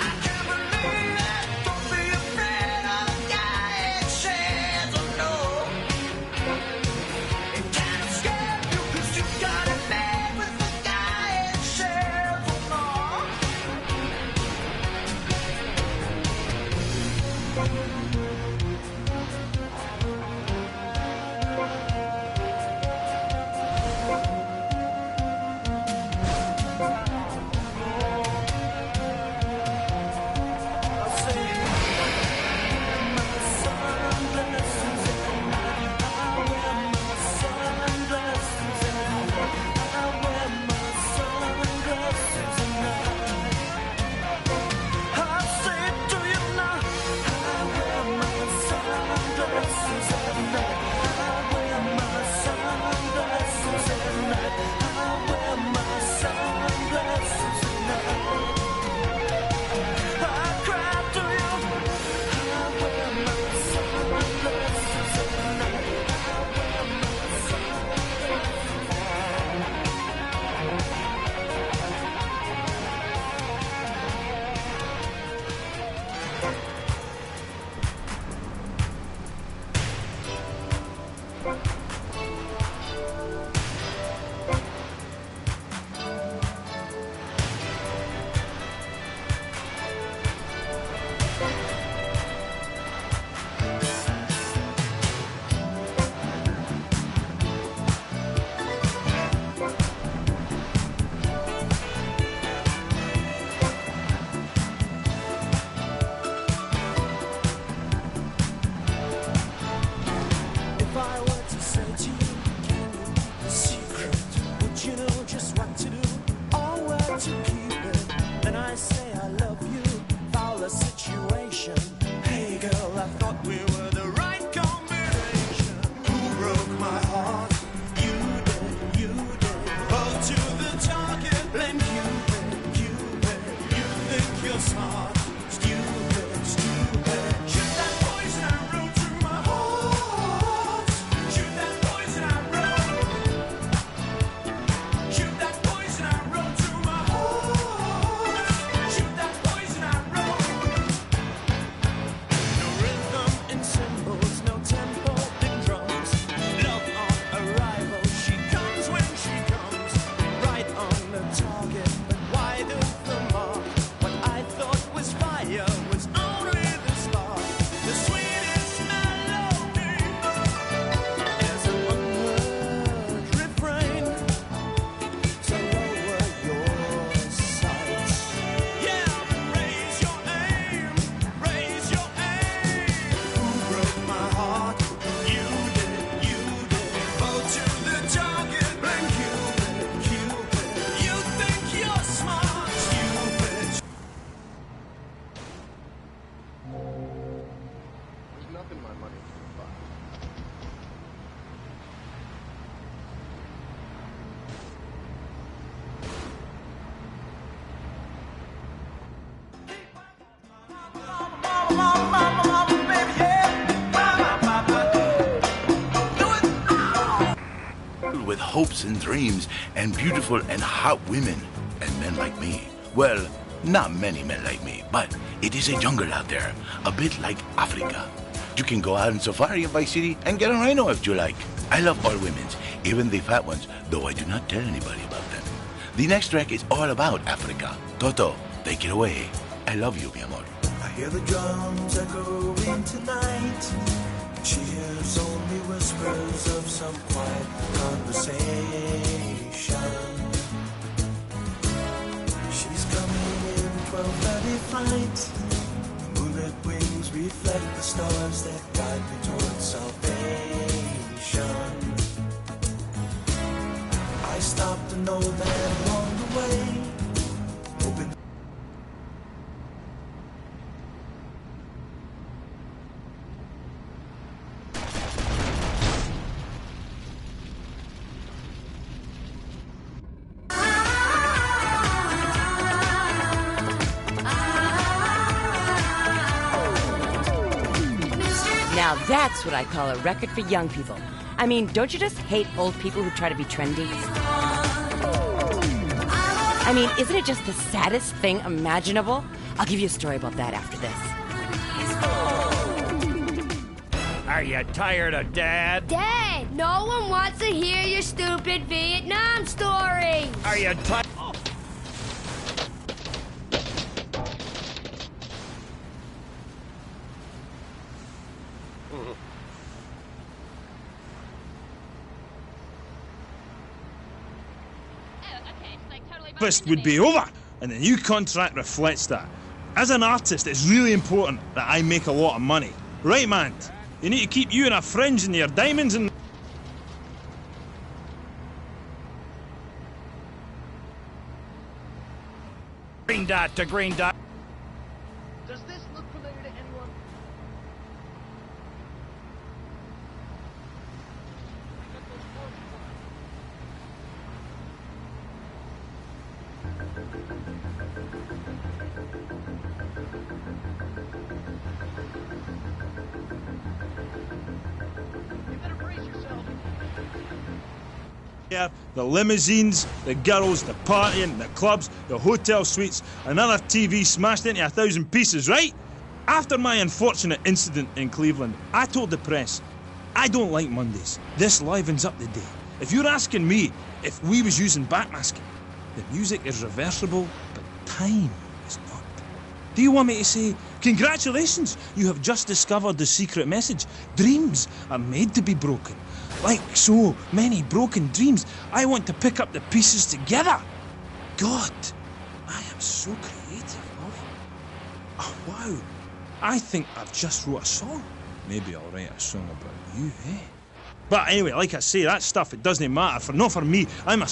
I can't believe it. Don't be afraid of the guy. with hopes and dreams and beautiful and hot women and men like me. Well, not many men like me, but it is a jungle out there, a bit like Africa. You can go out on safari in Vice City and get a rhino if you like. I love all women, even the fat ones, though I do not tell anybody about them. The next track is all about Africa. Toto, take it away. I love you, mi amor. I hear the drums echoing tonight. She hears only whispers of some quiet conversation. She's coming in 12:30 flight. Moonlit wings reflect the stars that guide me towards salvation. I stopped an old man along the way, hoping. Now that's what I call a record for young people. I mean, don't you just hate old people who try to be trendy? I mean, isn't it just the saddest thing imaginable? I'll give you a story about that after this. Are you tired of Dad? Dad, no one wants to hear your stupid Vietnam story. Are you tired? Breakfast would be over, and the new contract reflects that. As an artist, it's really important that I make a lot of money. Right, man? You need to keep you and a fringe and your diamonds and... Green dot to green dot. Does this look familiar to anyone? The limousines, the girls, the partying, the clubs, the hotel suites, another TV smashed into 1,000 pieces, right? After my unfortunate incident in Cleveland, I told the press, I don't like Mondays. This livens up the day. If you're asking me if we was using backmasking, the music is reversible, but time is not. Do you want me to say, congratulations, you have just discovered the secret message. Dreams are made to be broken. Like so many broken dreams, I want to pick up the pieces together. God, I am so creative, love. Oh, wow. I think I've just wrote a song. Maybe I'll write a song about you, eh? But anyway, like I say, that stuff, it doesn't matter. Not for me. I'm a...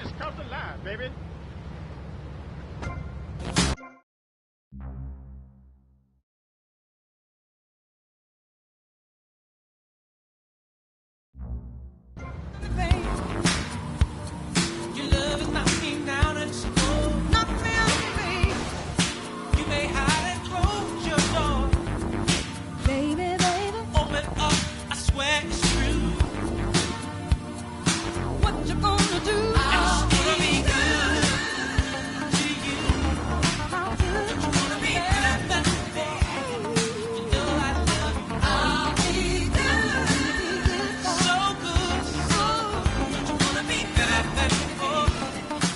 just comes alive, baby. Your love is knocking down and slow. Knock me on the face. You may hide and close your door. Baby, baby. Open up, I swear it's true. What you gonna do? I'm just gonna be good to you. How good you wanna be good than before. You know I love you. I'll be good. So good, so good. You wanna be better than before.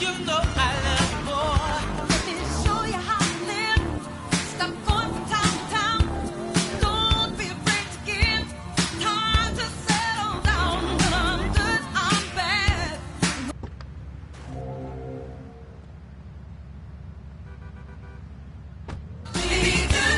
You know I love you more. Let me show you how to live. Stop going from town to town. Don't be afraid to give. Time to settle down. When I'm good, I'm bad. Be good.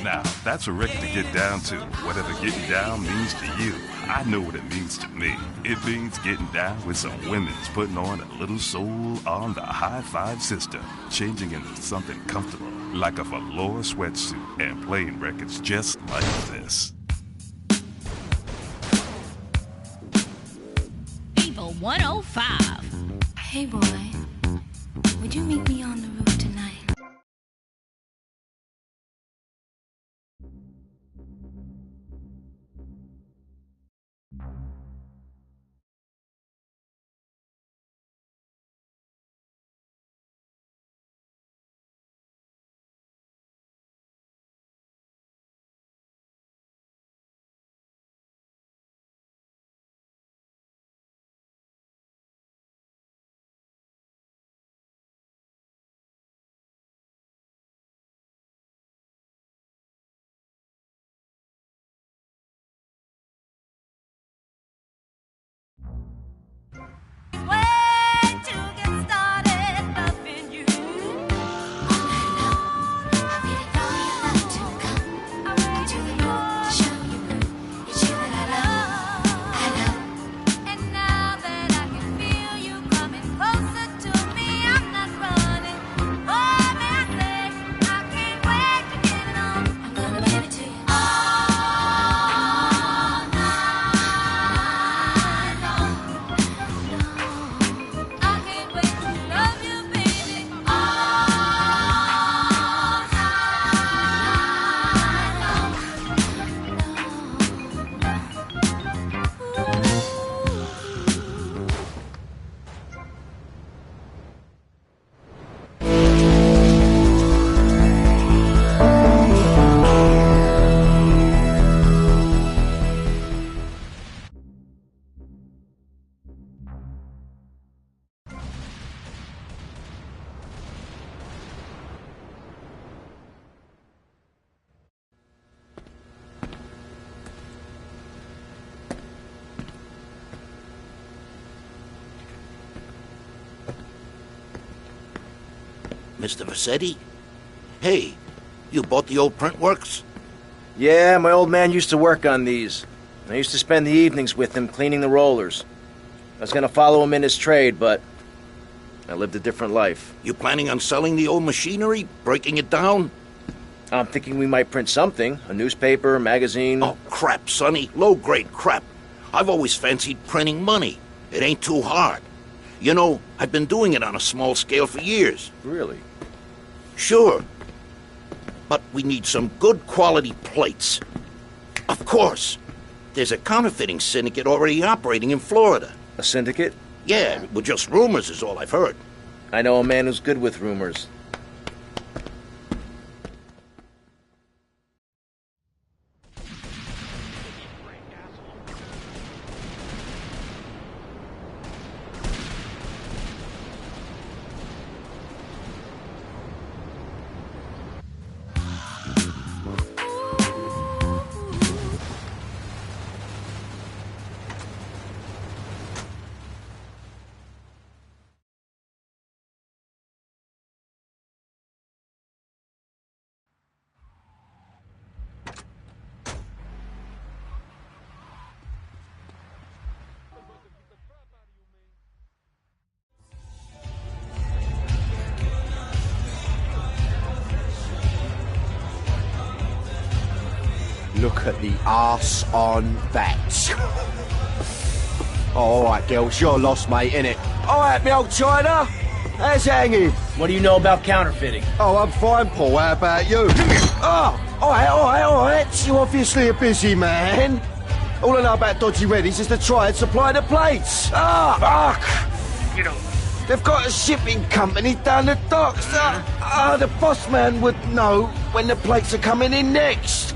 Now, that's a record to get down to. Whatever getting down means to you, I know what it means to me. It means getting down with some women's putting on a little soul on the high five system, changing into something comfortable, like a velour sweatsuit, and playing records just like this. Fever 105. Hey, boy. Would you meet me on the roof tonight? Mr. Vassetti? Hey, you bought the old print works? Yeah, my old man used to work on these. I used to spend the evenings with him cleaning the rollers. I was going to follow him in his trade, but I lived a different life. You planning on selling the old machinery? Breaking it down? I'm thinking we might print something. A newspaper, a magazine. Oh, crap, Sonny. Low-grade crap. I've always fancied printing money. It ain't too hard. You know, I've been doing it on a small scale for years. Really? Sure. But we need some good quality plates. Of course. There's a counterfeiting syndicate already operating in Florida. A syndicate? Yeah, well, just rumors is all I've heard. I know a man who's good with rumors. Look at the arse on that. All right, girls, you're lost, mate, innit? All right, me old China. How's hanging? What do you know about counterfeiting? Oh, I'm fine, Paul. How about you? Oh, all right. You're obviously a busy man. All I know about Dodgy Reddies is to try and supply the plates. Fuck! You know, they've got a shipping company down the docks. The boss man would know when the plates are coming in next.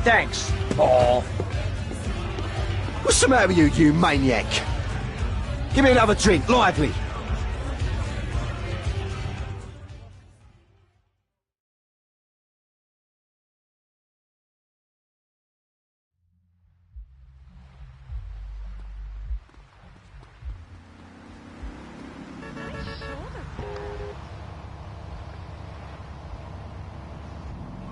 Thanks, Paul. What's the matter with you, you maniac? Give me another drink, lively.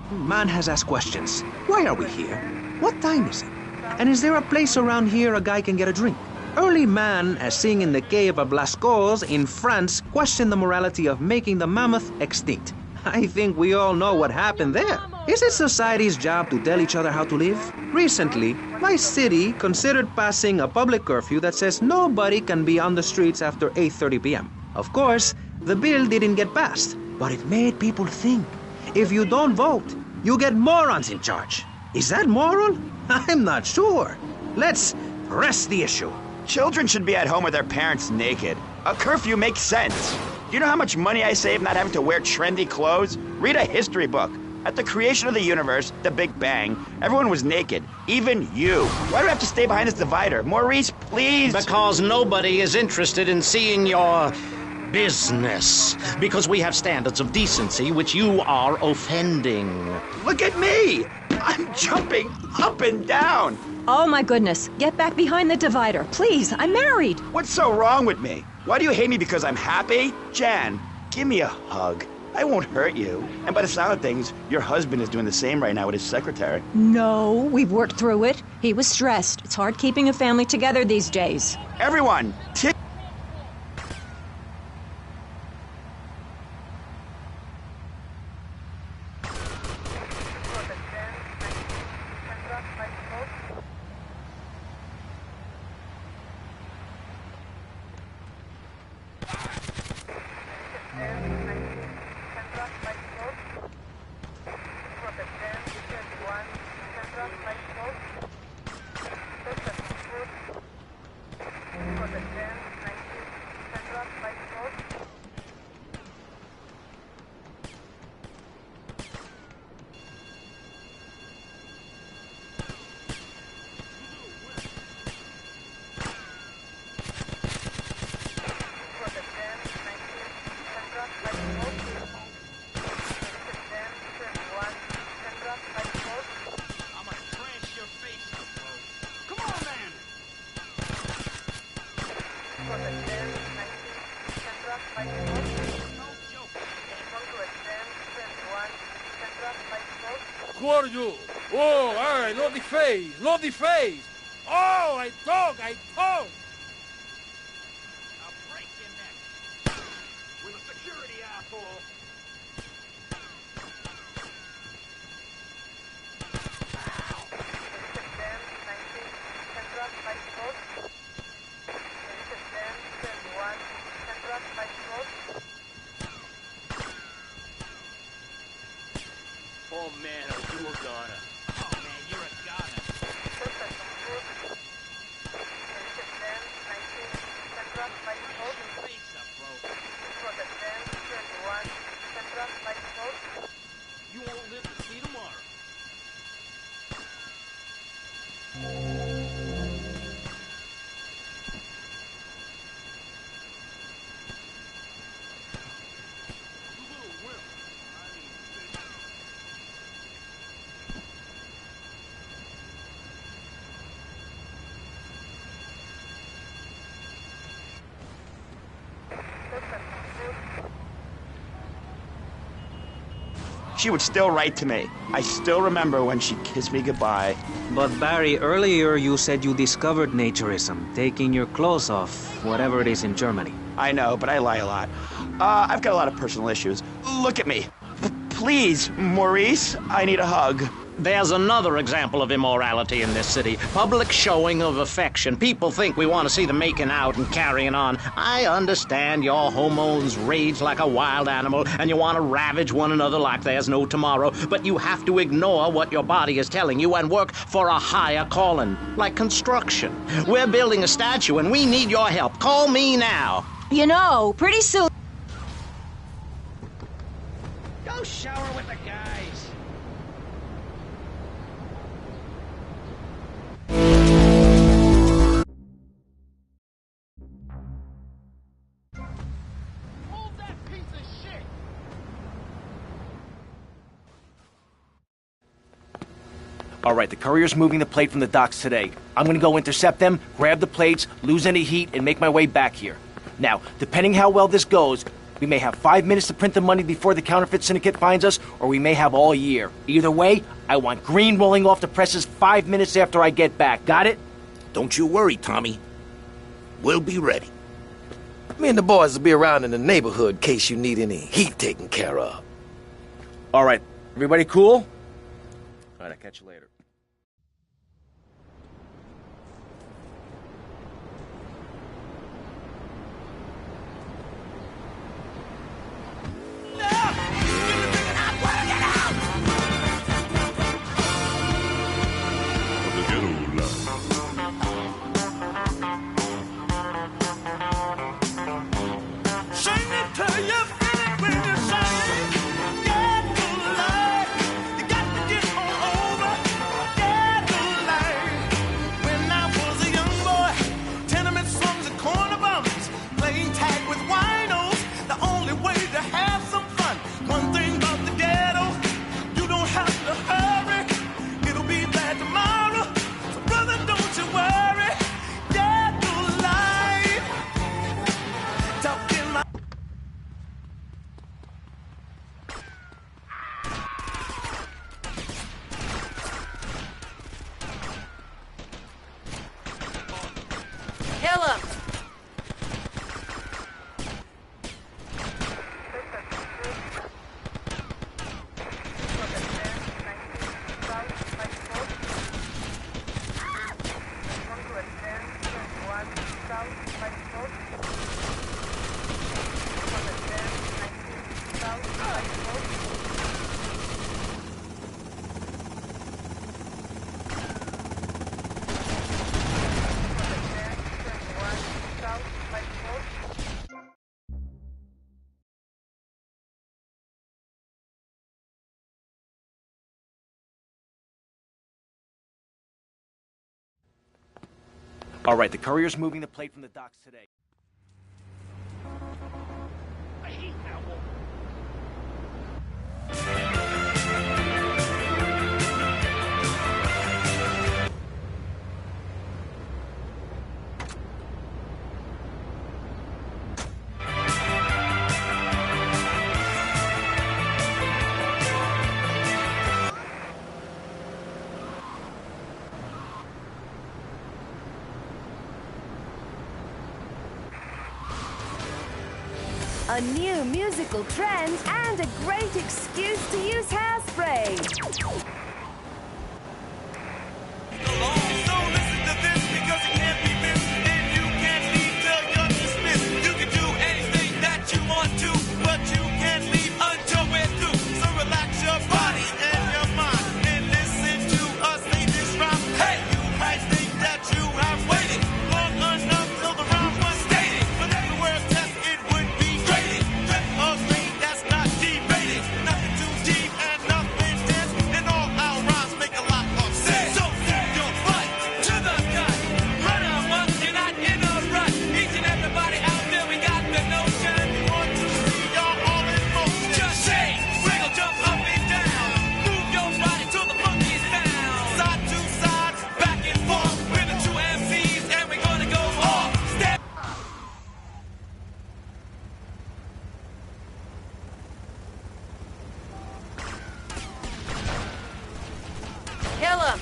Man has asked questions. Why are we here? What time is it? And is there a place around here a guy can get a drink? Early man, as seen in the cave of Lascaux in France, questioned the morality of making the mammoth extinct. I think we all know what happened there. Is it society's job to tell each other how to live? Recently, my city considered passing a public curfew that says nobody can be on the streets after 8:30 p.m. Of course, the bill didn't get passed, but it made people think. If you don't vote, you get morons in charge. Is that moral? I'm not sure. Let's press the issue. Children should be at home with their parents naked. A curfew makes sense. Do you know how much money I save not having to wear trendy clothes? Read a history book. At the creation of the universe, the Big Bang, everyone was naked. Even you. Why do I have to stay behind this divider? Maurice, please. Because nobody is interested in seeing your business. Because we have standards of decency which you are offending. Look at me! I'm jumping up and down. Oh my goodness. Get back behind the divider. Please, I'm married. What's so wrong with me? Why do you hate me because I'm happy? Jan, give me a hug. I won't hurt you. And by the sound of things, your husband is doing the same right now with his secretary. No, we've worked through it. He was stressed. It's hard keeping a family together these days. Everyone, Gordo! Oh, alright, not the face, not the face! Oh, I talk! I'll break your neck! With a security asshole! Oh man, are you a goner? Oh man, you're a goner. she would still write to me. I still remember when she kissed me goodbye. But Barry, earlier you said you discovered naturism, taking your clothes off, whatever it is in Germany. I know, but I lie a lot. I've got a lot of personal issues. Look at me. Please, Maurice, I need a hug. There's another example of immorality in this city. Public showing of affection. People think we want to see them making out and carrying on. I understand your hormones rage like a wild animal and you want to ravage one another like there's no tomorrow, but you have to ignore what your body is telling you and work for a higher calling, like construction. We're building a statue and we need your help. Call me now. You know, pretty soon... Go shower with the guys. All right, the courier's moving the plate from the docks today. I'm gonna go intercept them, grab the plates, lose any heat, and make my way back here. Now, depending how well this goes, we may have 5 minutes to print the money before the counterfeit syndicate finds us, or we may have all year. Either way, I want green rolling off the presses 5 minutes after I get back. Got it? Don't you worry, Tommy. We'll be ready. Me and the boys will be around in the neighborhood in case you need any heat taken care of. All right, everybody cool? All right, I'll catch you later. Kill him! All right, the courier's moving the plate from the docks today. I hate that woman. A new musical trend and a great excuse to use hairspray. Deep Kill him!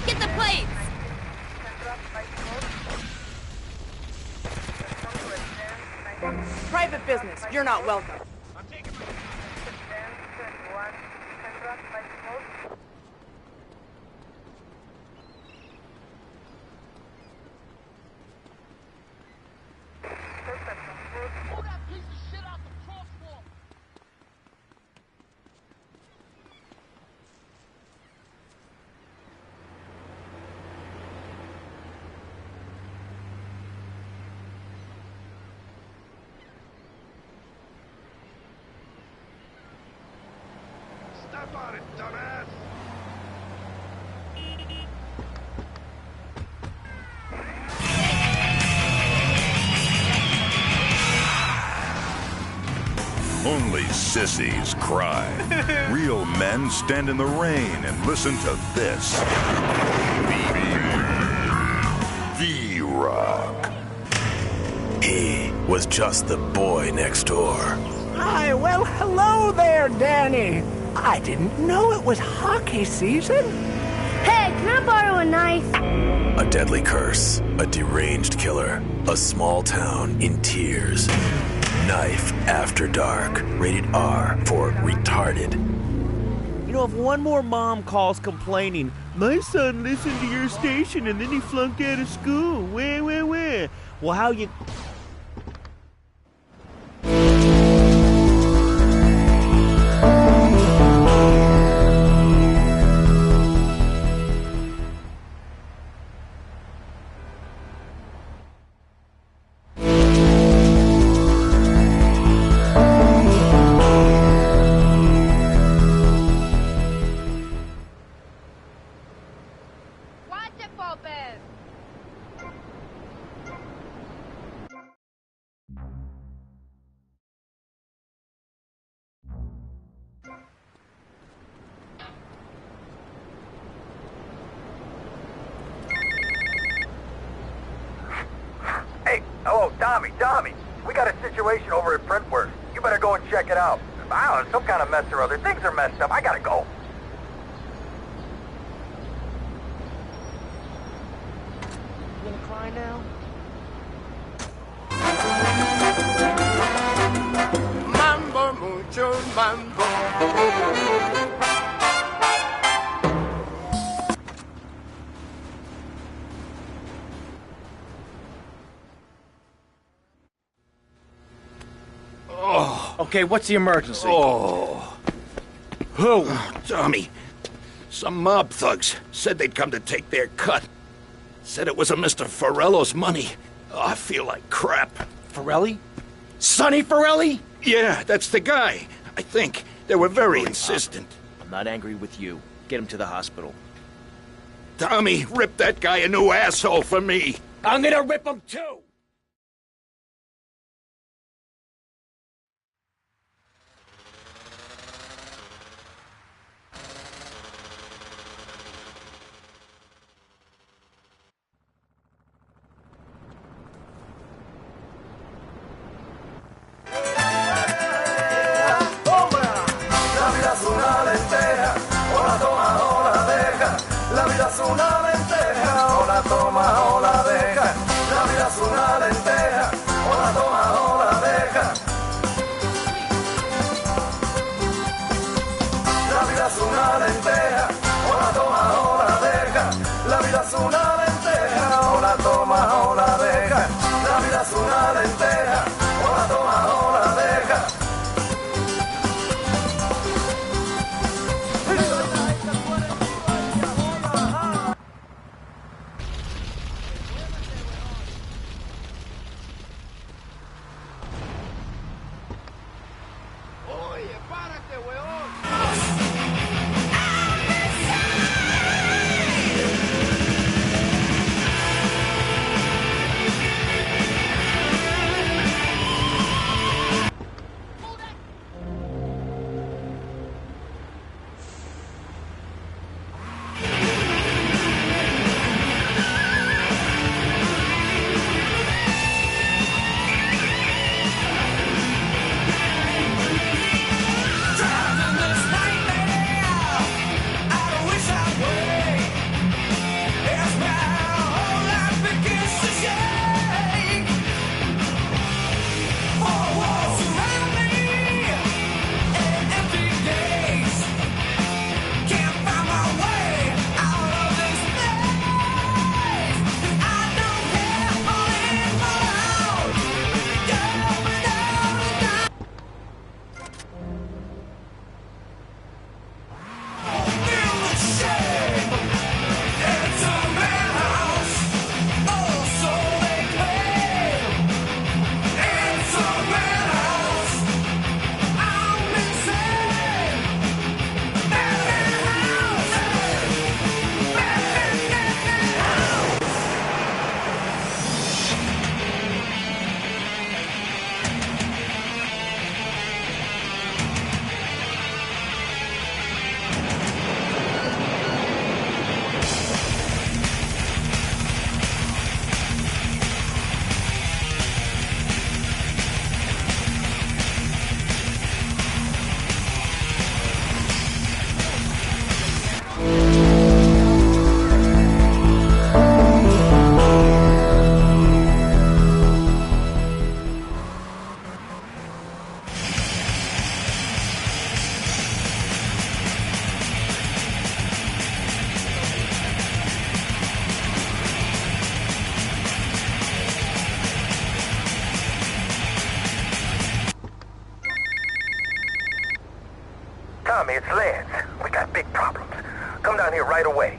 Get the plates! Private business. You're not welcome. Step on it, dumbass! Only sissies cry. Real men stand in the rain and listen to this. V-Rock. He was just the boy next door. Hi, well, hello there, Danny. I didn't know it was hockey season. Hey, can I borrow a knife? A deadly curse, a deranged killer, a small town in tears. Knife After Dark, rated R for retarded. You know, if one more mom calls complaining, my son listened to your station and then he flunked out of school, where? Well, how you... Watch it, Popes! Hey, hello, Tommy. We got a situation over at Printworks. You better go and check it out. I don't know, some kind of mess or other. Things are messed up. I gotta go. You gonna cry now? Mambo, mucho mambo. Okay, what's the emergency? Who? Tommy. Some mob thugs said they'd come to take their cut. Said it was a Mr. Forello's money. Oh, I feel like crap. Forelli? Sonny Forelli? Yeah, that's the guy. I think. They were very insistent. I'm not angry with you. Get him to the hospital. Tommy, rip that guy a new asshole for me. I'm gonna rip him too! La vida es una lenteja, o la toma o la deja. La vida es una lenteja, o la toma o la deja. La vida es una lenteja, o la toma o la deja. La vida es una lenteja, o la toma o la deja. La vida es una lenteja, o la toma o la deja. La vida es una lenteja, o la toma o la deja. Oye, párate, weón. Tommy, it's Lance. We got big problems. Come down here right away.